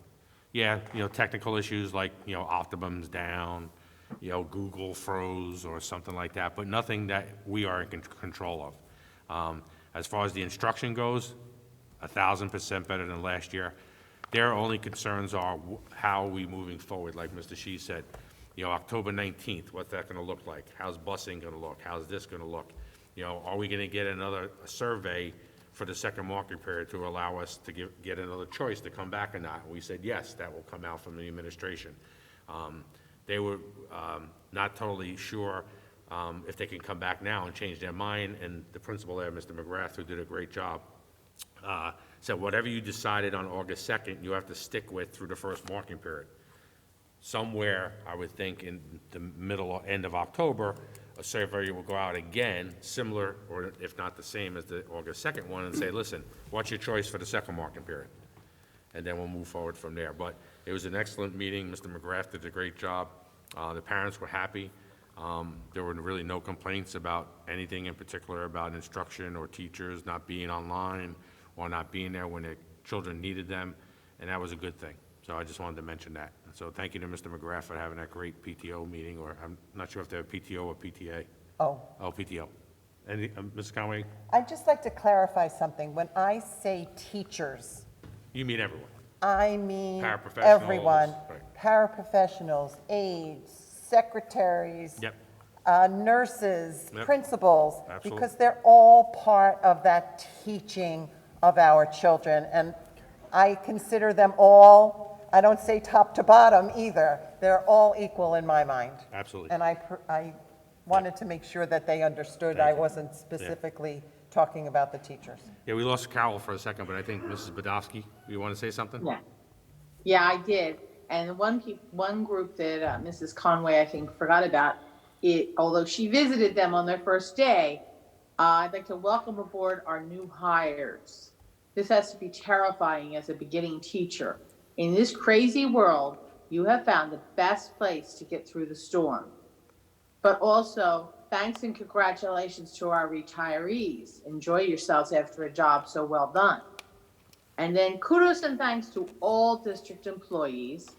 Yeah, technical issues like, Optimum's down, Google froze or something like that, but nothing that we are in control of. As far as the instruction goes, 1,000% better than last year. Their only concerns are how are we moving forward, like Mr. Shee said. October 19th, what's that gonna look like? How's busing gonna look? How's this gonna look? Are we gonna get another survey for the second market period to allow us to get another choice to come back or not? We said, yes, that will come out from the administration. They were not totally sure if they can come back now and change their mind, and the principal there, Mr. McGrath, who did a great job, said whatever you decided on August 2nd, you have to stick with through the first marking period. Somewhere, I would think, in the middle or end of October, a survey will go out again, similar, or if not the same as the August 2nd one, and say, listen, what's your choice for the second marking period? And then we'll move forward from there. But it was an excellent meeting. Mr. McGrath did a great job. The parents were happy. There were really no complaints about anything in particular about instruction or teachers not being online or not being there when their children needed them, and that was a good thing. So I just wanted to mention that. And so thank you to Mr. McGrath for having that great PTO meeting, or I'm not sure if they're PTO or PTA. Oh, Oh, PTO. And Ms. Conway, I'd just like to clarify something. When I say teachers, you mean everyone. I mean Paraprofessionals, everyone. right. Paraprofessionals, aides, secretaries, Yep. Nurses, Yep. principals. Absolutely. Because they're all part of that teaching of our children. And I consider them all, I don't say top to bottom either. They're all equal in my mind. Absolutely. And I wanted to make sure that they understood Thank I you. wasn't specifically talking about the teachers. Yeah, we lost Carol for a second, but I think Mrs. Badowski, you want to say something? Yeah. Yeah, I did. And one group that Mrs. Conway, I think, forgot about, it, although she visited them on their first day, I'd like to welcome aboard our new hires. This has to be terrifying as a beginning teacher. In this crazy world, you have found the best place to get through the storm. But also, thanks and congratulations to our retirees. Enjoy yourselves after a job so well done. And then kudos and thanks to all district employees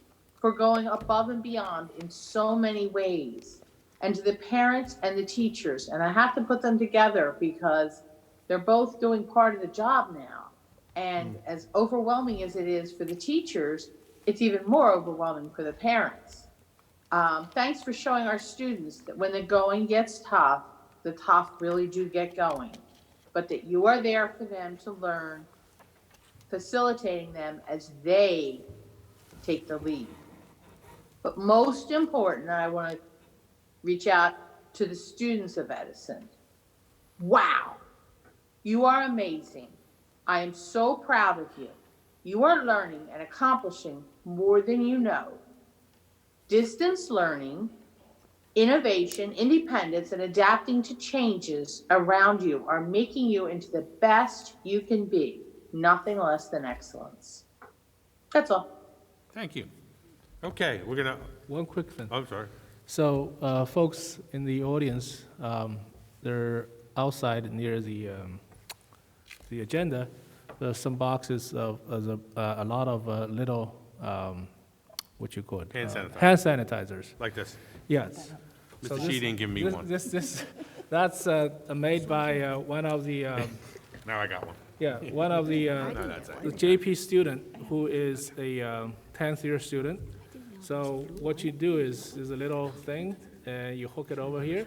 for going above and beyond in so many ways. And to the parents and the teachers. And I have to put them together because they're both doing part of the job now. And as overwhelming as it is for the teachers, it's even more overwhelming for the parents. Thanks for showing our students that when the going gets tough, the tough really do get going. But that you are there for them to learn, facilitating them as they take the lead. But most important, I want to reach out to the students of Edison. Wow, you are amazing. I am so proud of you. You are learning and accomplishing more than you know. Distance learning, innovation, independence, and adapting to changes around you are making you into the best you can be. Nothing less than excellence. That's all. Thank you. Okay, we're gonna, One quick thing. I'm sorry. So, folks in the audience, they're outside near the agenda. There's some boxes of, a lot of little, what you call it? Hand sanitizer. Hand sanitizers, Like this. yes. So Mr. Shee didn't give me one. That's made by one of the, Now I got one. yeah, one of the JP student who is a 10th year student. So what you do is a little thing, and you hook it over here.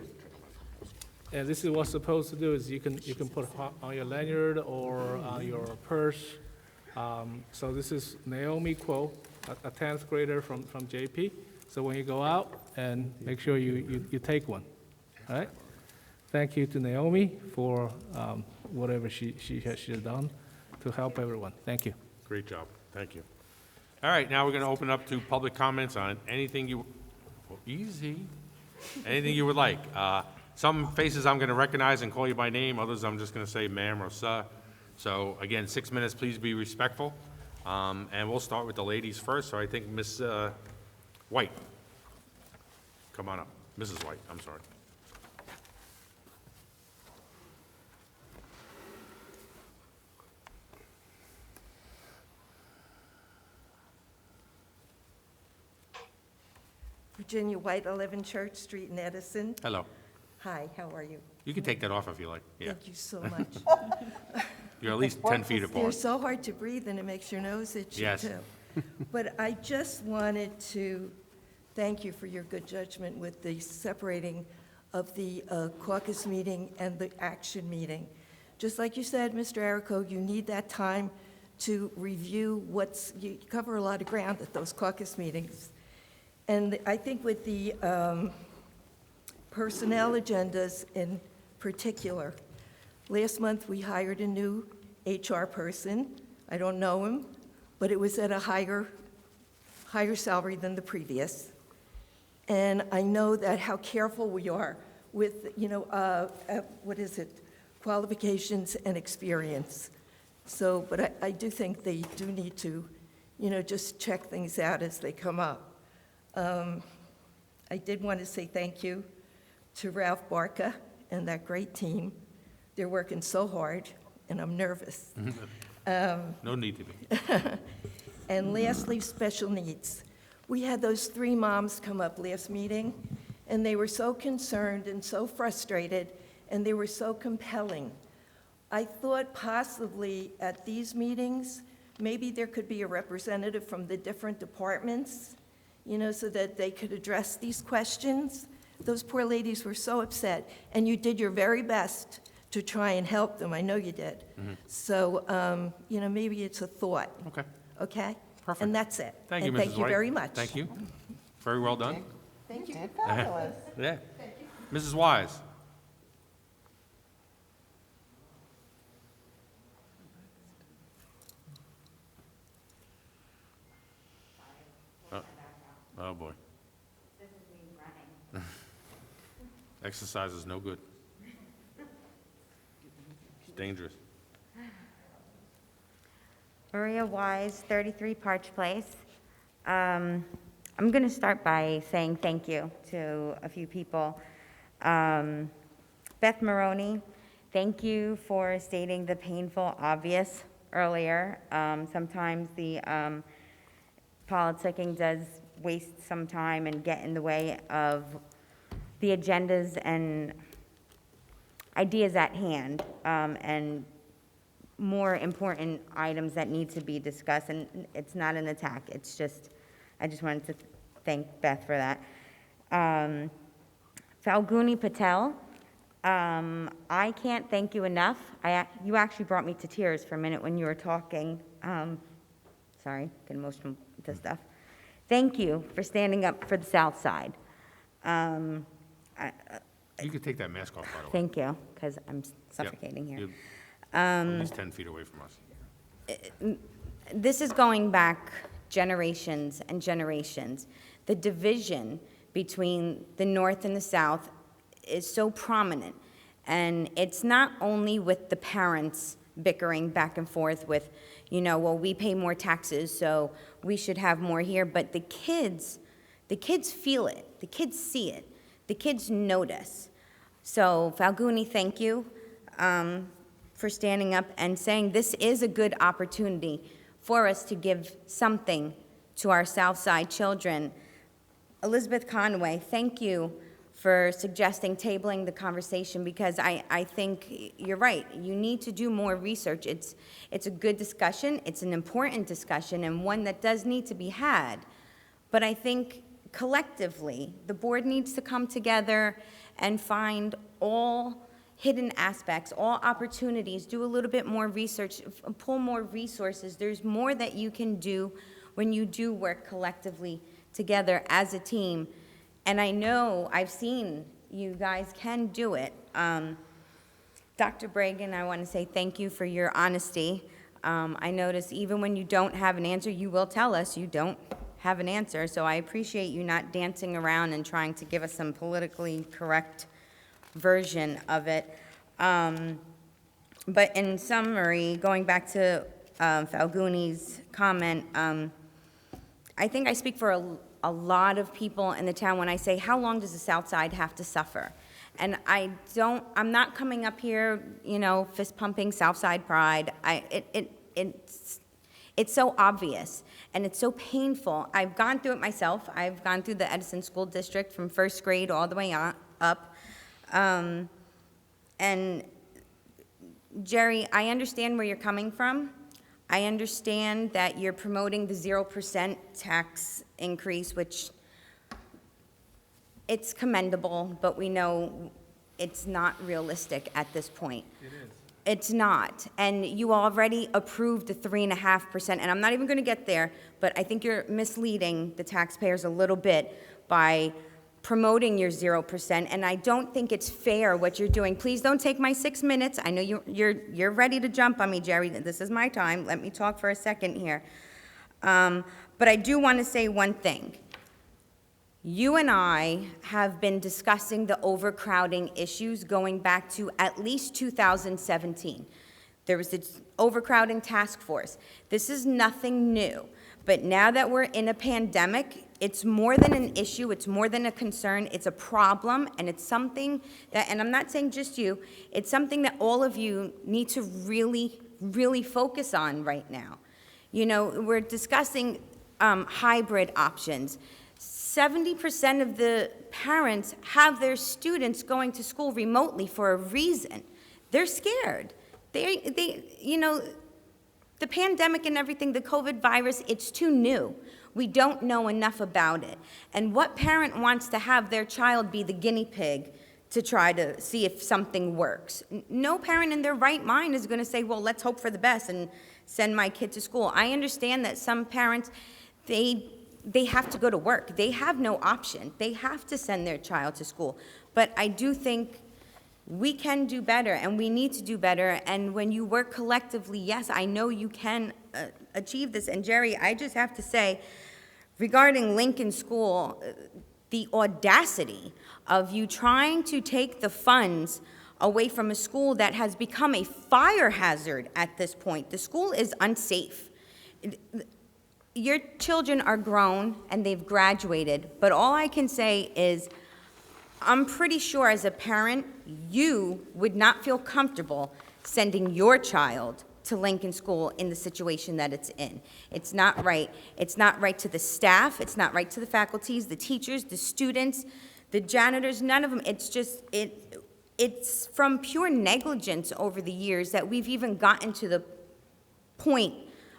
And this is what's supposed to do is you can put on your lanyard or on your purse. So this is Naomi Kuo, a 10th grader from JP. So when you go out, and make sure you take one, all right? Thank you to Naomi for whatever she has done to help everyone. Thank you. Great job. Thank you. All right, now we're going to open up to public comments on anything anything you would like. Some faces I'm going to recognize and call you by name. Others I'm just going to say ma'am or sir. So again, 6 minutes, please be respectful. And we'll start with the ladies first. So I think Miss White. Come on up. Mrs. White, I'm sorry. Virginia White, 11 Church Street in Edison. Hello. Hi, how are you? You can take that off if you like. Yeah. Thank you so much. You're at least 10 feet They're apart. so hard to breathe, and it makes your nose itchy, Yes. too. But I just wanted to thank you for your good judgment with the separating of the caucus meeting and the action meeting. Just like you said, Mr. Errico, you need that time to review you cover a lot of ground at those caucus meetings. And I think with the personnel agendas in particular, last month we hired a new HR person. I don't know him, but it was at a higher salary than the previous. And I know that how careful we are with, qualifications and experience. So, but I do think they do need to, just check things out as they come up. I did want to say thank you to Ralph Barca and that great team. They're working so hard, and I'm nervous. No need to be. And lastly, special needs. We had those 3 moms come up last meeting, and they were so concerned and so frustrated, and they were so compelling. I thought possibly at these meetings, maybe there could be a representative from the different departments, so that they could address these questions. Those poor ladies were so upset, and you did your very best to try and help them. I know you did. So, maybe it's a thought, Okay. okay? Perfect. And that's it. Thank you, Mrs. And thank you White. very much. Thank you. Very well done. You did fabulous. Yeah. Mrs. Wise? Oh, boy. Exercise is no good. It's dangerous. Maria Wise, 33 Parch Place. I'm going to start by saying thank you to a few people. Beth Maroney, thank you for stating the painful obvious earlier. Sometimes the politicking does waste some time and get in the way of the agendas and ideas at hand, and more important items that need to be discussed. And it's not an attack, it's just, I just wanted to thank Beth for that. Falguni Patel, I can't thank you enough. You actually brought me to tears for a minute when you were talking. Sorry, get emotional with this stuff. Thank you for standing up for the South Side. You could take that mask off, by the way. Thank you, because I'm suffocating here. You're at least 10 feet away from us. This is going back generations and generations. The division between the North and the South is so prominent. And it's not only with the parents bickering back and forth with, well, we pay more taxes, so we should have more here. But the kids feel it. The kids see it. The kids notice. So Falguni, thank you for standing up and saying this is a good opportunity for us to give something to our South Side children. Elizabeth Conway, thank you for suggesting tabling the conversation, because I think you're right. You need to do more research. It's a good discussion. It's an important discussion and one that does need to be had. But I think collectively, the board needs to come together and find all hidden aspects, all opportunities, do a little bit more research, pull more resources. There's more that you can do when you do work collectively together as a team. And I know, I've seen you guys can do it. Dr. Bragan, I want to say thank you for your honesty. I notice even when you don't have an answer, you will tell us you don't have an answer. So I appreciate you not dancing around and trying to give us some politically correct version of it. But in summary, going back to Falguni's comment, I think I speak for a lot of people in the town when I say, how long does the South Side have to suffer? And I'm not coming up here, fist pumping South Side pride. It's It's so obvious, and it's so painful. I've gone through it myself. I've gone through the Edison School District from first grade all the way up. And Jerry, I understand where you're coming from. I understand that you're promoting the 0% tax increase, which it's commendable, but we know it's not realistic at this point. It is. It's not. And you already approved the 3.5%, and I'm not even going to get there, but I think you're misleading the taxpayers a little bit by promoting your 0%, and I don't think it's fair what you're doing. Please don't take my 6 minutes. I know you're ready to jump on me, Jerry. This is my time. Let me talk for a second here. But I do want to say one thing. You and I have been discussing the overcrowding issues going back to at least 2017. There was this overcrowding task force. This is nothing new. But now that we're in a pandemic, it's more than an issue, it's more than a concern, it's a problem, and it's something that, and I'm not saying just you, it's something that all of you need to really, really focus on right now. You know, we're discussing hybrid options. 70% of the parents have their students going to school remotely for a reason. They're scared. You know, the pandemic and everything, the COVID virus, it's too new. We don't know enough about it. And what parent wants to have their child be the guinea pig to try to see if something works? No parent in their right mind is going to say, well, let's hope for the best and send my kid to school. I understand that some parents, they have to go to work. They have no option. They have to send their child to school. But I do think we can do better, and we need to do better. And when you work collectively, yes, I know you can achieve this. And Jerry, I just have to say, regarding Lincoln School, the audacity of you trying to take the funds away from a school that has become a fire hazard at this point. The school is unsafe. Your children are grown and they've graduated, but all I can say is I'm pretty sure as a parent, you would not feel comfortable sending your child to Lincoln School in the situation that it's in. It's not right. It's not right to the staff. It's not right to the faculties, the teachers, the students, the janitors, none of them. It's just, it's from pure negligence over the years that we've even gotten to the point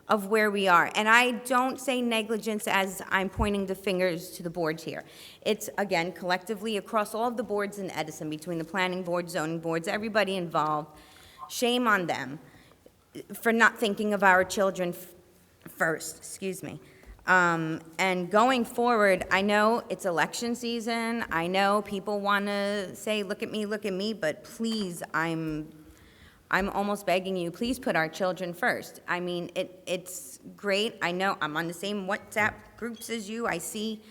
of where we are. And I don't say negligence as I'm pointing the fingers to the boards here. It's, again, collectively across all of the boards in Edison, between the planning board, zoning boards, everybody involved. Shame on them for not thinking of our children first, excuse me. And going forward, I know it's election season. I know people want to say, look at me, but please, I'm almost begging you, please put our children first. I mean, it's great. I know I'm on the same WhatsApp groups as you. I see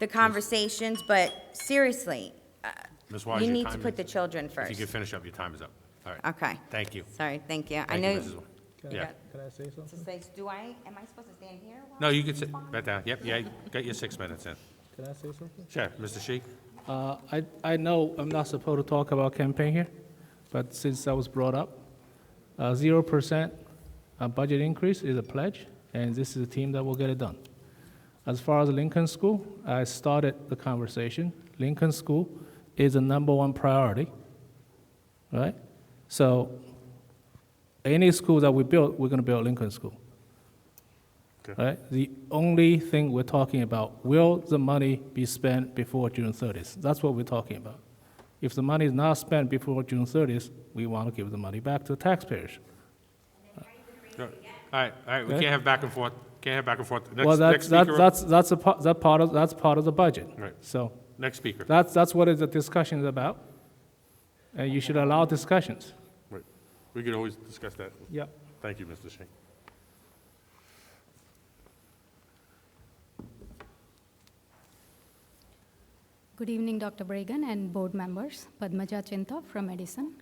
the conversations, but seriously, Ms. Wise, you your need time to is- put the children first. If you could finish up, your time is up. All right. Okay. Thank you. Sorry, thank you. I Thank know. you, Mrs. Wise. Yeah. Can I say something? Am I supposed to stand here? No, you can sit back down. Yep, yeah, got your 6 minutes in. Can I say something? Sure, Mr. Sheik? I know I'm not supposed to talk about campaign here, but since that was brought up, 0% budget increase is a pledge, and this is a team that will get it done. As far as Lincoln School, I started the conversation. Lincoln School is the #1 priority, right? So any school that we build, we're going to build Lincoln School. Okay. Right? The only thing we're talking about, will the money be spent before June 30th? That's what we're talking about. If the money is not spent before June 30th, we want to give the money back to the taxpayers. All right, we Okay. can't have back and forth, Well, Next speaker. that's part of the budget. Right. So Next speaker. that's what the discussion is about, and you should allow discussions. Right. We could always discuss that. Yep. Thank you, Mr. Sheik. Good evening, Dr. Bragan and board members. Padmaja Chinta from Edison.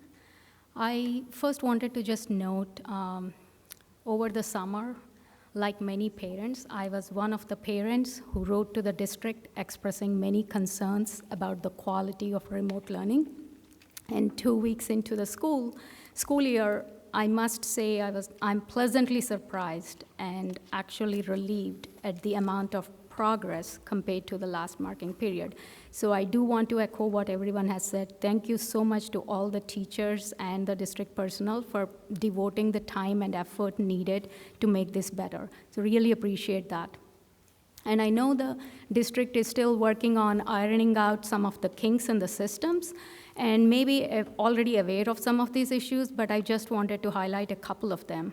I first wanted to just note, over the summer, like many parents, I was one of the parents who wrote to the district expressing many concerns about the quality of remote learning. And 2 weeks into the school year, I must say I'm pleasantly surprised and actually relieved at the amount of progress compared to the last marking period. So I do want to echo what everyone has said. Thank you so much to all the teachers and the district personnel for devoting the time and effort needed to make this better. So really appreciate that. And I know the district is still working on ironing out some of the kinks in the systems, and maybe already aware of some of these issues, but I just wanted to highlight a couple of them.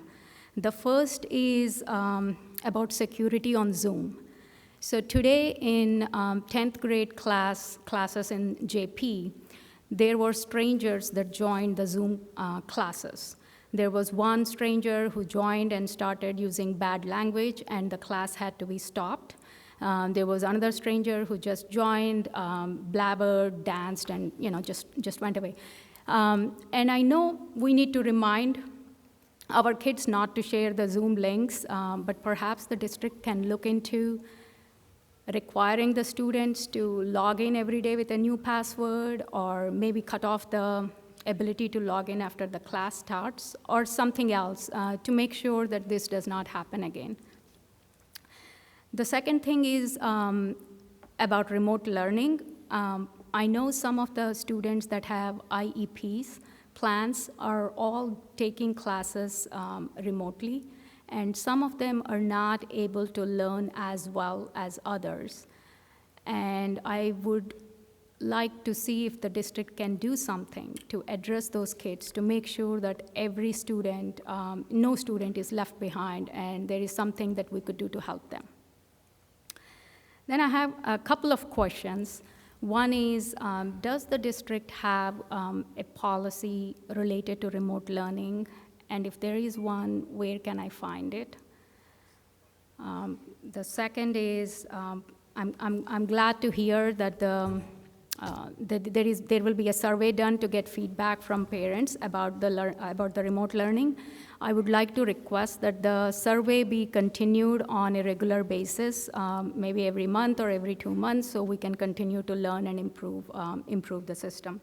The first is about security on Zoom. So today in 10th grade classes in JP, there were strangers that joined the Zoom classes. There was one stranger who joined and started using bad language, and the class had to be stopped. There was another stranger who just joined, blabbered, danced, and just went away. And I know we need to remind our kids not to share the Zoom links, but perhaps the district can look into requiring the students to log in every day with a new password, or maybe cut off the ability to log in after the class starts, or something else to make sure that this does not happen again. The second thing is about remote learning. I know some of the students that have IEPs plans are all taking classes remotely, and some of them are not able to learn as well as others. And I would like to see if the district can do something to address those kids, to make sure that every student, no student is left behind, and there is something that we could do to help them. Then I have a couple of questions. One is, does the district have a policy related to remote learning? And if there is one, where can I find it? The second is, I'm glad to hear that there will be a survey done to get feedback from parents about the remote learning. I would like to request that the survey be continued on a regular basis, maybe every month or every 2 months, so we can continue to learn and improve the system.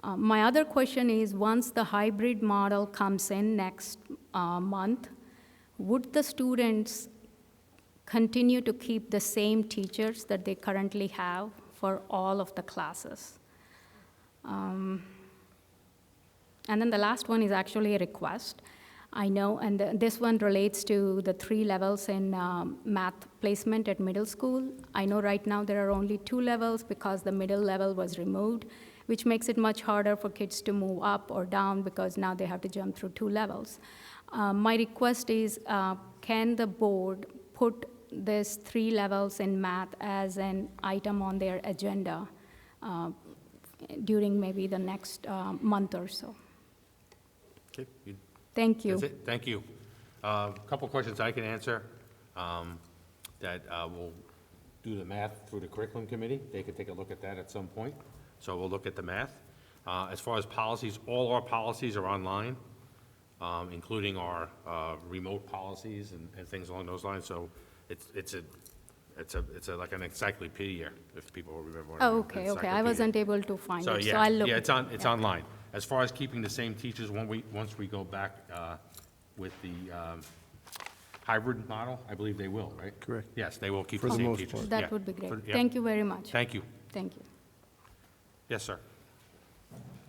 My other question is, once the hybrid model comes in next month, would the students continue to keep the same teachers that they currently have for all of the classes? And then the last one is actually a request. I know, and this one relates to the 3 levels in math placement at middle school. I know right now there are only 2 levels because the middle level was removed, which makes it much harder for kids to move up or down because now they have to jump through 2 levels. My request is, can the board put this 3 levels in math as an item on their agenda during maybe the next month or so? Okay. Thank you. That's it, thank you. A couple questions I can answer, that we'll do the math through the curriculum committee. They can take a look at that at some point, so we'll look at the math. As far as policies, all our policies are online, including our remote policies and things along those lines, so it's like an encyclopedia, if people remember. Oh, okay, I wasn't able to find it, so I'll look. Yeah, it's online. As far as keeping the same teachers, once we go back with the hybrid model, I believe they will, right? Correct. Yes, they will keep For the the same most teachers. part. That Yeah. would be great. Yeah. Thank you very much. Thank you. Thank you. Yes, sir.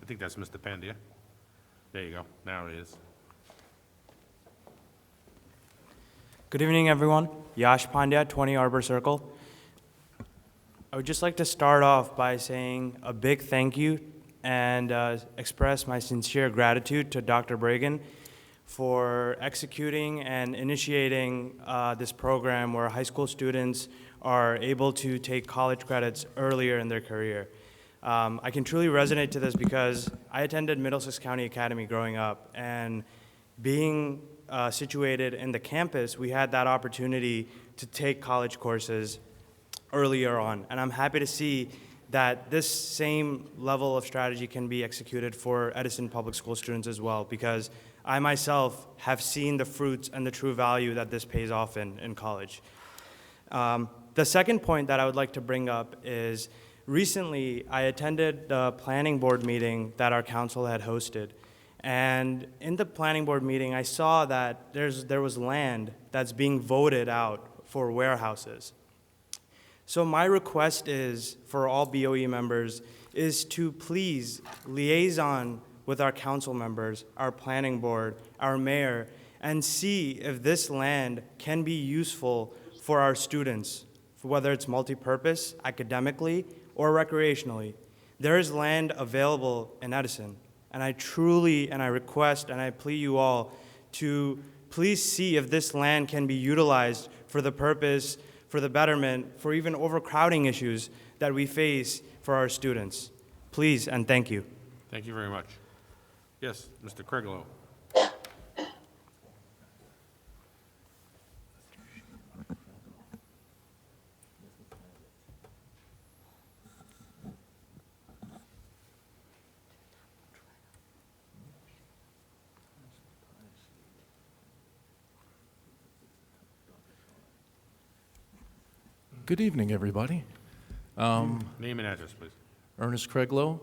I think that's Mr. Pandya. There you go. Now it is. Good evening, everyone. Yash Pandya, 20 Arbor Circle. I would just like to start off by saying a big thank you and express my sincere gratitude to Dr. Bragan for executing and initiating this program where high school students are able to take college credits earlier in their career. I can truly resonate to this because I attended Middlesex County Academy growing up, and being situated in the campus, we had that opportunity to take college courses earlier on. And I'm happy to see that this same level of strategy can be executed for Edison Public School students as well, because I myself have seen the fruits and the true value that this pays off in college. The second point that I would like to bring up is recently I attended the planning board meeting that our council had hosted. And in the planning board meeting, I saw that there was land that's being voted out for warehouses. So my request is, for all BOE members, is to please liaison with our council members, our planning board, our mayor, and see if this land can be useful for our students, whether it's multi-purpose, academically, or recreationally. There is land available in Edison, and I truly, and I request, and I plead you all to please see if this land can be utilized for the purpose, for the betterment, for even overcrowding issues that we face for our students. Please, and thank you. Thank you very much. Yes, Mr. Craiglow. Good evening, everybody. Name and address, please. Ernest Craiglow,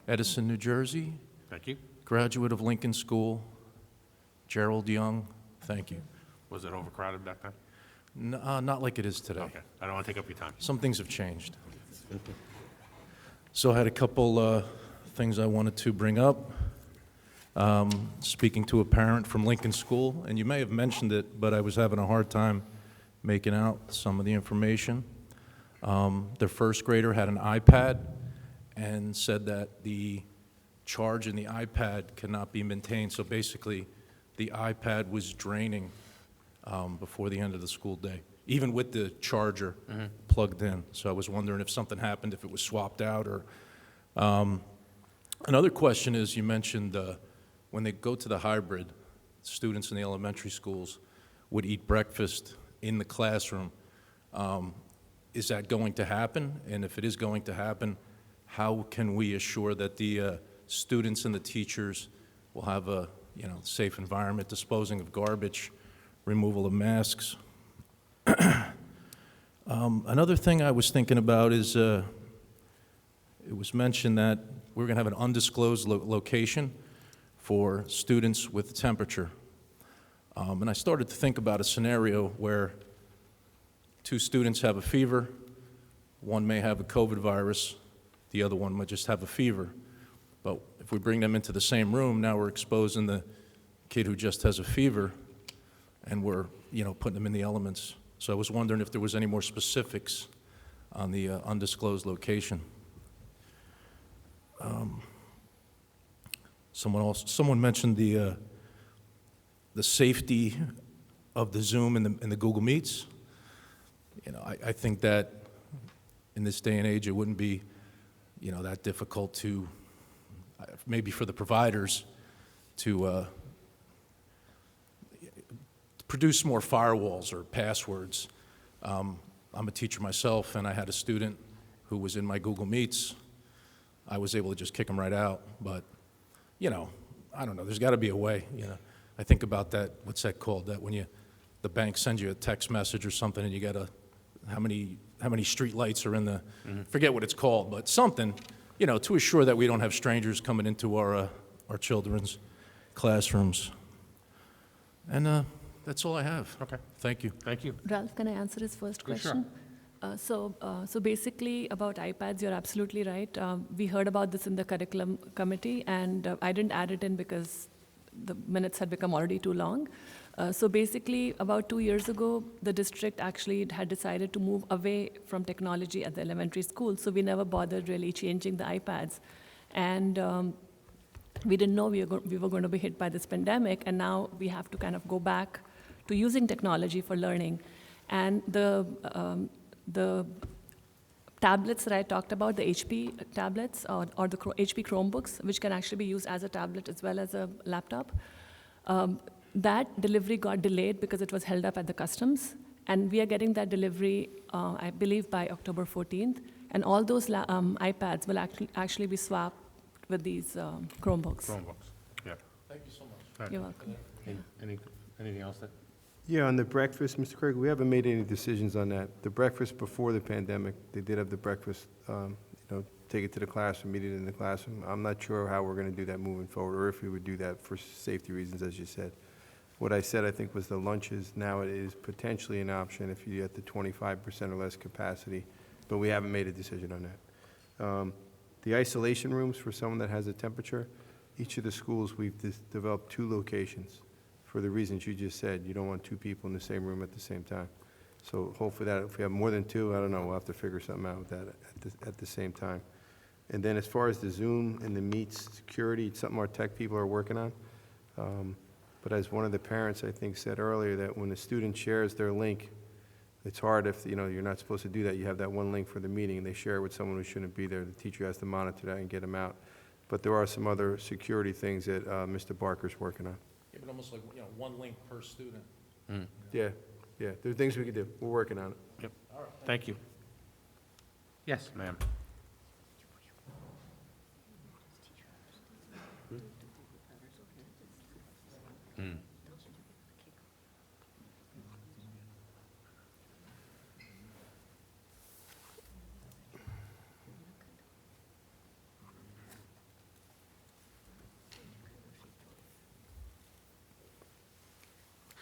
Edison, New Jersey, Thank you. graduate of Lincoln School, Gerald Young, thank you. Was it overcrowded back then? Not like it is today. Okay, I don't want to take up your time. Some things have changed. So I had a couple things I wanted to bring up. Speaking to a parent from Lincoln School, and you may have mentioned it, but I was having a hard time making out some of the information. Their first grader had an iPad and said that the charge in the iPad cannot be maintained. So basically, the iPad was draining before the end of the school day, even with the charger plugged in. So I was wondering if something happened, if it was swapped out, or... Another question is, you mentioned when they go to the hybrid, students in the elementary schools would eat breakfast in the classroom. Is that going to happen? And if it is going to happen, how can we assure that the students and the teachers will have a safe environment, disposing of garbage, removal of masks? Another thing I was thinking about is it was mentioned that we're going to have an undisclosed location for students with temperature. And I started to think about a scenario where two students have a fever, one may have a COVID virus, the other one might just have a fever. But if we bring them into the same room, now we're exposing the kid who just has a fever, and we're, putting them in the elements. So I was wondering if there was any more specifics on the undisclosed location. Someone mentioned the safety of the Zoom and the Google Meets. I think that in this day and age, it wouldn't be, that difficult to, maybe for the providers, to produce more firewalls or passwords. I'm a teacher myself, and I had a student who was in my Google Meets. I was able to just kick him right out, but, I don't know, there's got to be a way, I think about that, what's that called, that when the bank sends you a text message or something and you got how many street lights are in the, forget what it's called, but something, to assure that we don't have strangers coming into our children's classrooms. And that's all I have. Okay. Thank you. Thank you. Ralph, can I answer his first Yeah, sure. question? So basically about iPads, you're absolutely right. We heard about this in the curriculum committee, and I didn't add it in because the minutes had become already too long. So basically, about 2 years ago, the district actually had decided to move away from technology at the elementary school, so we never bothered really changing the iPads. And we didn't know we were going to be hit by this pandemic, and now we have to kind of go back to using technology for learning. And the tablets that I talked about, the HP tablets or the HP Chromebooks, which can actually be used as a tablet as well as a laptop, that delivery got delayed because it was held up at the customs. And we are getting that delivery, I believe, by October 14th. And all those iPads will actually be swapped with these Chromebooks. Yeah. Thank you so much. You're welcome. Anything else that? Yeah, on the breakfast, Mr. Craig, we haven't made any decisions on that. The breakfast before the pandemic, they did have the breakfast, take it to the classroom, meet it in the classroom. I'm not sure how we're going to do that moving forward, or if we would do that for safety reasons, as you said. What I said, I think, was the lunches. Now it is potentially an option if you get the 25% or less capacity, but we haven't made a decision on that. The isolation rooms for someone that has a temperature, each of the schools, we've developed 2 locations for the reasons you just said. You don't want 2 people in the same room at the same time. So hopefully that, if we have more than 2, I don't know, we'll have to figure something out with that at the same time. And then as far as the Zoom and the Meets security, it's something our tech people are working on. But as one of the parents, I think, said earlier, that when a student shares their link, it's hard if, you're not supposed to do that. You have that one link for the meeting, and they share it with someone who shouldn't be there. The teacher has to monitor that and get them out. But there are some other security things that Mr. Barker's working on. Yeah, but almost like, one link per student. Yeah, there are things we can do. We're working on it. Yep. Thank you. Yes, ma'am.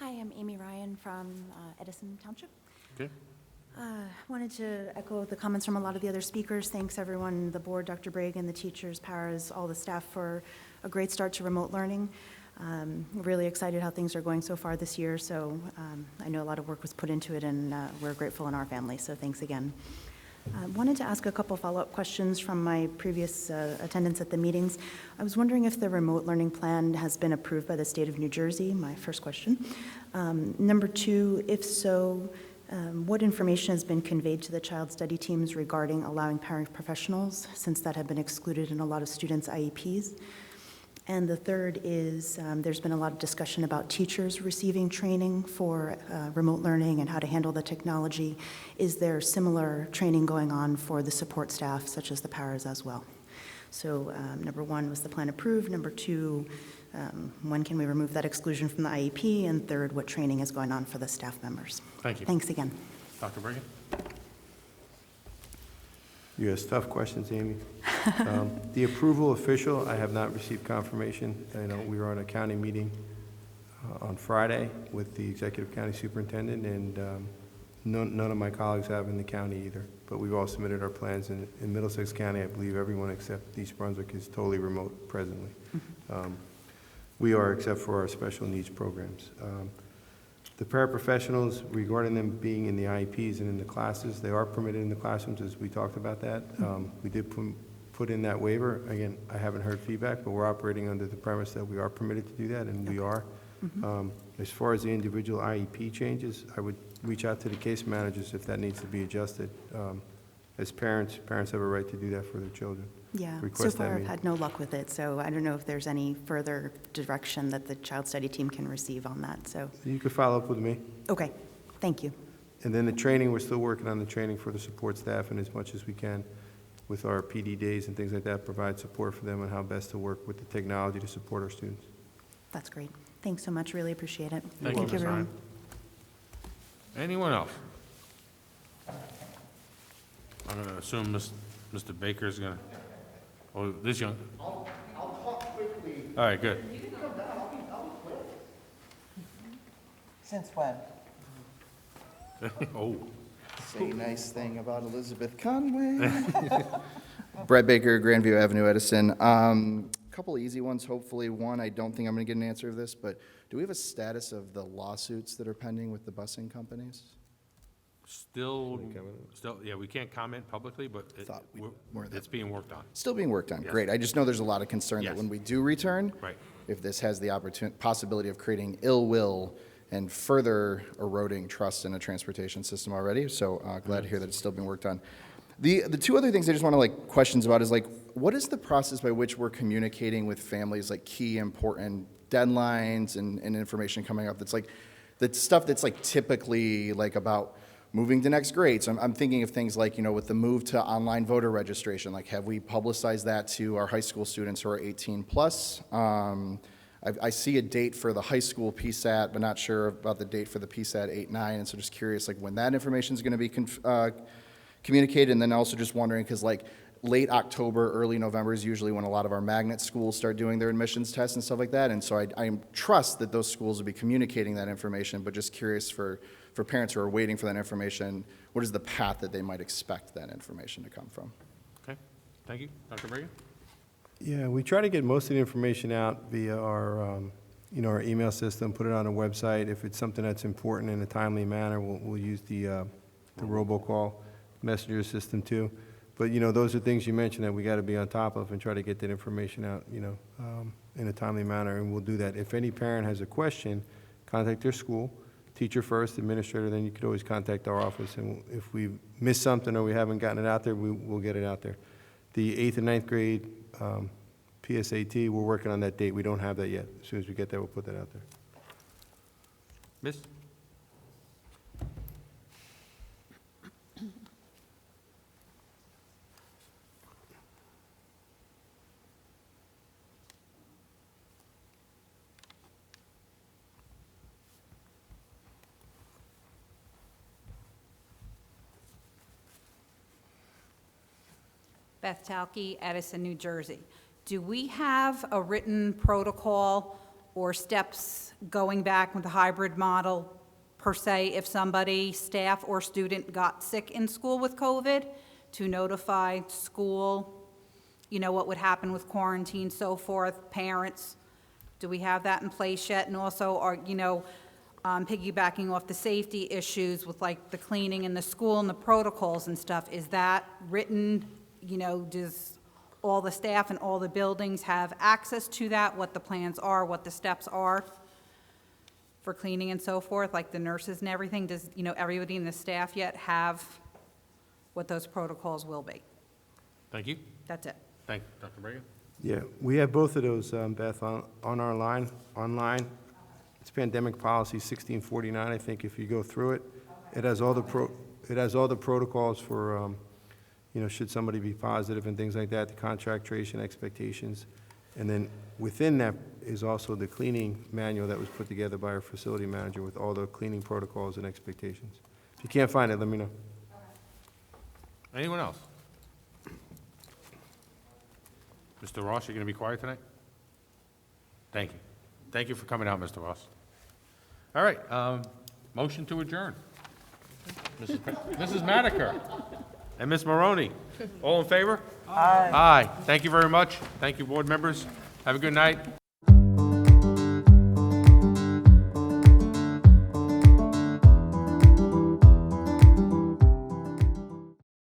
Hi, I'm Amy Ryan from Edison Township. Okay. Wanted to echo the comments from a lot of the other speakers. Thanks, everyone, the board, Dr. Bragan, the teachers, paras, all the staff for a great start to remote learning. Really excited how things are going so far this year, so I know a lot of work was put into it, and we're grateful in our family, so thanks again. Wanted to ask a couple follow-up questions from my previous attendance at the meetings. I was wondering if the remote learning plan has been approved by the state of New Jersey, my first question. Number 2, if so, what information has been conveyed to the child study teams regarding allowing paraprofessionals, since that had been excluded in a lot of students' IEPs? And the third is, there's been a lot of discussion about teachers receiving training for remote learning and how to handle the technology. Is there similar training going on for the support staff, such as the paras as well? So number 1, was the plan approved? Number 2, when can we remove that exclusion from the IEP? And third, what training is going on for the staff members? Thank you. Thanks again. Dr. Bragan? You asked tough questions, Amy. The approval official, I have not received confirmation. I know we were on a county meeting on Friday with the executive county superintendent, and none of my colleagues have in the county either. But we've all submitted our plans. In Middlesex County, I believe everyone except East Brunswick is totally remote presently. We are, except for our special needs programs. The paraprofessionals, regarding them being in the IEPs and in the classes, they are permitted in the classrooms, as we talked about that. We did put in that waiver. Again, I haven't heard feedback, but we're operating under the premise that we are permitted to do that, and we are. As far as the individual IEP changes, I would reach out to the case managers if that needs to be adjusted. As parents have a right to do that for their children. Yeah, so Request that far I've meeting. had no luck with it, so I don't know if there's any further direction that the child study team can receive on that, so, You could follow up with me. okay, thank you. And then the training, we're still working on the training for the support staff, and as much as we can with our PD days and things like that, provide support for them on how best to work with the technology to support our students. That's great. Thanks so much, really appreciate it. Thank you, Ms. everyone. Ryan. Anyone else? I'm going to assume Mr. Baker's going to, oh, this young. I'll talk quickly. All right, good. You can come down, I'll be quick. Since when? Oh. Say a nice thing about Elizabeth Conway. Brett Baker, Grandview Avenue, Edison. Couple of easy ones, hopefully. One, I don't think I'm going to get an answer of this, but do we have a status of the lawsuits that are pending with the busing companies? Still, yeah, we can't comment publicly, but it's being worked on. Still being worked on, Yes. great. I just know there's a lot of concern that Yes. when we do return, Right. if this has the possibility of creating ill will and further eroding trust in a transportation system already. So glad to hear that it's still being worked on. The 2 other things I just want to questions about is what is the process by which we're communicating with families key important deadlines and information coming up that's stuff that's typically about moving to next grade. So I'm thinking of things with the move to online voter registration, have we publicized that to our high school students who are 18 plus? I see a date for the high school PSAT, but not sure about the date for the PSAT 8-9, and so just curious when that information is going to be communicated, and then also just wondering, because late October, early November is usually when a lot of our magnet schools start doing their admissions tests and stuff like that. And so I trust that those schools will be communicating that information, but just curious for parents who are waiting for that information, what is the path that they might expect that information to come from? Okay, thank you. Dr. Bregan? Yeah, we try to get most of the information out via our, our email system, put it on a website. If it's something that's important in a timely manner, we'll use the robocall messenger system too. But, those are things you mentioned that we got to be on top of and try to get that information out, in a timely manner, and we'll do that. If any parent has a question, contact their school, teacher first, administrator, then you could always contact our office, and if we missed something or we haven't gotten it out there, we'll get it out there. The 8th and 9th grade PSAT, we're working on that date. We don't have that yet. As soon as we get that, we'll put that out there. Miss? Beth Talke, Edison, New Jersey. Do we have a written protocol or steps going back with the hybrid model, per se, if somebody, staff or student, got sick in school with COVID, to notify school, what would happen with quarantine, so forth, parents? Do we have that in place yet? And also, are, piggybacking off the safety issues with like the cleaning in the school and the protocols and stuff, is that written? Does all the staff and all the buildings have access to that, what the plans are, what the steps are for cleaning and so forth, like the nurses and everything? Does, everybody in the staff yet have what those protocols will be? Thank you. That's it. Thank you. Dr. Bregan? Yeah, we have both of those, Beth, on our line, online. It's Pandemic Policy 1649, I think, if you go through it. It has all the protocols for, should somebody be positive and things like that, the contract tracing expectations. And then within that is also the cleaning manual that was put together by our facility manager with all the cleaning protocols and expectations. If you can't find it, let me know. Anyone else? Mr. Ross, you're going to be quiet tonight? Thank you. Thank you for coming out, Mr. Ross. All right, motion to adjourn. Mrs. Madiker and Ms. Maroney, all in favor? Aye. Aye. Thank you very much. Thank you, board members. Have a good night.